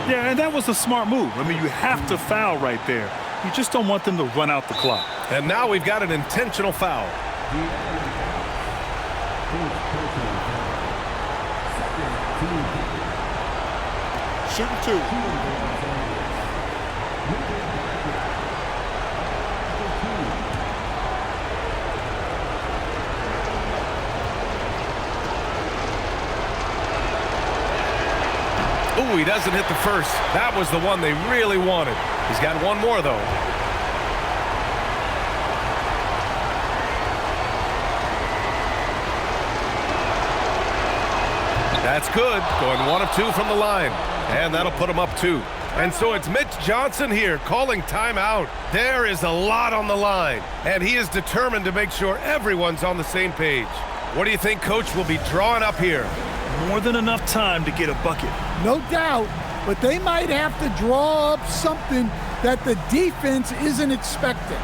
Yeah, and that was a smart move. I mean, you have to foul right there. You just don't want them to run out the clock. And now we've got an intentional foul. Shooting two. Ooh, he doesn't hit the first. That was the one they really wanted. He's got one more, though. That's good. Going 1 of 2 from the line. And that'll put him up 2. And so it's Mitch Johnson here calling timeout. There is a lot on the line. And he is determined to make sure everyone's on the same page. What do you think Coach will be drawing up here? More than enough time to get a bucket. No doubt, but they might have to draw up something that the defense isn't expecting.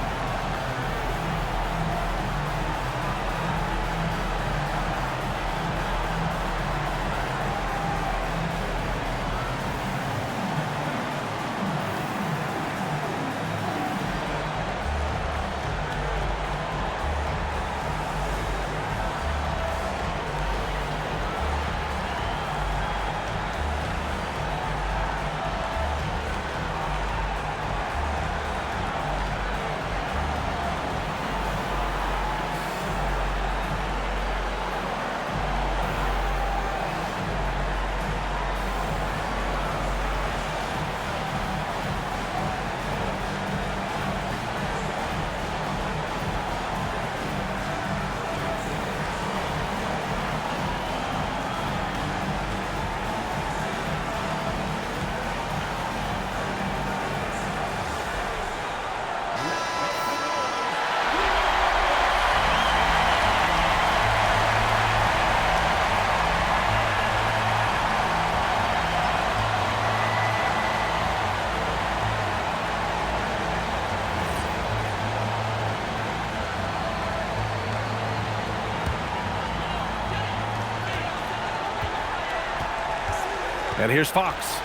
And here's Fox.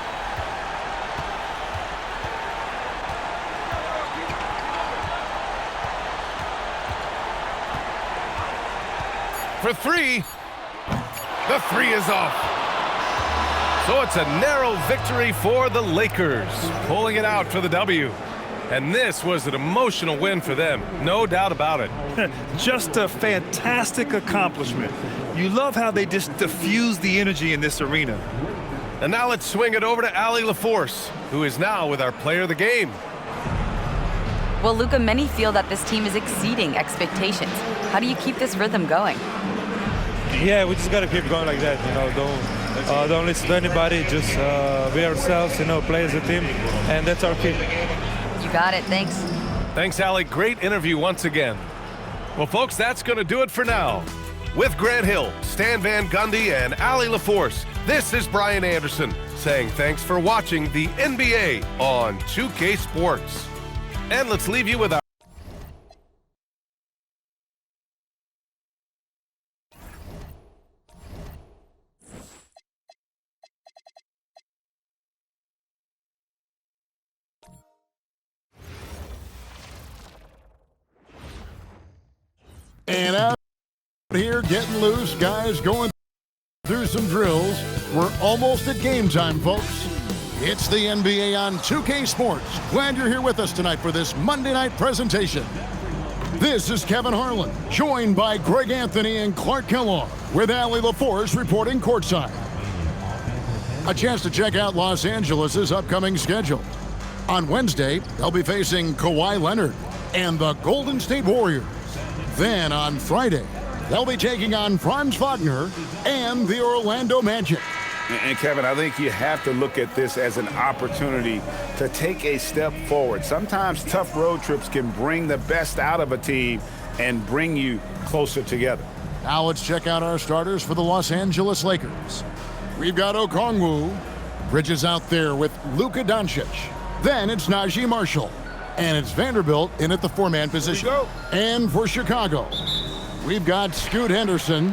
for three. The three is off. So it's a narrow victory for the Lakers, pulling it out for the W. And this was an emotional win for them, no doubt about it. Just a fantastic accomplishment. You love how they just diffuse the energy in this arena. And now let's swing it over to Allie LaForce, who is now with our player of the game. Well, Luka, many feel that this team is exceeding expectations. How do you keep this rhythm going? Yeah, we just got to keep going like that. Don't listen to anybody. Just be ourselves. Play as a team, and that's our key. You got it. Thanks. Thanks, Allie. Great interview once again. Well, folks, that's going to do it for now. With Grant Hill, Stan Van Gundy, and Allie LaForce, this is Brian Anderson saying thanks for watching the NBA on 2K Sports. And let's leave you with our And out here getting loose, guys going through some drills. We're almost at game time, folks. It's the NBA on 2K Sports. Glad you're here with us tonight for this Monday night presentation. This is Kevin Harlan, joined by Greg Anthony and Clark Kellogg, with Allie LaForce reporting courtside. A chance to check out Los Angeles' upcoming schedule. On Wednesday, they'll be facing Kawhi Leonard and the Golden State Warriors. Then on Friday, they'll be taking on Franz Wagner and the Orlando Magic. And Kevin, I think you have to look at this as an opportunity to take a step forward. Sometimes tough road trips can bring the best out of a team and bring you closer together. Now let's check out our starters for the Los Angeles Lakers. We've got Okongwu. Bridges out there with Luka Doncic. Then it's Najee Marshall. And it's Vanderbilt in at the four-man position. And for Chicago, we've got Scoot Henderson.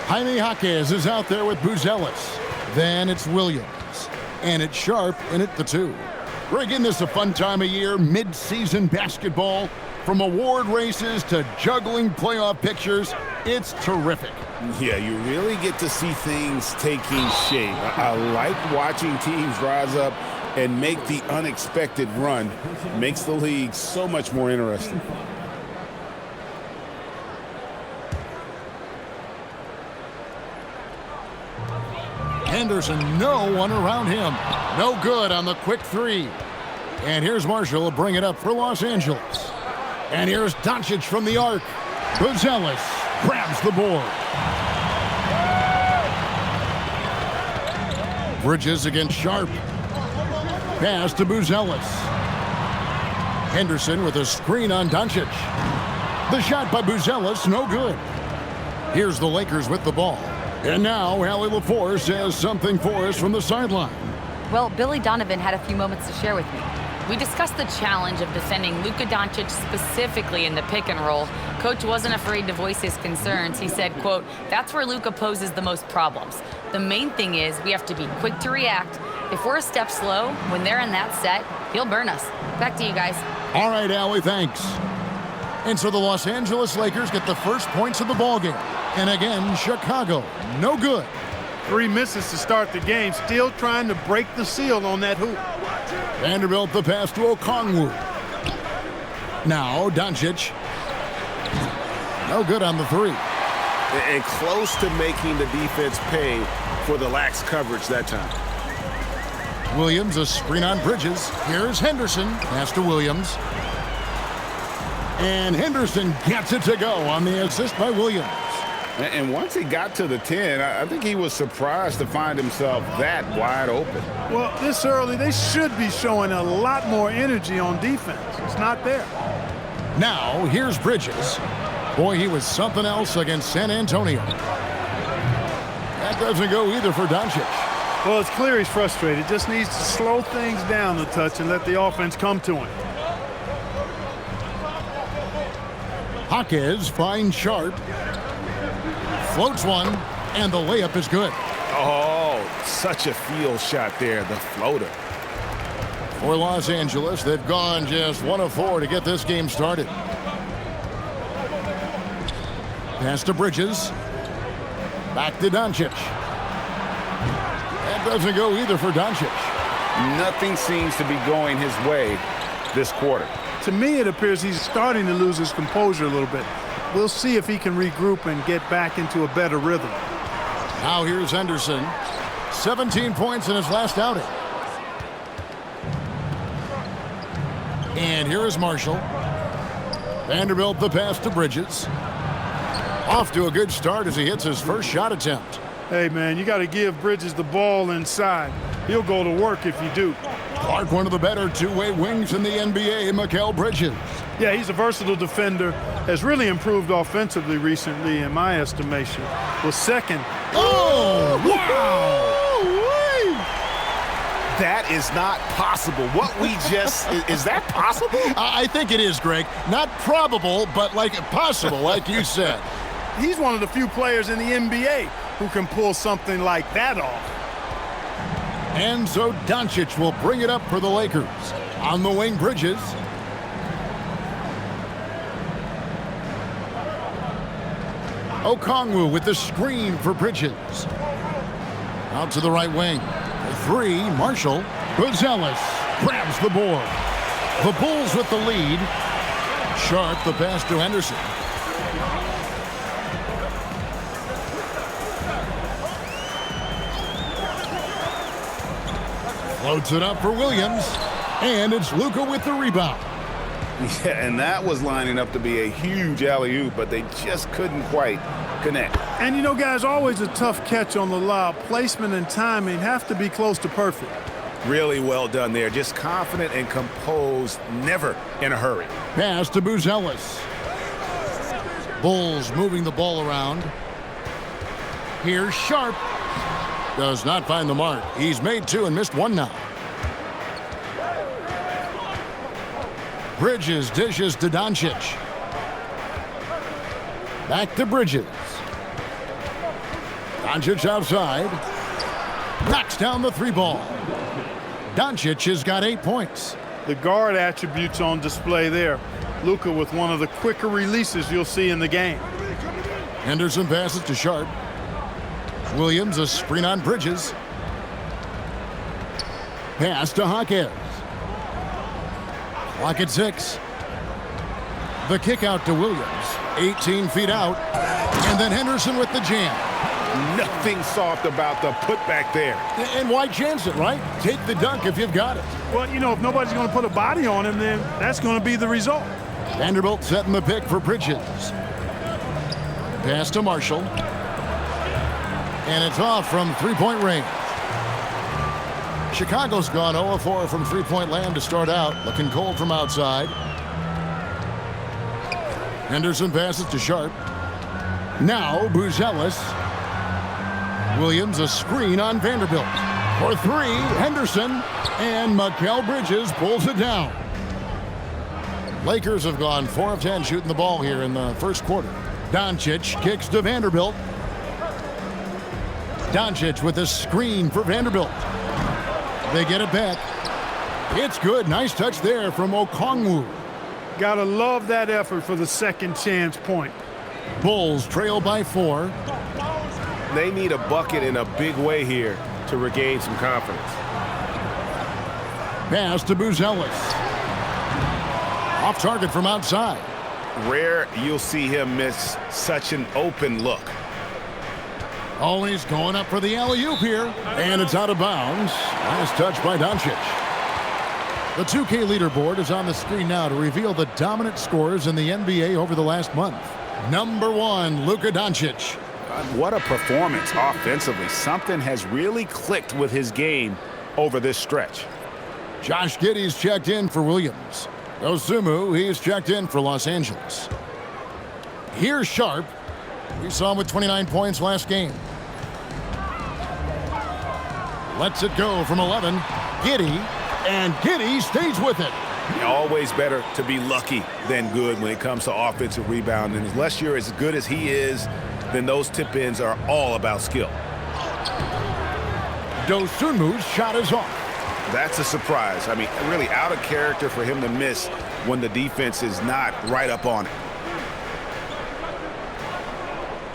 Jaime Jaquez is out there with Buzelis. Then it's Williams. And it's Sharp in at the two. Greg, isn't this a fun time of year? Mid-season basketball. From award races to juggling playoff pictures. It's terrific. Yeah, you really get to see things taking shape. I like watching teams rise up and make the unexpected run. Makes the league so much more interesting. Henderson, no one around him. No good on the quick three. And here's Marshall to bring it up for Los Angeles. And here's Doncic from the arc. Buzelis grabs the board. Bridges against Sharp. Pass to Buzelis. Henderson with a screen on Doncic. The shot by Buzelis, no good. Here's the Lakers with the ball. And now Allie LaForce has something for us from the sideline. Well, Billy Donovan had a few moments to share with me. We discussed the challenge of defending Luka Doncic specifically in the pick and roll. Coach wasn't afraid to voice his concerns. He said, quote, "That's where Luka poses the most problems. The main thing is we have to be quick to react. If we're a step slow, when they're in that set, he'll burn us." Back to you guys. All right, Allie, thanks. And so the Los Angeles Lakers get the first points of the ballgame. And again, Chicago, no good. 3 misses to start the game, still trying to break the seal on that hoop. Vanderbilt the pass to Okongwu. Now Doncic. No good on the three. And close to making the defense pay for the lax coverage that time. Williams, a screen on Bridges. Here's Henderson. Pass to Williams. And Henderson gets it to go on the assist by Williams. And once he got to the 10, I think he was surprised to find himself that wide open. Well, this early, they should be showing a lot more energy on defense. It's not there. Now, here's Bridges. Boy, he was something else against San Antonio. That doesn't go either for Doncic. Well, it's clear he's frustrated. Just needs to slow things down a touch and let the offense come to him. Jaquez finds Sharp. Floats one, and the layup is good. Oh, such a field shot there, the floater. For Los Angeles, they've gone just 1 of 4 to get this game started. Pass to Bridges. Back to Doncic. That doesn't go either for Doncic. Nothing seems to be going his way this quarter. To me, it appears he's starting to lose his composure a little bit. We'll see if he can regroup and get back into a better rhythm. Now here's Henderson. 17 points in his last outing. And here is Marshall. Vanderbilt the pass to Bridges. Off to a good start as he hits his first shot attempt. Hey, man, you got to give Bridges the ball inside. He'll go to work if you do. Clark, one of the better two-way wings in the NBA, Mikal Bridges. Yeah, he's a versatile defender. Has really improved offensively recently, in my estimation. Was second. Oh, wow! That is not possible. What we just, is that possible? I think it is, Greg. Not probable, but like possible, like you said. He's one of the few players in the NBA who can pull something like that off. And so Doncic will bring it up for the Lakers. On the wing, Bridges. Okongwu with the screen for Bridges. Out to the right wing. For three, Marshall. Buzelis grabs the board. The Bulls with the lead. Sharp the pass to Henderson. Floats it up for Williams. And it's Luka with the rebound. Yeah, and that was lining up to be a huge alley-oop, but they just couldn't quite connect. And you know, guys, always a tough catch on the lob. Placement and timing have to be close to perfect. Really well done there. Just confident and composed, never in a hurry. Pass to Buzelis. Bulls moving the ball around. Here's Sharp. Does not find the mark. He's made two and missed one now. Bridges dishes to Doncic. Back to Bridges. Doncic outside. Knocks down the three ball. Doncic has got 8 points. The guard attributes on display there. Luka with one of the quicker releases you'll see in the game. Henderson passes to Sharp. Williams a screen on Bridges. Pass to Hawkins. Clock at 6. The kick out to Williams. 18 feet out. And then Henderson with the jam. Nothing soft about the putback there. And why chance it, right? Take the dunk if you've got it. Well, you know, if nobody's going to put a body on him, then that's going to be the result. Vanderbilt setting the pick for Bridges. Pass to Marshall. And it's off from three-point range. Chicago's gone 0-4 from three-point land to start out. Looking cold from outside. Henderson passes to Sharp. Now Buzelis. Williams a screen on Vanderbilt. For three, Henderson. And Mikal Bridges pulls it down. Lakers have gone 4 of 10 shooting the ball here in the first quarter. Doncic kicks to Vanderbilt. Doncic with a screen for Vanderbilt. They get it back. It's good. Nice touch there from Okongwu. Gotta love that effort for the second chance point. Bulls trail by 4. They need a bucket in a big way here to regain some confidence. Pass to Buzelis. Off target from outside. Rare you'll see him miss such an open look. Oh, he's going up for the alley-oop here. And it's out of bounds. Nice touch by Doncic. The 2K leaderboard is on the screen now to reveal the dominant scores in the NBA over the last month. Number 1, Luka Doncic. What a performance offensively. Something has really clicked with his game over this stretch. Josh Giddey's checked in for Williams. Osumu, he's checked in for Los Angeles. Here's Sharp. We saw him with 29 points last game. Lets it go from 11. Giddey, and Giddey stays with it. Always better to be lucky than good when it comes to offensive rebound. And unless you're as good as he is, then those tip-ins are all about skill. Dosunmu's shot is off. That's a surprise. I mean, really out of character for him to miss when the defense is not right up on it.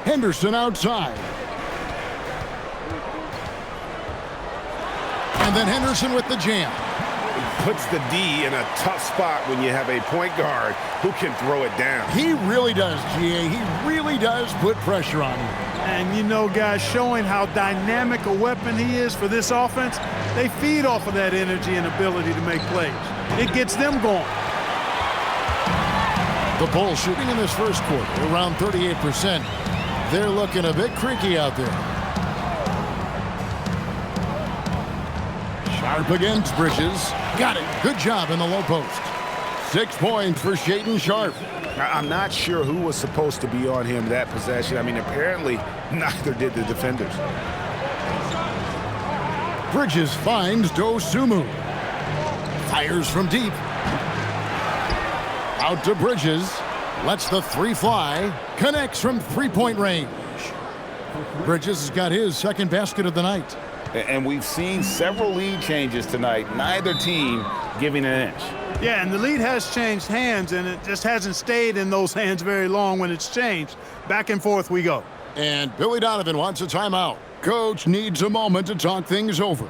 Henderson outside. And then Henderson with the jam. Puts the D in a tough spot when you have a point guard who can throw it down. He really does, GA. He really does put pressure on you. And you know, guys, showing how dynamic a weapon he is for this offense, they feed off of that energy and ability to make plays. It gets them going. The Bulls shooting in this first quarter around 38%. They're looking a bit creaky out there. Sharp against Bridges. Got it. Good job in the low post. 6 points for Shaedon Sharp. I'm not sure who was supposed to be on him that possession. I mean, apparently neither did the defenders. Bridges finds Dosunmu. Fires from deep. Out to Bridges. Lets the three fly. Connects from three-point range. Bridges has got his second basket of the night. And we've seen several lead changes tonight. Neither team giving an inch. Yeah, and the lead has changed hands, and it just hasn't stayed in those hands very long when it's changed. Back and forth we go. And Billy Donovan wants a timeout. Coach needs a moment to talk things over.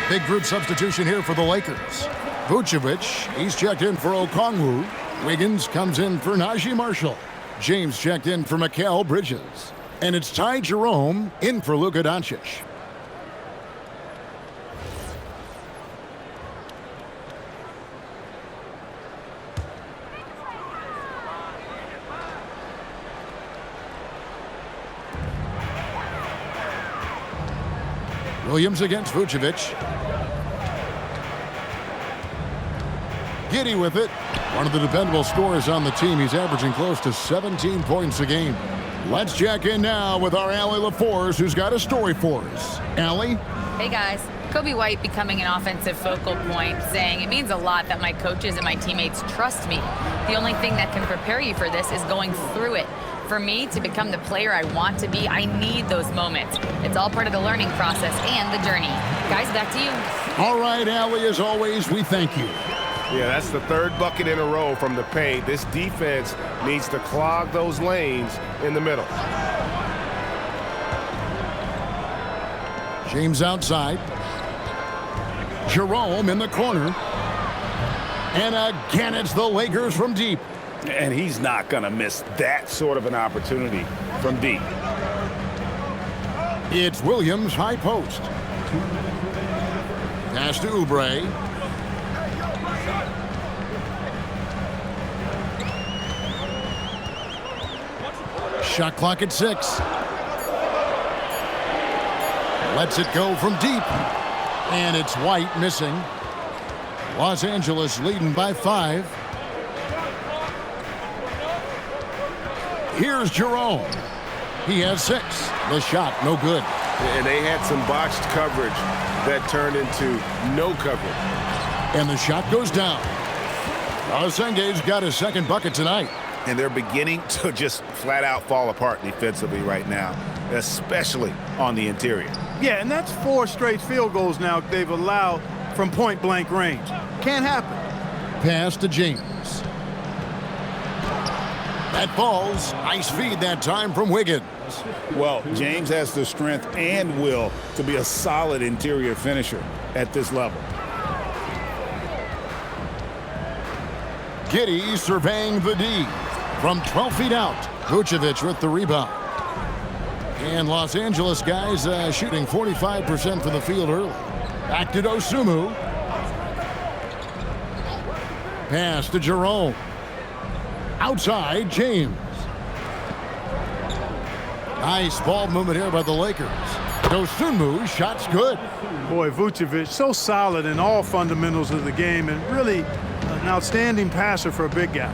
Big group substitution here for the Lakers. Vucevic, he's checked in for Okongwu. Wiggins comes in for Najee Marshall. James checked in for Mikal Bridges. And it's Ty Jerome in for Luka Doncic. Williams against Vucevic. Giddy with it. One of the dependable scorers on the team. He's averaging close to 17 points a game. Let's check in now with our Allie LaForce, who's got a story for us. Allie? Hey, guys. Kobe White becoming an offensive focal point, saying it means a lot that my coaches and my teammates trust me. The only thing that can prepare you for this is going through it. For me to become the player I want to be, I need those moments. It's all part of the learning process and the journey. Guys, back to you. All right, Allie, as always, we thank you. Yeah, that's the third bucket in a row from the paint. This defense needs to clog those lanes in the middle. James outside. Jerome in the corner. And again, it's the Lakers from deep. And he's not going to miss that sort of an opportunity from deep. It's Williams, high post. Pass to Oubre. Shot clock at 6. Lets it go from deep. And it's White missing. Los Angeles leading by 5. Here's Jerome. He has 6. The shot, no good. And they had some botched coverage that turned into no coverage. And the shot goes down. Alasenge's got his second bucket tonight. And they're beginning to just flat out fall apart defensively right now, especially on the interior. Yeah, and that's 4 straight field goals now they've allowed from point-blank range. Can't happen. Pass to James. That falls. Nice feed that time from Wiggins. Well, James has the strength and will to be a solid interior finisher at this level. Giddey surveying the D. From 12 feet out, Vucevic with the rebound. And Los Angeles guys shooting 45% from the field early. Back to Dosunmu. Pass to Jerome. Outside, James. Nice ball movement here by the Lakers. Dosunmu, shot's good. Boy, Vucevic, so solid in all fundamentals of the game and really an outstanding passer for a big guy.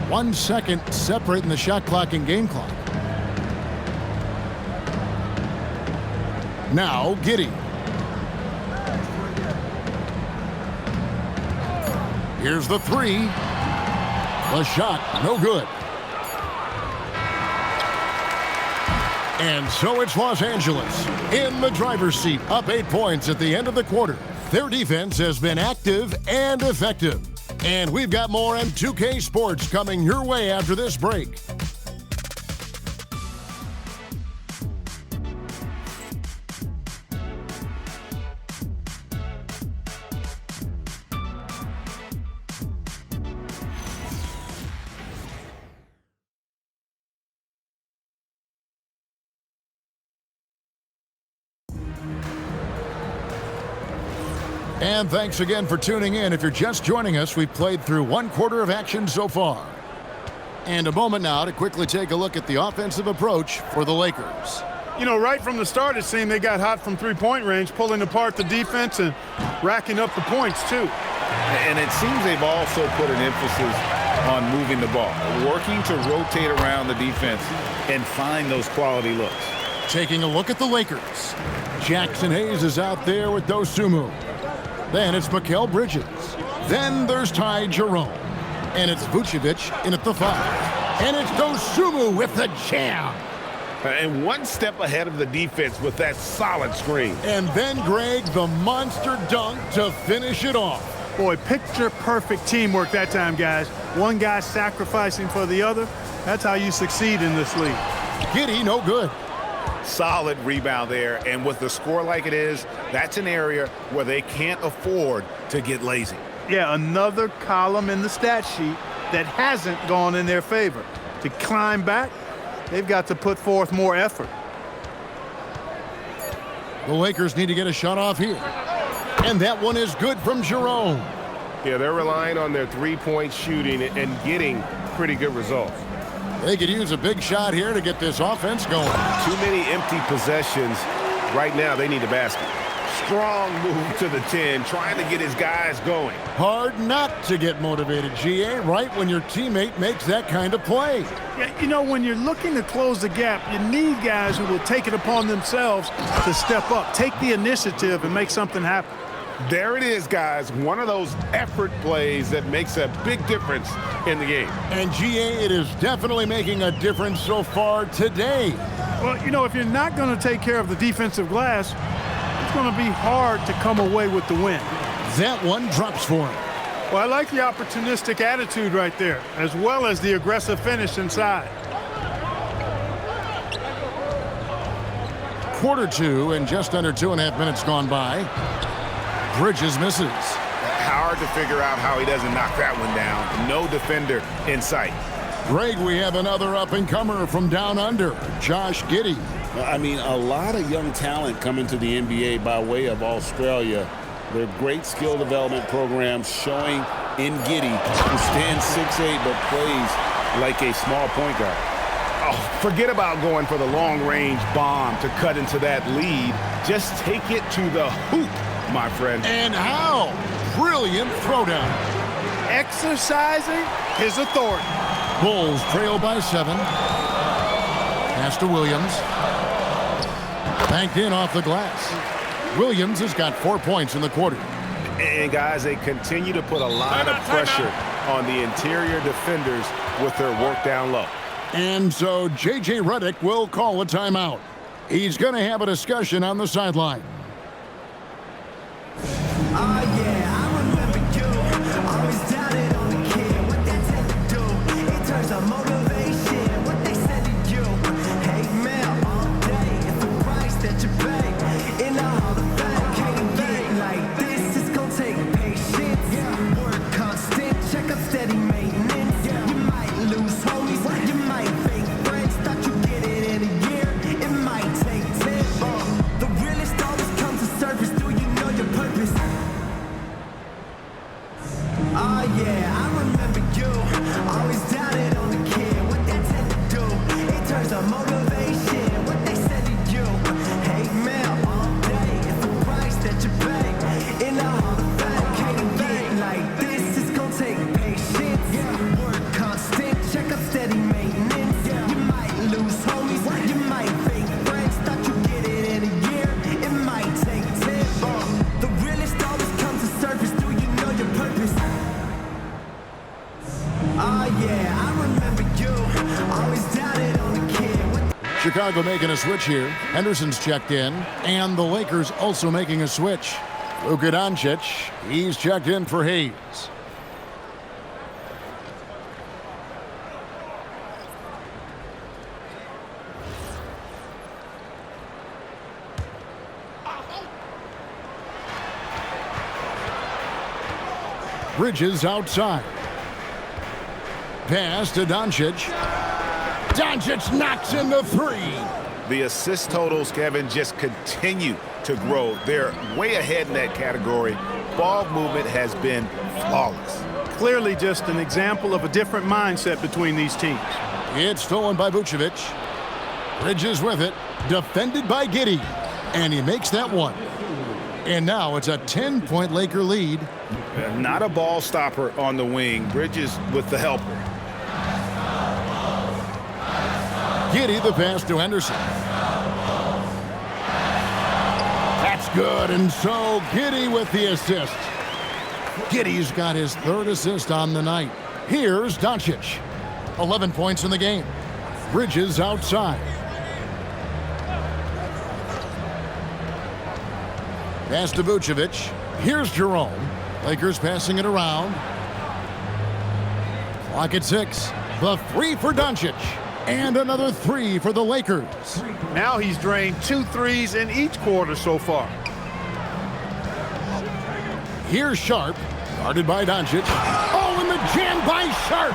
1 second separating the shot clock and game clock. Now, Giddey. Here's the three. The shot, no good. And so it's Los Angeles in the driver's seat, up 8 points at the end of the quarter. Their defense has been active and effective. And we've got more M2K Sports coming your way after this break. And thanks again for tuning in. If you're just joining us, we've played through 1 quarter of action so far. And a moment now to quickly take a look at the offensive approach for the Lakers. You know, right from the start, it seemed they got hot from three-point range, pulling apart the defense and racking up the points, too. And it seems they've also put an emphasis on moving the ball, working to rotate around the defense and find those quality looks. Taking a look at the Lakers. Jackson Hayes is out there with Dosunmu. Then it's Mikal Bridges. Then there's Ty Jerome. And it's Vucevic in at the 5. And it's Dosunmu with the jam. And 1 step ahead of the defense with that solid screen. And then, Greg, the monster dunk to finish it off. Boy, picture-perfect teamwork that time, guys. One guy sacrificing for the other. That's how you succeed in this league. Giddey, no good. Solid rebound there, and with the score like it is, that's an area where they can't afford to get lazy. Yeah, another column in the stat sheet that hasn't gone in their favor. To climb back, they've got to put forth more effort. The Lakers need to get a shot off here. And that one is good from Jerome. Yeah, they're relying on their three-point shooting and getting pretty good results. They could use a big shot here to get this offense going. Too many empty possessions. Right now, they need a basket. Strong move to the 10, trying to get his guys going. Hard not to get motivated, GA, right when your teammate makes that kind of play. Yeah, you know, when you're looking to close the gap, you need guys who will take it upon themselves to step up, take the initiative, and make something happen. There it is, guys. One of those effort plays that makes a big difference in the game. And, GA, it is definitely making a difference so far today. Well, you know, if you're not going to take care of the defensive glass, it's going to be hard to come away with the win. That one drops for him. Well, I like the opportunistic attitude right there, as well as the aggressive finish inside. Quarter 2 and just under 2.5 minutes gone by. Bridges misses. Hard to figure out how he doesn't knock that one down. No defender in sight. Greg, we have another up-and-comer from down under, Josh Giddey. I mean, a lot of young talent coming to the NBA by way of Australia. They're great skill development programs showing in Giddey, who stands 6'8", but plays like a small point guard. Oh, forget about going for the long-range bomb to cut into that lead. Just take it to the hoop, my friend. And how? Brilliant throwdown. Exercising his authority. Bulls trail by 7. Pass to Williams. Banked in off the glass. Williams has got 4 points in the quarter. And guys, they continue to put a lot of pressure on the interior defenders with their work down low. And so J.J. Redick will call a timeout. He's going to have a discussion on the sideline. Steady, man. motivation, what they said to you. Hate mail all day, it's the price that you pay. In the Hall of Fame, can't get like this, it's gonna take patience. Work constant, check up steady maintenance. You might lose homies, you might fake friends. Thought you get it in a year, it might take 10. The realest always comes to surface. Do you know your purpose? Oh yeah, I remember you. Always doubted on the kid. Chicago making a switch here. Henderson's checked in, and the Lakers also making a switch. Luka Doncic, he's checked in for Hayes. Bridges outside. Pass to Doncic. Doncic knocks in the three. The assist totals, Kevin, just continue to grow. They're way ahead in that category. Ball movement has been flawless. Clearly just an example of a different mindset between these teams. It's stolen by Vucevic. Bridges with it. Defended by Giddey. And he makes that one. And now it's a 10-point Laker lead. Not a ball stopper on the wing. Bridges with the helper. Giddey the pass to Henderson. That's good, and so Giddey with the assist. Giddey's got his third assist on the night. Here's Doncic. 11 points in the game. Bridges outside. Pass to Vucevic. Here's Jerome. Lakers passing it around. Clock at 6. The three for Doncic. And another three for the Lakers. Now he's drained 2 threes in each quarter so far. Here's Sharp. Guarded by Doncic. Oh, and the jam by Sharp.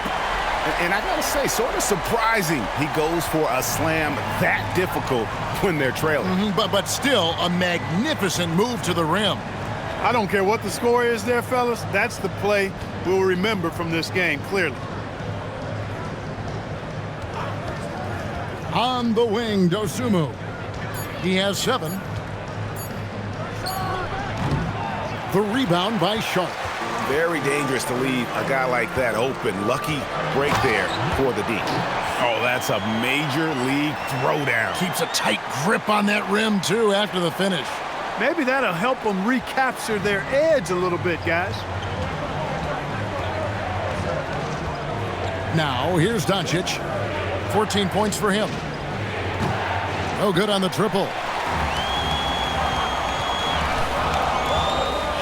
And I gotta say, sort of surprising he goes for a slam that difficult when they're trailing. But still a magnificent move to the rim. I don't care what the score is there, fellas. That's the play we'll remember from this game, clearly. On the wing, Dosunmu. He has 7. The rebound by Sharp. Very dangerous to leave a guy like that open. Lucky break there for the D. Oh, that's a major league throwdown. Keeps a tight grip on that rim, too, after the finish. Maybe that'll help them recapture their edge a little bit, guys. Now, here's Doncic. 14 points for him. No good on the triple.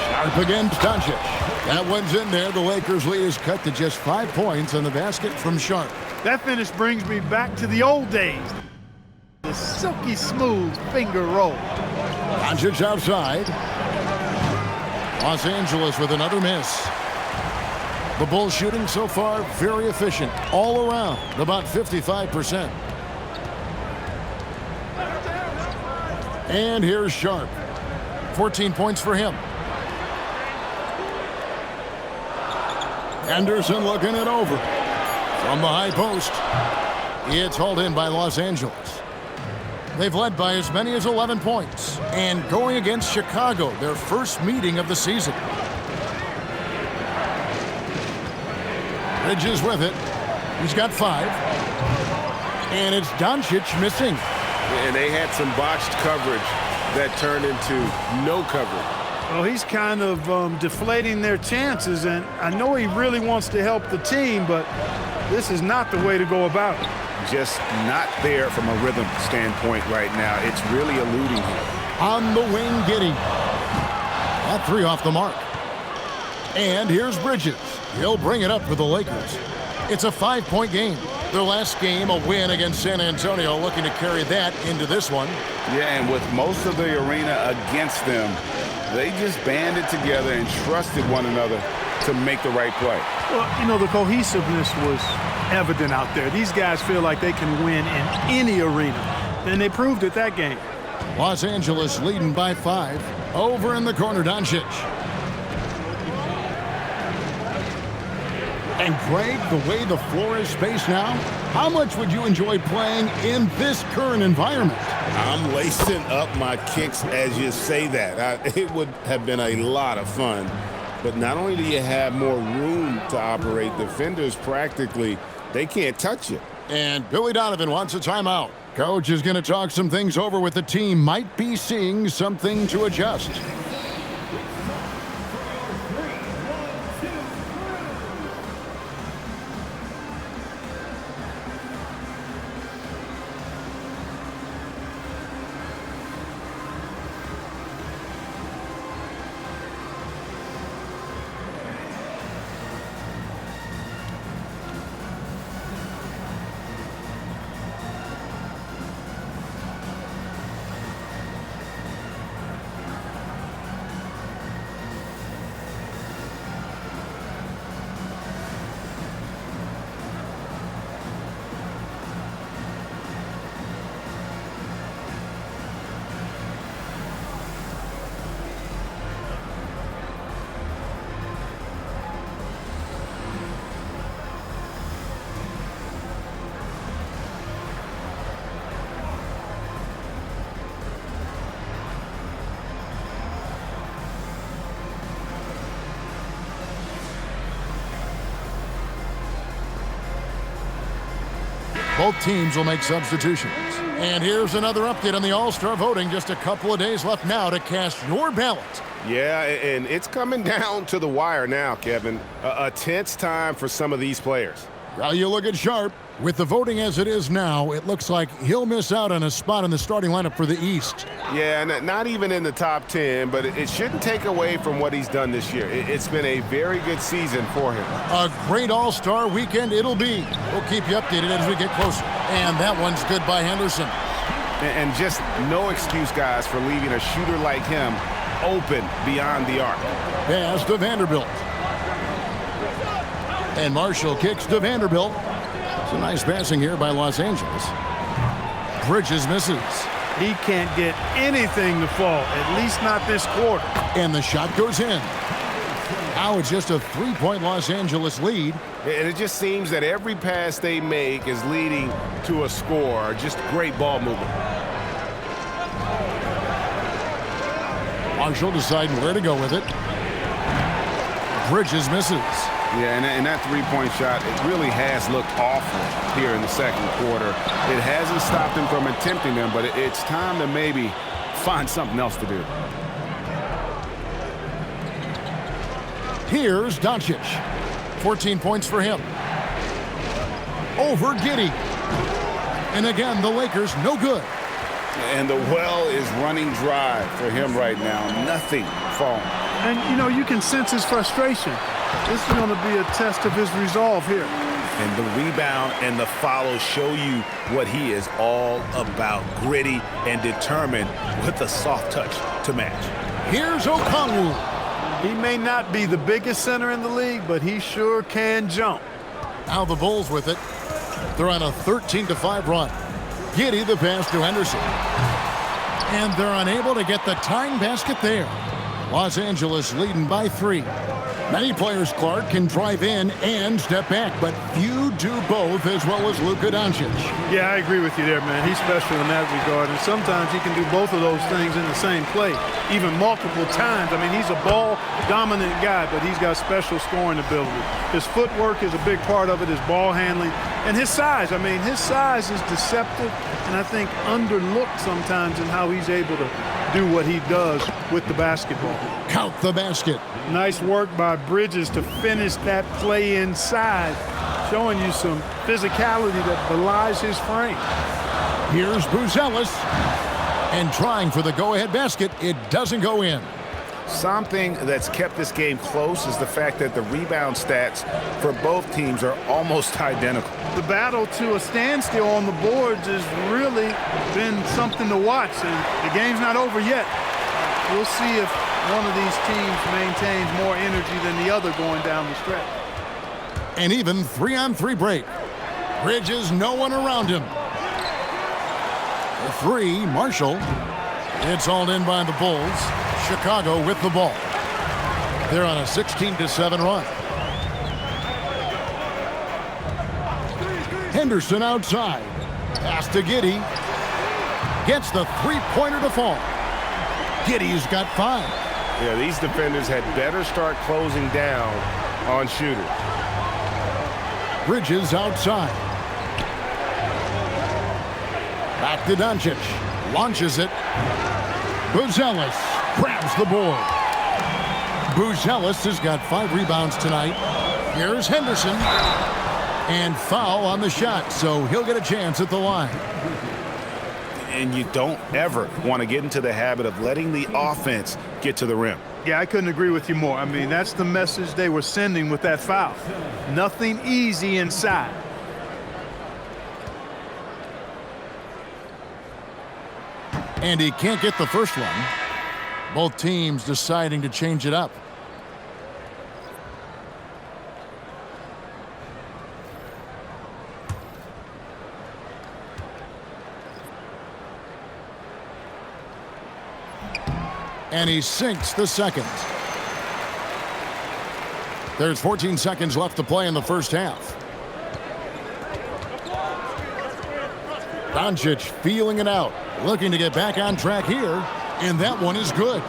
Sharp against Doncic. That one's in there. The Lakers' lead is cut to just 5 points on the basket from Sharp. That finish brings me back to the old days. The silky smooth finger roll. Doncic outside. Los Angeles with another miss. The Bulls shooting so far very efficient all around, about 55%. And here's Sharp. 14 points for him. Henderson looking it over. From the high post. It's hauled in by Los Angeles. They've led by as many as 11 points. And going against Chicago, their first meeting of the season. Bridges with it. He's got 5. And it's Doncic missing. And they had some botched coverage that turned into no coverage. Well, he's kind of deflating their chances, and I know he really wants to help the team, but this is not the way to go about it. Just not there from a rhythm standpoint right now. It's really eluding him. On the wing, Giddey. That 3 off the mark. And here's Bridges. He'll bring it up for the Lakers. It's a 5-point game. Their last game, a win against San Antonio, looking to carry that into this one. Yeah, and with most of the arena against them, they just banded together and trusted one another to make the right play. Well, you know, the cohesiveness was evident out there. These guys feel like they can win in any arena, and they proved it that game. Los Angeles leading by 5. Over in the corner, Doncic. And Greg, the way the floor is spaced now, how much would you enjoy playing in this current environment? I'm lacing up my kicks as you say that. It would have been a lot of fun. But not only do you have more room to operate, defenders practically, they can't touch you. And Billy Donovan wants a timeout. Coach is going to talk some things over with the team. Might be seeing something to adjust. Both teams will make substitutions. And here's another update on the All-Star voting. Just a couple of days left now to cast your ballot. Yeah, and it's coming down to the wire now, Kevin. A tense time for some of these players. Well, you look at Sharp. With the voting as it is now, it looks like he'll miss out on a spot in the starting lineup for the East. Yeah, not even in the top 10, but it shouldn't take away from what he's done this year. It's been a very good season for him. A great All-Star weekend it'll be. We'll keep you updated as we get closer. And that one's good by Henderson. And just no excuse, guys, for leaving a shooter like him open beyond the arc. Pass to Vanderbilt. And Marshall kicks to Vanderbilt. Some nice passing here by Los Angeles. Bridges misses. He can't get anything to fall, at least not this quarter. And the shot goes in. Now it's just a 3-point Los Angeles lead. And it just seems that every pass they make is leading to a score. Just great ball movement. Marshall deciding where to go with it. Bridges misses. Yeah, and that three-point shot, it really has looked awful here in the second quarter. It hasn't stopped him from attempting them, but it's time to maybe find something else to do. Here's Doncic. 14 points for him. Over Giddey. And again, the Lakers no good. And the well is running dry for him right now. Nothing falling. And, you know, you can sense his frustration. This is going to be a test of his resolve here. And the rebound and the follow show you what he is all about. Gritty and determined with a soft touch to match. Here's Okongwu. He may not be the biggest center in the league, but he sure can jump. Now the Bulls with it. They're on a 13-5 run. Giddey the pass to Henderson. And they're unable to get the tying basket there. Los Angeles leading by 3. Many players, Clark, can drive in and step back, but few do both as well as Luka Doncic. Yeah, I agree with you there, man. He's special in that regard, and sometimes he can do both of those things in the same play, even multiple times. I mean, he's a ball-dominant guy, but he's got special scoring ability. His footwork is a big part of it, his ball handling, and his size. I mean, his size is deceptive, and I think underlooked sometimes in how he's able to do what he does with the basketball. Count the basket. Nice work by Bridges to finish that play inside, showing you some physicality that belies his frame. Here's Buzelis, and trying for the go-ahead basket. It doesn't go in. Something that's kept this game close is the fact that the rebound stats for both teams are almost identical. The battle to a standstill on the boards has really been something to watch, and the game's not over yet. We'll see if one of these teams maintains more energy than the other going down the stretch. An even 3-on-3 break. Bridges, no one around him. The 3, Marshall. It's hauled in by the Bulls. Chicago with the ball. They're on a 16-7 run. Henderson outside. Pass to Giddey. Gets the three-pointer to fall. Giddey's got 5. Yeah, these defenders had better start closing down on shooters. Bridges outside. Back to Doncic. Launches it. Buzelis grabs the board. Buzelis has got 5 rebounds tonight. Here's Henderson. And foul on the shot, so he'll get a chance at the line. And you don't ever want to get into the habit of letting the offense get to the rim. Yeah, I couldn't agree with you more. I mean, that's the message they were sending with that foul. Nothing easy inside. And he can't get the first one. Both teams deciding to change it up. And he sinks the second. There's 14 seconds left to play in the first half. Doncic feeling it out, looking to get back on track here, and that one is good.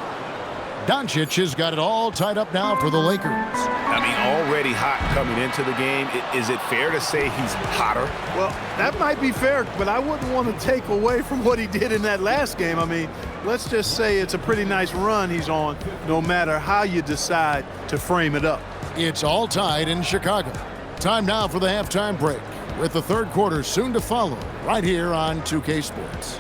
Doncic has got it all tied up now for the Lakers. I mean, already hot coming into the game. Is it fair to say he's hotter? Well, that might be fair, but I wouldn't want to take away from what he did in that last game. I mean, let's just say it's a pretty nice run he's on, no matter how you decide to frame it up. It's all tied in Chicago. Time now for the halftime break, with the third quarter soon to follow, right here on 2K Sports.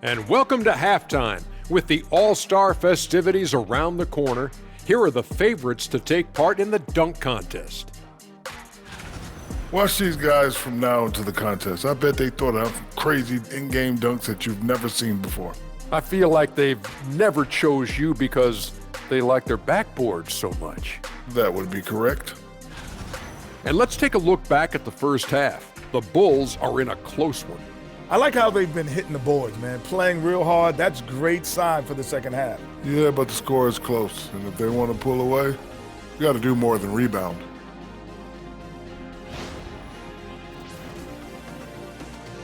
And welcome to halftime. With the All-Star festivities around the corner, here are the favorites to take part in the dunk contest. Watch these guys from now into the contest. I bet they thought of crazy in-game dunks that you've never seen before. I feel like they've never chose you because they like their backboard so much. That would be correct. And let's take a look back at the first half. The Bulls are in a close one. I like how they've been hitting the boards, man. Playing real hard. That's great sign for the second half. Yeah, but the score is close. And if they want to pull away, you got to do more than rebound.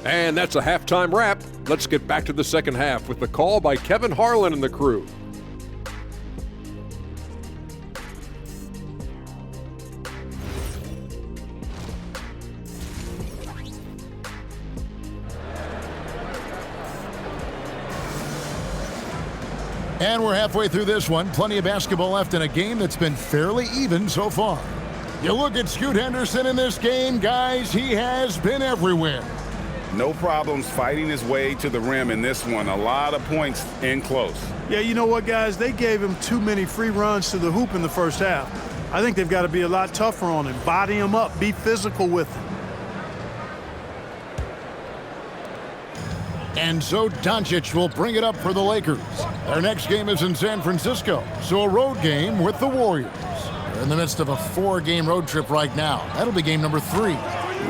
And that's a halftime wrap. Let's get back to the second half with the call by Kevin Harlan and the crew. And we're halfway through this one. Plenty of basketball left in a game that's been fairly even so far. You look at Scoot Henderson in this game, guys, he has been everywhere. No problems fighting his way to the rim in this one. A lot of points in close. Yeah, you know what, guys? They gave him too many free runs to the hoop in the first half. I think they've got to be a lot tougher on him. Body him up. Be physical with him. And so Doncic will bring it up for the Lakers. Their next game is in San Francisco, so a road game with the Warriors. They're in the midst of a 4-game road trip right now. That'll be game number 3.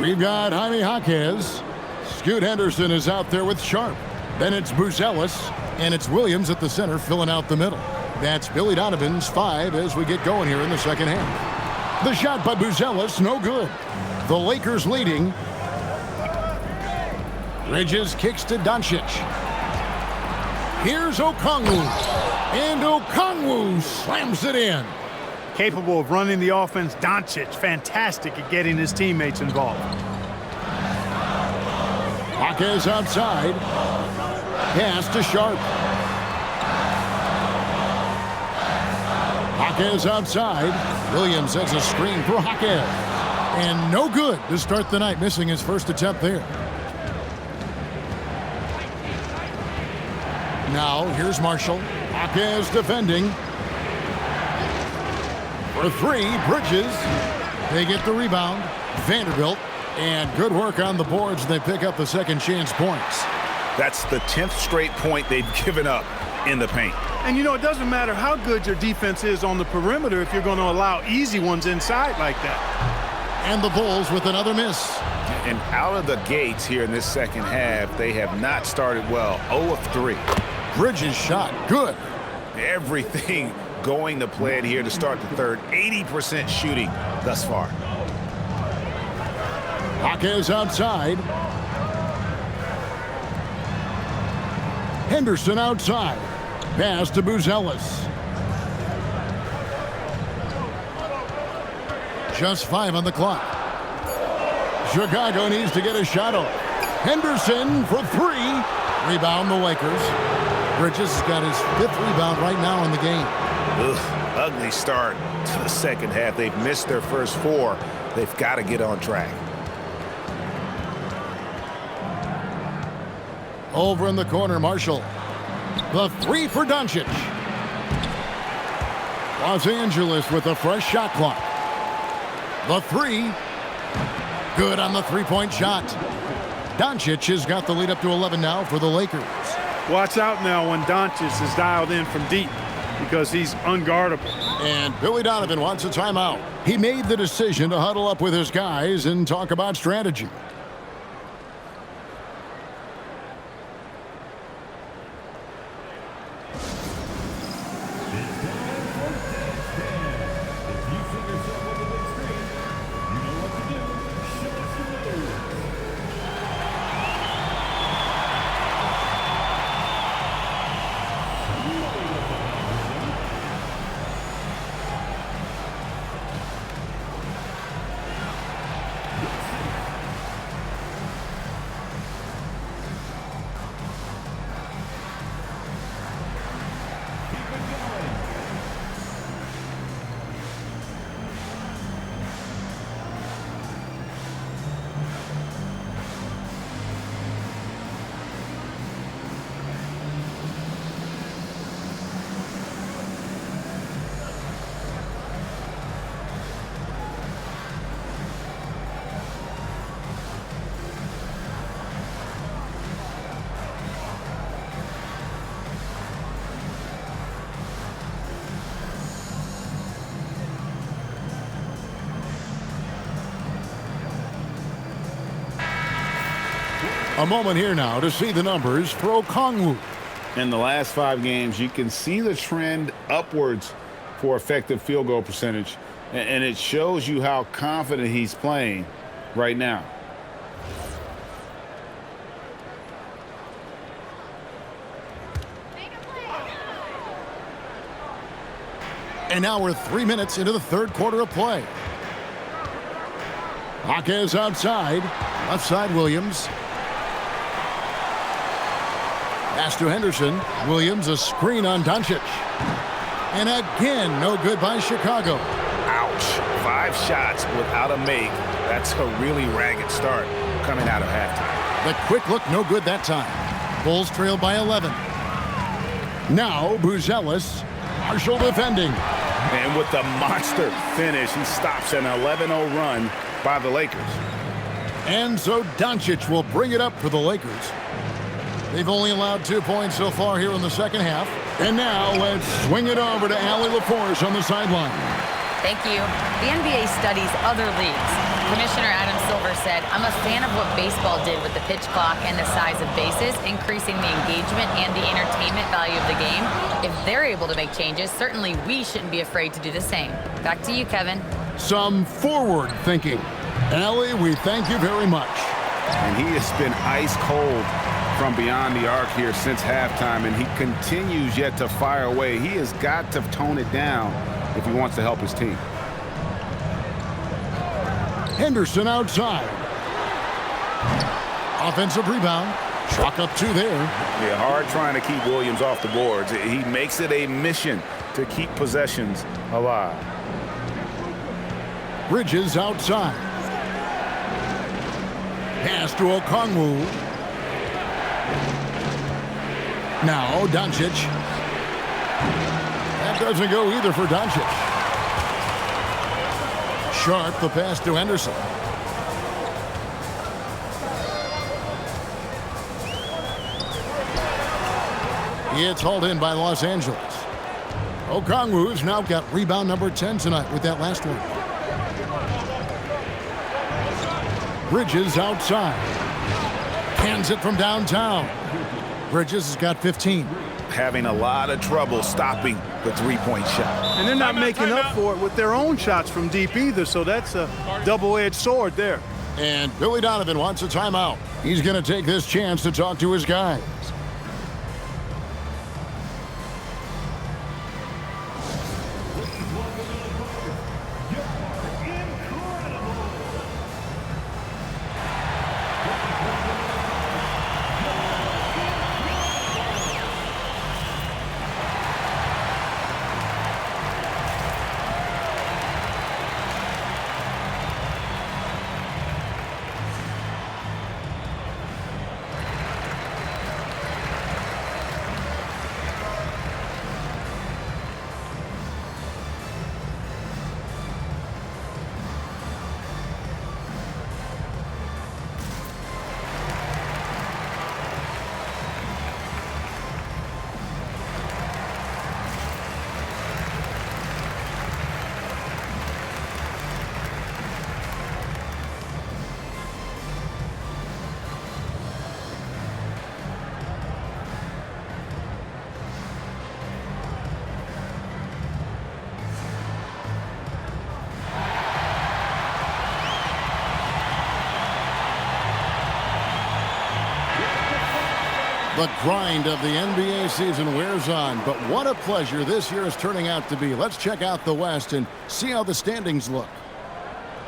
We've got Jaime Jaquez. Scoot Henderson is out there with Sharp. Then it's Buzelis, and it's Williams at the center filling out the middle. That's Billy Donovan's 5 as we get going here in the second half. The shot by Buzelis, no good. The Lakers leading. Bridges kicks to Doncic. Here's Okongwu. And Okongwu slams it in. Capable of running the offense. Doncic, fantastic at getting his teammates involved. Jaquez outside. Pass to Sharp. Jaquez outside. Williams sets a screen for Jaquez. And no good to start the night, missing his first attempt there. Now, here's Marshall. Jaquez defending. For 3, Bridges. They get the rebound. Vanderbilt. And good work on the boards. They pick up the second chance points. That's the 10th straight point they've given up. in the paint. And, you know, it doesn't matter how good your defense is on the perimeter if you're going to allow easy ones inside like that. And the Bulls with another miss. And out of the gates here in this second half, they have not started well. 0 of 3. Bridges shot. Good. Everything going to plan here to start the third. 80% shooting thus far. Jaquez outside. Henderson outside. Pass to Buzelis. Just 5 on the clock. Chicago needs to get a shot off. Henderson for 3. Rebound the Lakers. Bridges has got his 5th rebound right now in the game. Ugh, ugly start to the second half. They've missed their first 4. They've got to get on track. Over in the corner, Marshall. The 3 for Doncic. Los Angeles with a fresh shot clock. The 3. Good on the three-point shot. Doncic has got the lead up to 11 now for the Lakers. Watch out now when Doncic is dialed in from deep because he's unguardable. And Billy Donovan wants a timeout. He made the decision to huddle up with his guys and talk about strategy. A moment here now to see the numbers for Okongwu. In the last 5 games, you can see the trend upwards for effective field goal percentage, and it shows you how confident he's playing right now. And now we're 3 minutes into the third quarter of play. Jaquez outside. Left side, Williams. Pass to Henderson. Williams, a screen on Doncic. And again, no good by Chicago. Ouch. 5 shots without a make. That's a really ragged start coming out of halftime. The quick look, no good that time. Bulls trail by 11. Now, Buzelis. Marshall defending. And with the monster finish, he stops an 11-0 run by the Lakers. And so Doncic will bring it up for the Lakers. They've only allowed 2 points so far here in the second half. And now let's swing it over to Allie LaForce on the sideline. Thank you. The NBA studies other leagues. Commissioner Adam Silver said, "I'm a fan of what baseball did with the pitch clock and the size of bases, increasing the engagement and the entertainment value of the game. If they're able to make changes, certainly we shouldn't be afraid to do the same." Back to you, Kevin. Some forward thinking. Allie, we thank you very much. And he has been ice cold from beyond the arc here since halftime, and he continues yet to fire away. He has got to tone it down if he wants to help his team. Henderson outside. Offensive rebound. Chalk up 2 there. Yeah, hard trying to keep Williams off the boards. He makes it a mission to keep possessions alive. Bridges outside. Pass to Okongwu. Now Doncic. That doesn't go either for Doncic. Sharp the pass to Henderson. It's hauled in by Los Angeles. Okongwu's now got rebound number 10 tonight with that last one. Bridges outside. Cans it from downtown. Bridges has got 15. Having a lot of trouble stopping the three-point shot. And they're not making up for it with their own shots from deep either, so that's a double-edged sword there. And Billy Donovan wants a timeout. He's going to take this chance to talk to his guys. The grind of the NBA season wears on, but what a pleasure this year is turning out to be. Let's check out the West and see how the standings look.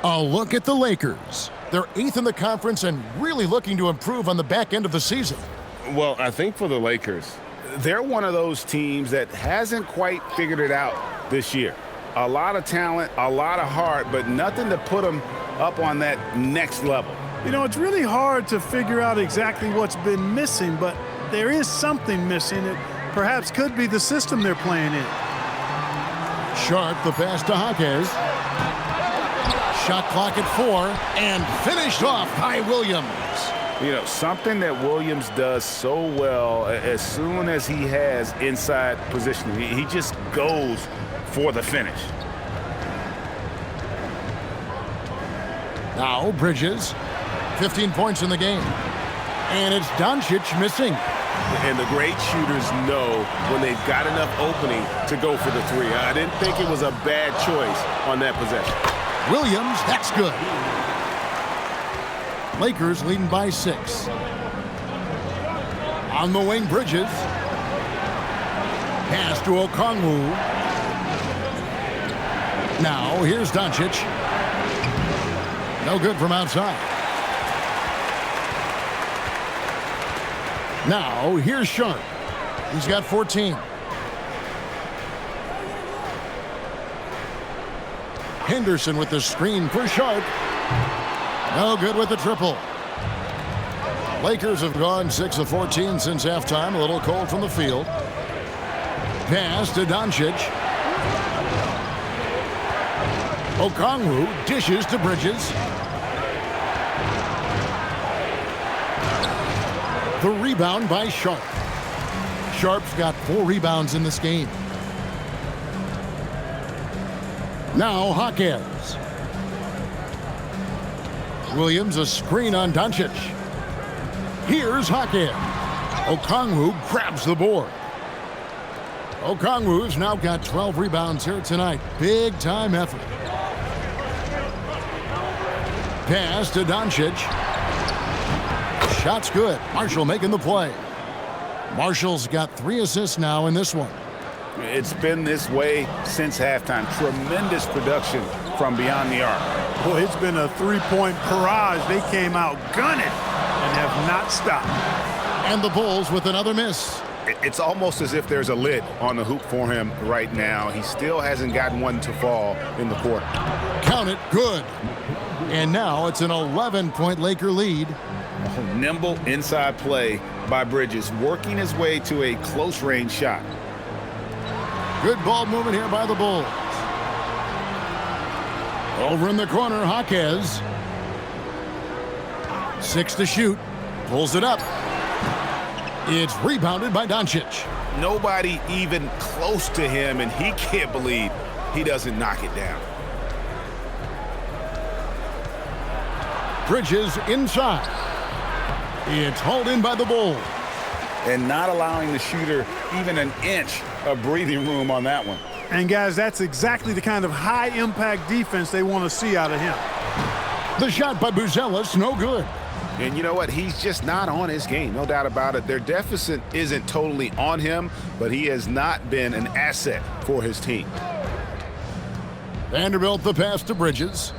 A look at the Lakers. They're 8th in the conference and really looking to improve on the back end of the season. Well, I think for the Lakers, they're one of those teams that hasn't quite figured it out this year. A lot of talent, a lot of heart, but nothing to put them up on that next level. You know, it's really hard to figure out exactly what's been missing, but there is something missing. It perhaps could be the system they're playing in. Sharp, the pass to Hawkins. Shot clock at 4 and finished off by Williams. You know, something that Williams does so well as soon as he has inside positioning, he just goes for the finish. Now Bridges, 15 points in the game. And it's Doncic missing. And the great shooters know when they've got enough opening to go for the three. I didn't think it was a bad choice on that possession. Williams, that's good. Lakers leading by 6. On the wing, Bridges. Pass to Okongwu. Now, here's Doncic. No good from outside. Now, here's Sharp. He's got 14. Henderson with the screen for Sharp. No good with the triple. Lakers have gone 6 of 14 since halftime. A little cold from the field. Pass to Doncic. Okongwu dishes to Bridges. The rebound by Sharp. Sharp's got 4 rebounds in this game. Now Hawkins. Williams a screen on Doncic. Here's Hawkins. Okongwu grabs the board. Okongwu's now got 12 rebounds here tonight. Big time effort. Pass to Doncic. Shot's good. Marshall making the play. Marshall's got 3 assists now in this one. It's been this way since halftime. Tremendous production from beyond the arc. Well, it's been a 3-point barrage. They came out gunning and have not stopped. And the Bulls with another miss. It's almost as if there's a lid on the hoop for him right now. He still hasn't gotten one to fall in the quarter. Count it, good. And now it's an 11-point Laker lead. Nimble inside play by Bridges, working his way to a close-range shot. Good ball movement here by the Bulls. Over in the corner, Hawkins. 6 to shoot. Pulls it up. It's rebounded by Doncic. nobody even close to him, and he can't believe he doesn't knock it down. Bridges inside. It's hauled in by the Bulls. And not allowing the shooter even an inch of breathing room on that one. And guys, that's exactly the kind of high-impact defense they want to see out of him. The shot by Buzelis, no good. And you know what? He's just not on his game, no doubt about it. Their deficit isn't totally on him, but he has not been an asset for his team. Vanderbilt the pass to Bridges.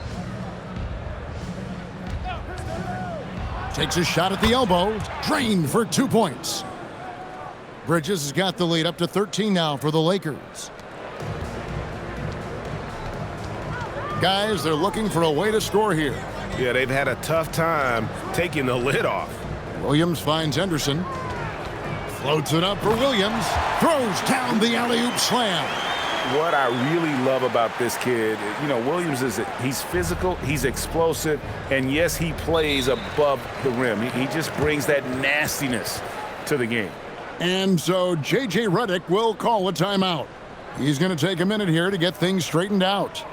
Takes a shot at the elbow. Drained for 2 points. Bridges has got the lead up to 13 now for the Lakers. Guys, they're looking for a way to score here. Yeah, they've had a tough time taking the lid off. Williams finds Henderson. Floats it up for Williams. Throws down the alley-oop slam. What I really love about this kid, you know, Williams he's physical, he's explosive, and yes, he plays above the rim. He just brings that nastiness to the game. And so J.J. Redick will call a timeout. He's going to take a minute here to get things straightened out.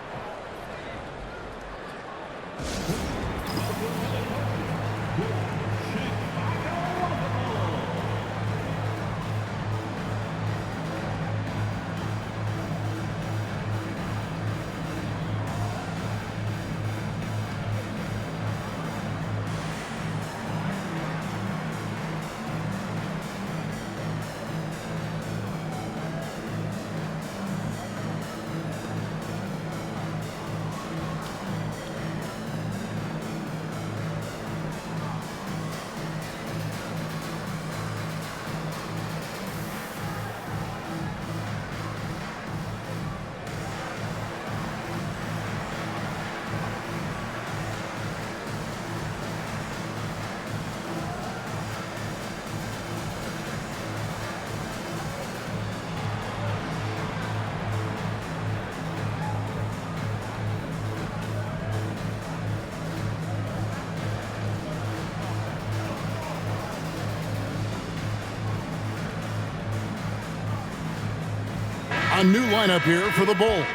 A new lineup here for the Bulls.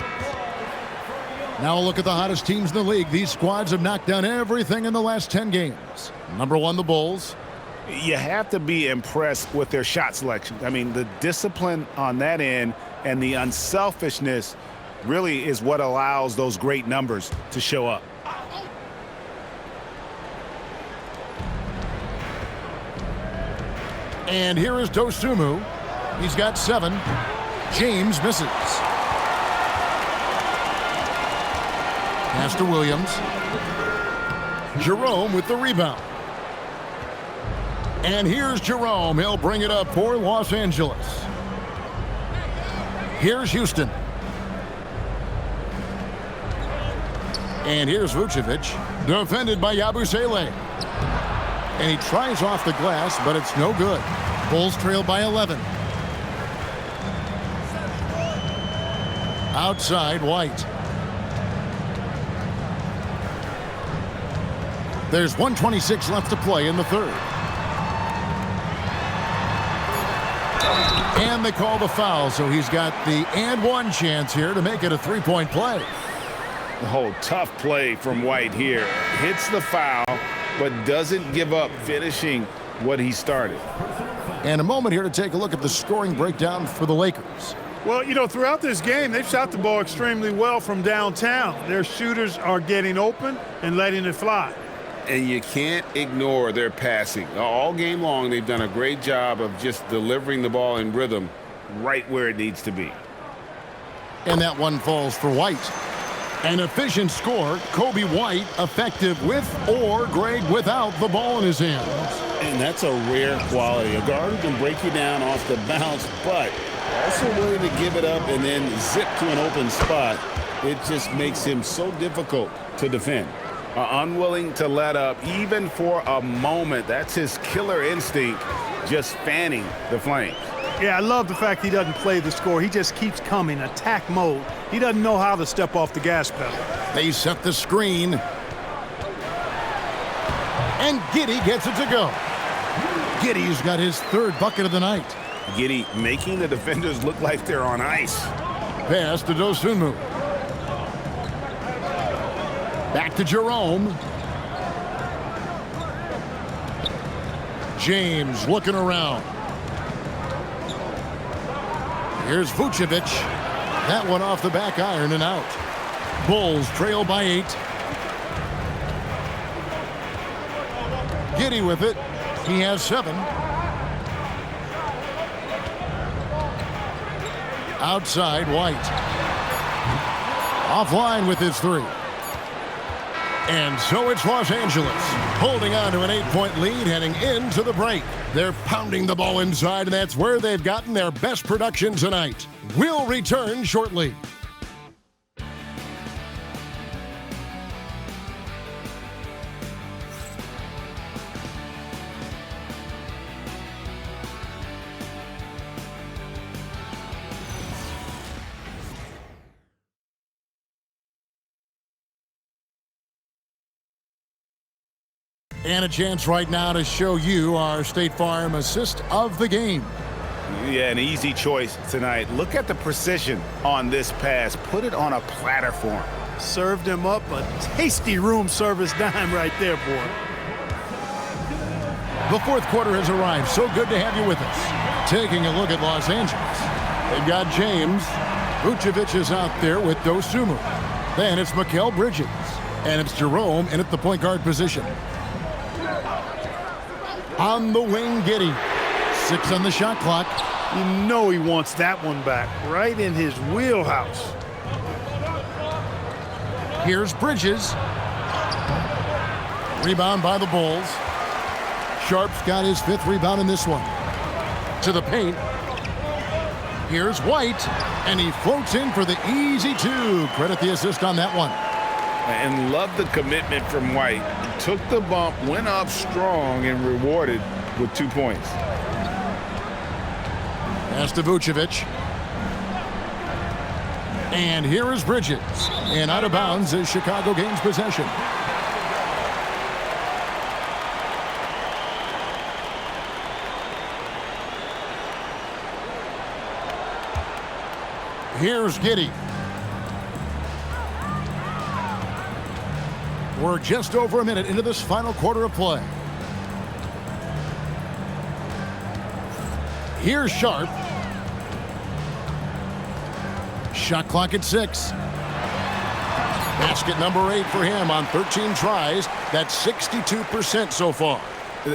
Now a look at the hottest teams in the league. These squads have knocked down everything in the last 10 games. Number 1, the Bulls. You have to be impressed with their shot selection. I mean, the discipline on that end and the unselfishness really is what allows those great numbers to show up. And here is Dosunmu. He's got 7. James misses. Pass to Williams. Jerome with the rebound. And here's Jerome. He'll bring it up for Los Angeles. Here's Houston. And here's Vucevic, defended by Yabusele. And he tries off the glass, but it's no good. Bulls trail by 11. Outside, White. There's 1:26 left to play in the third. And they call the foul, so he's got the and one chance here to make it a three-point play. Oh, tough play from White here. Hits the foul, but doesn't give up finishing what he started. And a moment here to take a look at the scoring breakdown for the Lakers. Well, you know, throughout this game, they've shot the ball extremely well from downtown. Their shooters are getting open and letting it fly. And you can't ignore their passing. All game long, they've done a great job of just delivering the ball in rhythm right where it needs to be. And that one falls for White. An efficient score, Kobe White, effective with or great without the ball in his hands. And that's a rare quality. A guard who can break you down off the bounce, but also willing to give it up and then zip to an open spot. It just makes him so difficult to defend. Unwilling to let up even for a moment. That's his killer instinct, just fanning the flames. Yeah, I love the fact he doesn't play the score. He just keeps coming, attack mode. He doesn't know how to step off the gas pedal. They set the screen. And Giddey gets it to go. Giddey's got his third bucket of the night. Giddey making the defenders look like they're on ice. Pass to Dosunmu. Back to Jerome. James looking around. Here's Vucevic. That one off the back iron and out. Bulls trail by 8. Giddey with it. He has 7. Outside, White. Offline with his 3. And so it's Los Angeles holding on to an 8-point lead heading into the break. They're pounding the ball inside, and that's where they've gotten their best production tonight. We'll return shortly. And a chance right now to show you our State Farm assist of the game. Yeah, an easy choice tonight. Look at the precision on this pass. Put it on a platter for him. Served him up a tasty room service dime right there, boy. The fourth quarter has arrived. So good to have you with us. Taking a look at Los Angeles. They've got James. Vucevic is out there with Dosunmu. Then it's Mikal Bridges. And it's Jerome in at the point guard position. On the wing, Giddey. 6 on the shot clock. You know he wants that one back, right in his wheelhouse. Here's Bridges. Rebound by the Bulls. Sharp's got his 5th rebound in this one. To the paint. Here's White, and he floats in for the easy 2. Credit the assist on that one. And love the commitment from White. Took the bump, went up strong, and rewarded with 2 points. Pass to Vucevic. And here is Bridges. And out of bounds as Chicago gains possession. Here's Giddey. We're just over a minute into this final quarter of play. Here's Sharp. Shot clock at 6. Basket number 8 for him on 13 tries. That's 62% so far.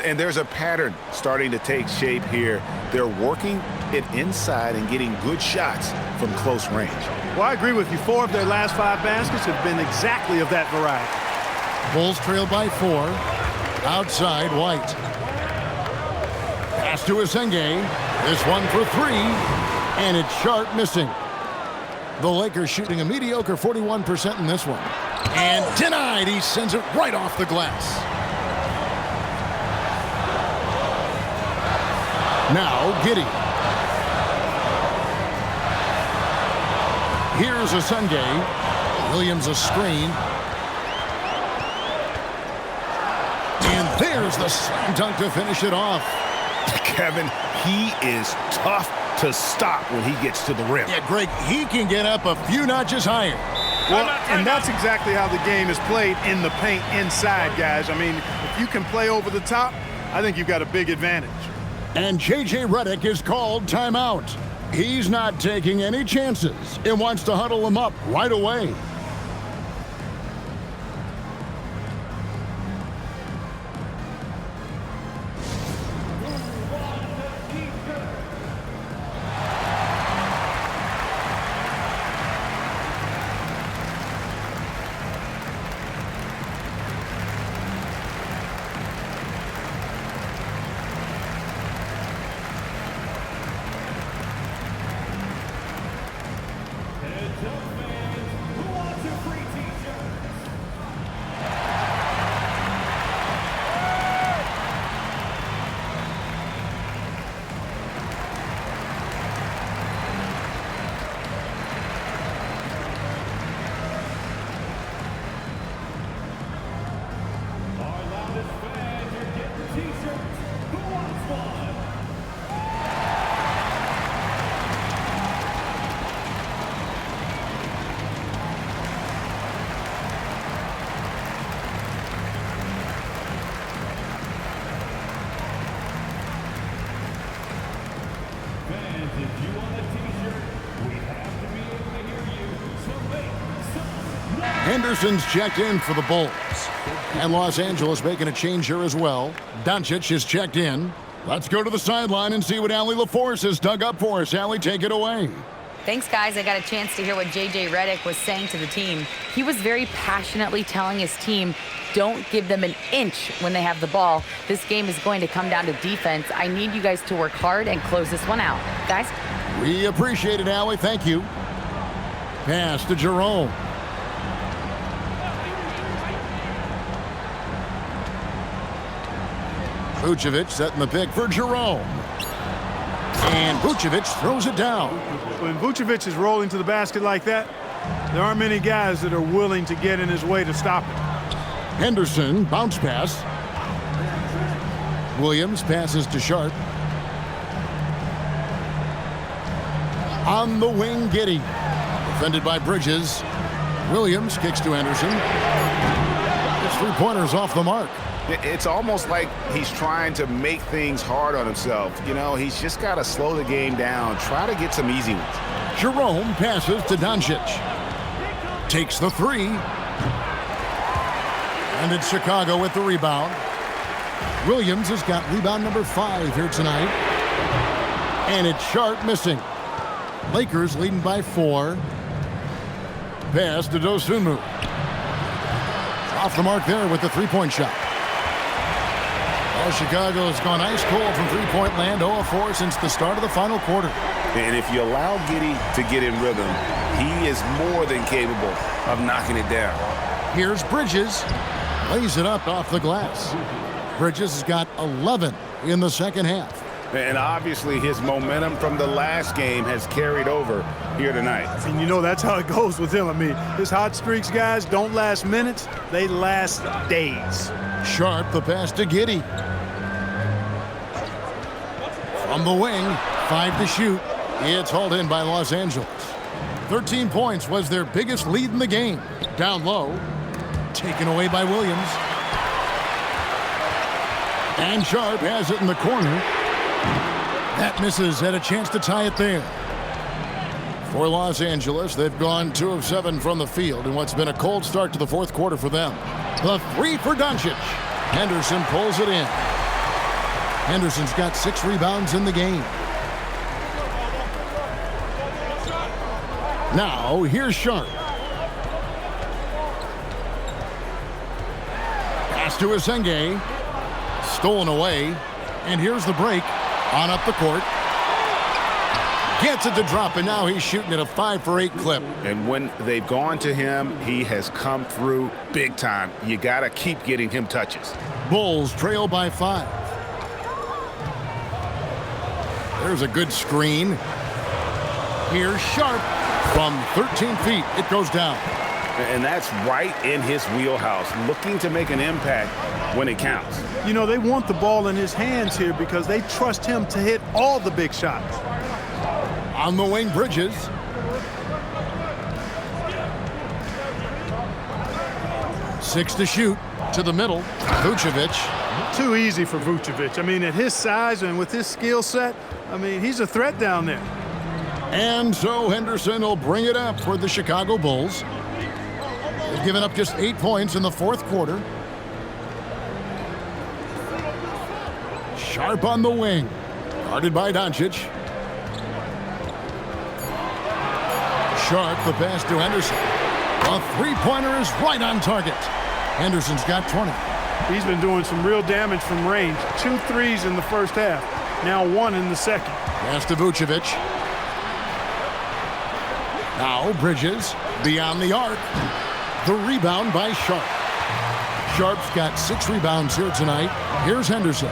And there's a pattern starting to take shape here. They're working it inside and getting good shots from close range. Well, I agree with you. 4 of their last 5 baskets have been exactly of that variety. Bulls trail by 4. Outside, White. Pass to Asenge. This one for 3. And it's Sharp missing. The Lakers shooting a mediocre 41% in this one. And denied. He sends it right off the glass. Now, Giddey. Here's Asenge. Williams a screen. And there's the slam dunk to finish it off. Kevin, he is tough to stop when he gets to the rim. Yeah, Greg, he can get up a few notches higher. Well, and that's exactly how the game is played in the paint inside, guys. I mean, if you can play over the top, I think you've got a big advantage. And J.J. Redick is called timeout. He's not taking any chances and wants to huddle him up right away. Henderson's checked in for the Bulls. And Los Angeles making a change here as well. Doncic is checked in. Let's go to the sideline and see what Allie LaForce has dug up for us. Allie, take it away. Thanks, guys. I got a chance to hear what J.J. Redick was saying to the team. He was very passionately telling his team, don't give them an inch when they have the ball. This game is going to come down to defense. I need you guys to work hard and close this one out. Guys? We appreciate it, Allie. Thank you. Pass to Jerome. Vucevic setting the pick for Jerome. And Vucevic throws it down. When Vucevic is rolling to the basket like that, there aren't many guys that are willing to get in his way to stop it. Henderson, bounce pass. Williams passes to Sharp. On the wing, Giddey. Defended by Bridges. Williams kicks to Henderson. His three-pointers off the mark. It's almost like he's trying to make things hard on himself. You know, he's just got to slow the game down, try to get some easy ones. Jerome passes to Doncic. Takes the three. And it's Chicago with the rebound. Williams has got rebound number 5 here tonight. And it's Sharp missing. Lakers leading by 4. Pass to Dosunmu. Off the mark there with the three-point shot. Oh, Chicago has gone ice cold from three-point land, 0 of 4 since the start of the final quarter. And if you allow Giddey to get in rhythm, he is more than capable of knocking it down. Here's Bridges. Lays it up off the glass. Bridges has got 11 in the second half. And obviously his momentum from the last game has carried over here tonight. And you know that's how it goes with him. I mean, his hot streaks, guys, don't last minutes. They last days. Sharp, the pass to Giddey. From the wing, 5 to shoot. It's hauled in by Los Angeles. 13 points was their biggest lead in the game. Down low, taken away by Williams. And Sharp has it in the corner. That misses, had a chance to tie it there. For Los Angeles, they've gone 2 of 7 from the field in what's been a cold start to the fourth quarter for them. The three for Doncic. Henderson pulls it in. Henderson's got 6 rebounds in the game. Now, here's Sharp. Pass to Asenge. Stolen away. And here's the break. On up the court. Gets it to drop, and now he's shooting at a 5 for 8 clip. And when they've gone to him, he has come through big time. You got to keep getting him touches. Bulls trail by 5. There's a good screen. Here's Sharp from 13 feet. It goes down. And that's right in his wheelhouse, looking to make an impact when it counts. You know, they want the ball in his hands here because they trust him to hit all the big shots. On the wing, Bridges. Six to shoot. To the middle. Vucevic. Too easy for Vucevic. I mean, at his size and with his skill set, I mean, he's a threat down there. And so Henderson will bring it up for the Chicago Bulls. They've given up just 8 points in the fourth quarter. Sharp on the wing. Guarded by Doncic. Sharp, the pass to Henderson. A three-pointer is right on target. Henderson's got 20. He's been doing some real damage from range. 2 threes in the first half. Now 1 in the second. Pass to Vucevic. Now Bridges beyond the arc. The rebound by Sharp. Sharp's got 6 rebounds here tonight. Here's Henderson.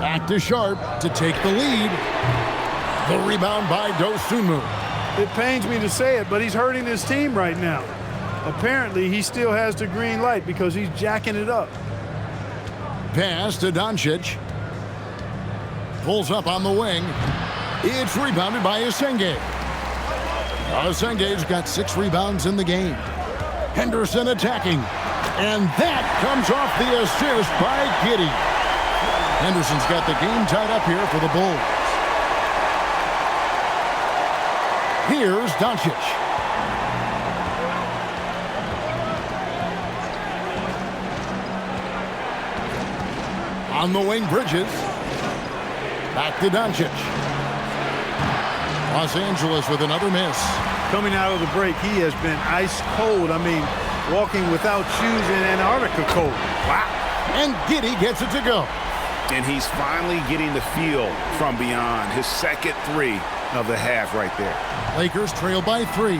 Back to Sharp to take the lead. The rebound by Dosunmu. It pains me to say it, but he's hurting his team right now. Apparently, he still has the green light because he's jacking it up. Pass to Doncic. Pulls up on the wing. It's rebounded by Asenge. Asenge's got 6 rebounds in the game. Henderson attacking. And that comes off the assist by Giddey. Henderson's got the game tied up here for the Bulls. Here's Doncic. On the wing, Bridges. Back to Doncic. Los Angeles with another miss. Coming out of the break, he has been ice cold. I mean, walking without shoes in Antarctica cold. Wow. And Giddey gets it to go. And he's finally getting the feel from beyond. His second three of the half right there. Lakers trail by 3.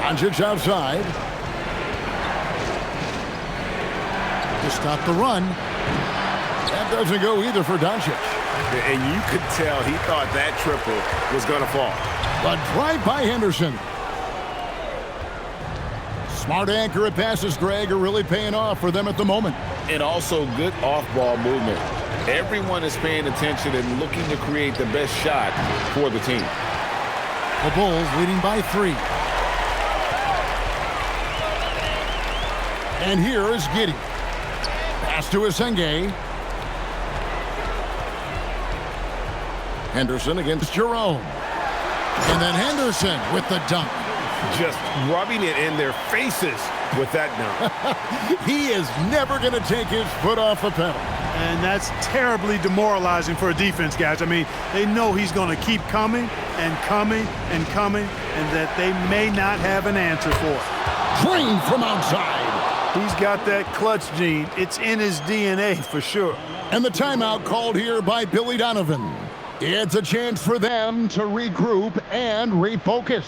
Doncic outside. To stop the run. That doesn't go either for Doncic. And you could tell he thought that triple was going to fall. The drive by Henderson. Smart, accurate passes, Greg, are really paying off for them at the moment. And also good off-ball movement. Everyone is paying attention and looking to create the best shot for the team. The Bulls leading by 3. And here is Giddey. Pass to Esenge. Henderson against Jerome. And then Henderson with the dunk. Just rubbing it in their faces with that dunk. He is never going to take his foot off the pedal. And that's terribly demoralizing for a defense, guys. I mean, they know he's going to keep coming and coming and coming, and that they may not have an answer for it. Drained from outside. He's got that clutch gene. It's in his DNA for sure. And the timeout called here by Billy Donovan. It's a chance for them to regroup and refocus.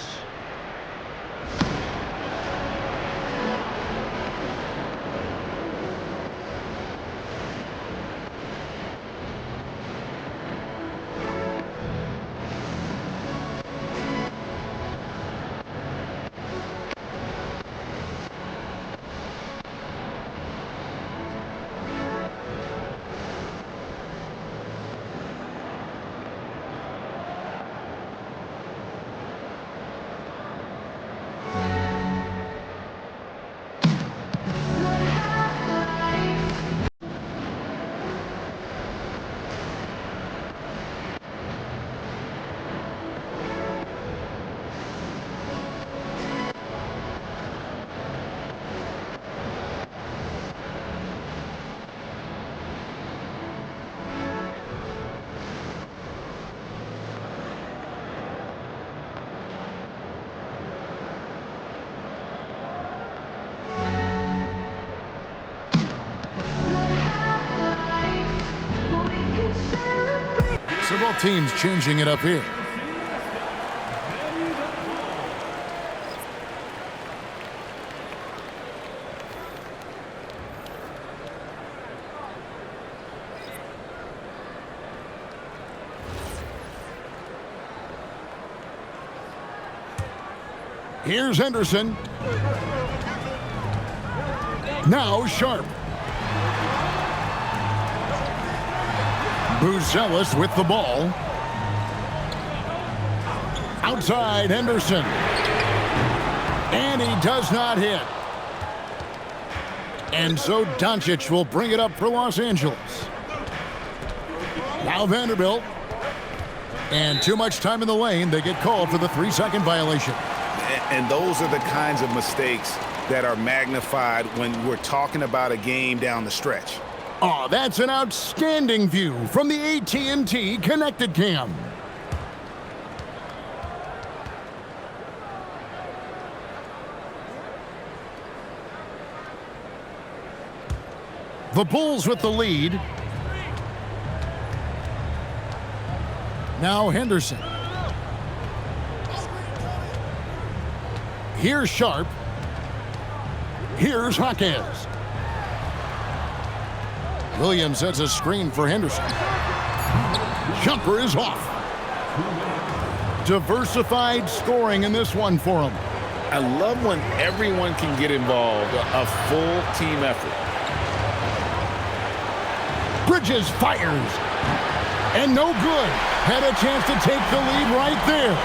So both teams changing it up here. Here's Henderson. Now Sharp. Buzelis with the ball. Outside Henderson. And he does not hit. And so Doncic will bring it up for Los Angeles. Now Vanderbilt. And too much time in the lane. They get called for the 3-second violation. And those are the kinds of mistakes that are magnified when we're talking about a game down the stretch. Oh, that's an outstanding view from the AT&T Connected Cam. The Bulls with the lead. Now Henderson. Here's Sharp. Here's Jaquez. Williams sets a screen for Henderson. Jumper is off. Diversified scoring in this one for him. I love when everyone can get involved, a full team effort. Bridges fires. And no good. Had a chance to take the lead right there.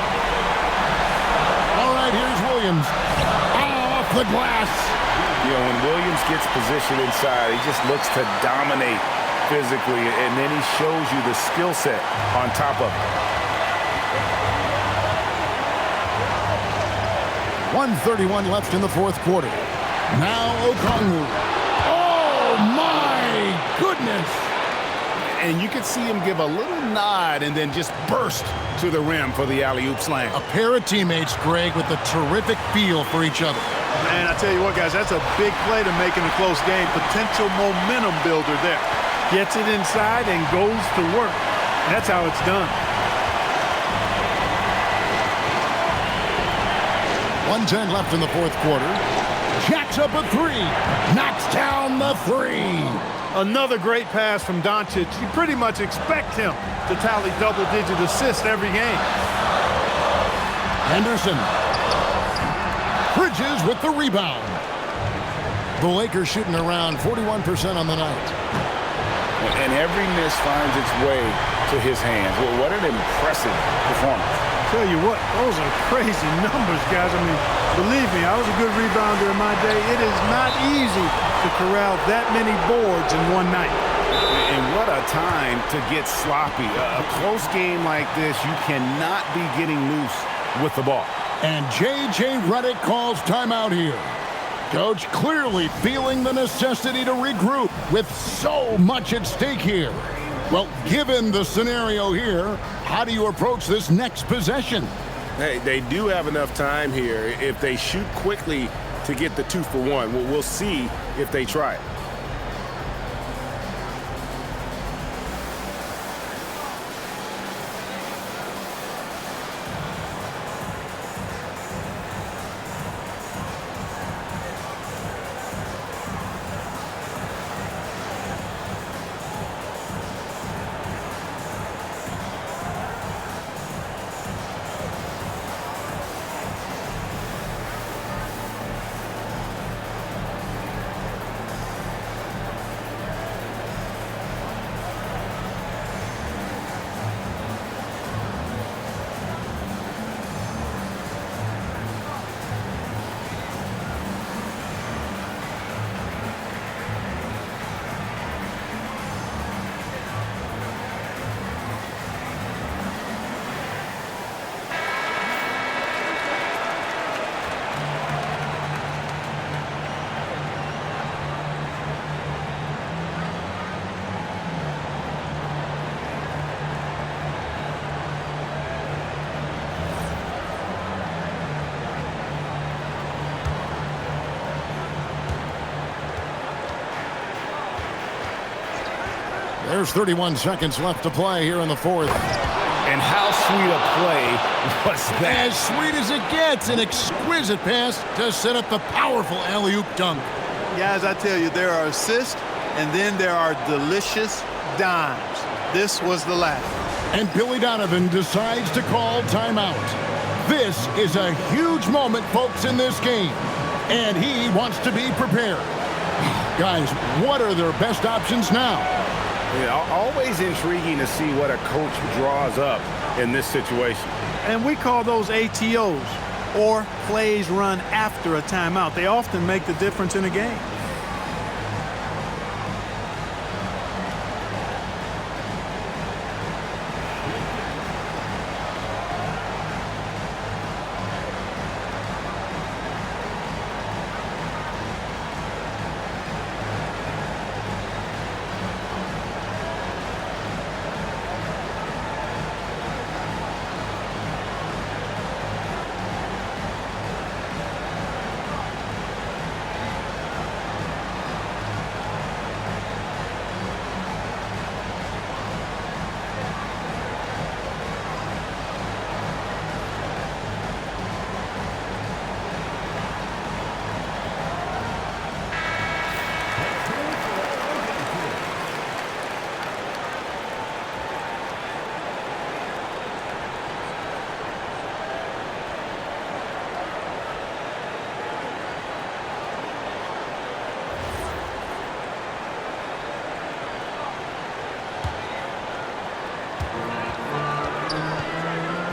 All right, here's Williams. Off the glass. You know, when Williams gets positioned inside, he just looks to dominate physically, and then he shows you the skill set on top of it. 1:31 left in the fourth quarter. Now Okongwu. Oh, my goodness. And you could see him give a little nod and then just burst to the rim for the alley-oop slam. A pair of teammates, Greg, with a terrific feel for each other. Man, I tell you what, guys, that's a big play to make in a close game. Potential momentum builder there. Gets it inside and goes to work. That's how it's done. 1:10 left in the fourth quarter. Jacks up a three. Knocks down the three. Another great pass from Doncic. You pretty much expect him to tally double-digit assists every game. Henderson. Bridges with the rebound. The Lakers shooting around 41% on the night. And every miss finds its way to his hands. Well, what an impressive performance. Tell you what, those are crazy numbers, guys. I mean, believe me, I was a good rebounder in my day. It is not easy to corral that many boards in one night. And what a time to get sloppy. A close game like this, you cannot be getting loose with the ball. And J.J. Redick calls timeout here. Coach clearly feeling the necessity to regroup with so much at stake here. Well, given the scenario here, how do you approach this next possession? Hey, they do have enough time here. If they shoot quickly to get the 2-for-1, we'll see if they try it. There's 31 seconds left to play here in the fourth. And how sweet a play was that? As sweet as it gets, an exquisite pass to set up the powerful alley-oop dunk. Guys, I tell you, there are assists, and then there are delicious dimes. This was the last. And Billy Donovan decides to call timeout. This is a huge moment, folks, in this game. And he wants to be prepared. Guys, what are their best options now? Yeah, always intriguing to see what a coach draws up in this situation. And we call those ATOs, or plays run after a timeout. They often make the difference in a game.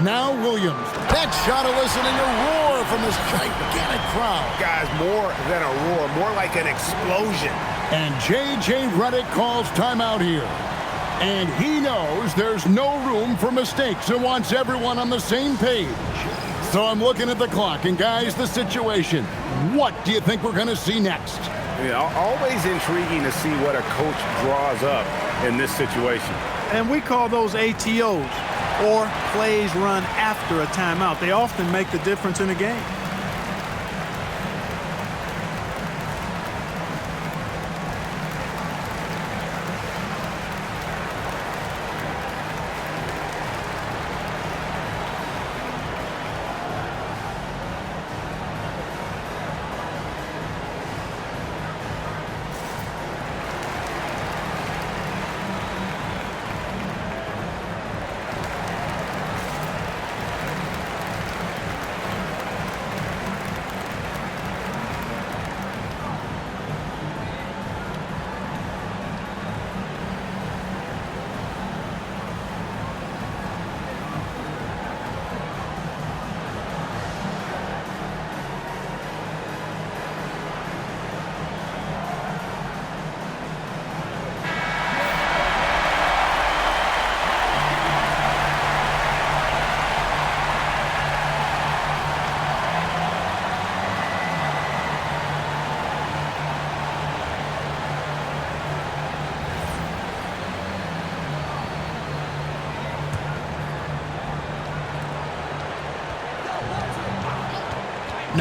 Now Williams. That shot eliciting a roar from this gigantic crowd. Guys, more than a roar, more like an explosion. And J.J. Redick calls timeout here. And he knows there's no room for mistakes and wants everyone on the same page. So I'm looking at the clock, and guys, the situation. What do you think we're going to see next? Yeah, always intriguing to see what a coach draws up in this situation. And we call those ATOs, or plays run after a timeout. They often make the difference in a game.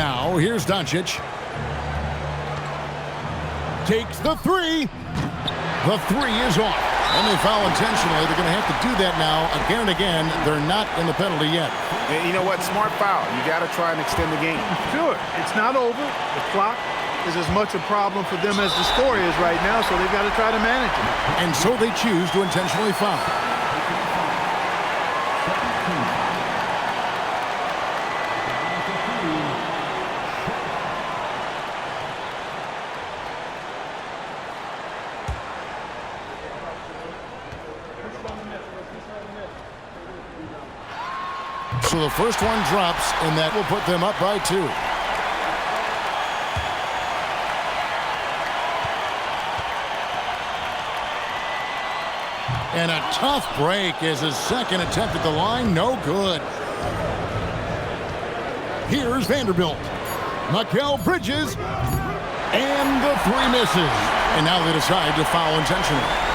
Now, here's Doncic. Takes the three. The three is off. And they foul intentionally. They're going to have to do that now again and again. They're not in the penalty yet. And you know what? Smart foul. You got to try and extend the game. Sure. It's not over. The clock is as much a problem for them as the score is right now, so they've got to try to manage it. And so they choose to intentionally foul. So the first one drops, and that will put them up by 2. And a tough break as his second attempt at the line, no good. Here's Vanderbilt. Mikal Bridges, and the three misses. And now they decide to foul intentionally.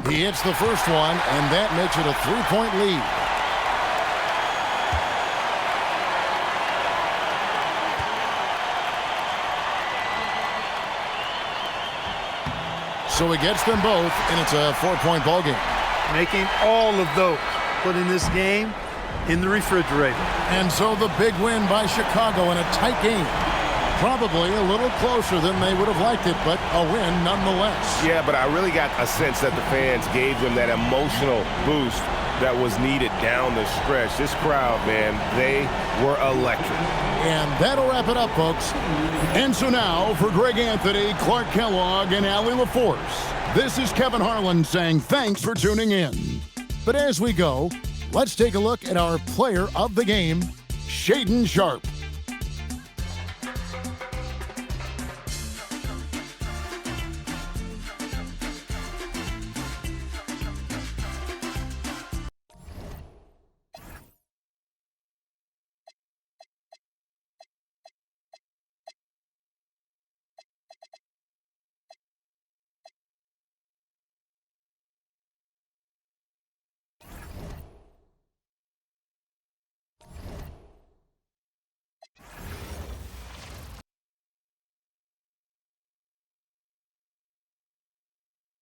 He hits the first one, and that makes it a 3-point lead. So he gets them both, and it's a 4-point ball game. Making all of those, putting this game in the refrigerator. And so the big win by Chicago in a tight game. Probably a little closer than they would have liked it, but a win nonetheless. Yeah, but I really got a sense that the fans gave them that emotional boost that was needed down the stretch. This crowd, man, they were electric. And that'll wrap it up, folks. And so now, for Greg Anthony, Clark Kellogg, and Allie LaForce, this is Kevin Harlan saying thanks for tuning in. But as we go, let's take a look at our player of the game, Shaedon Sharpe.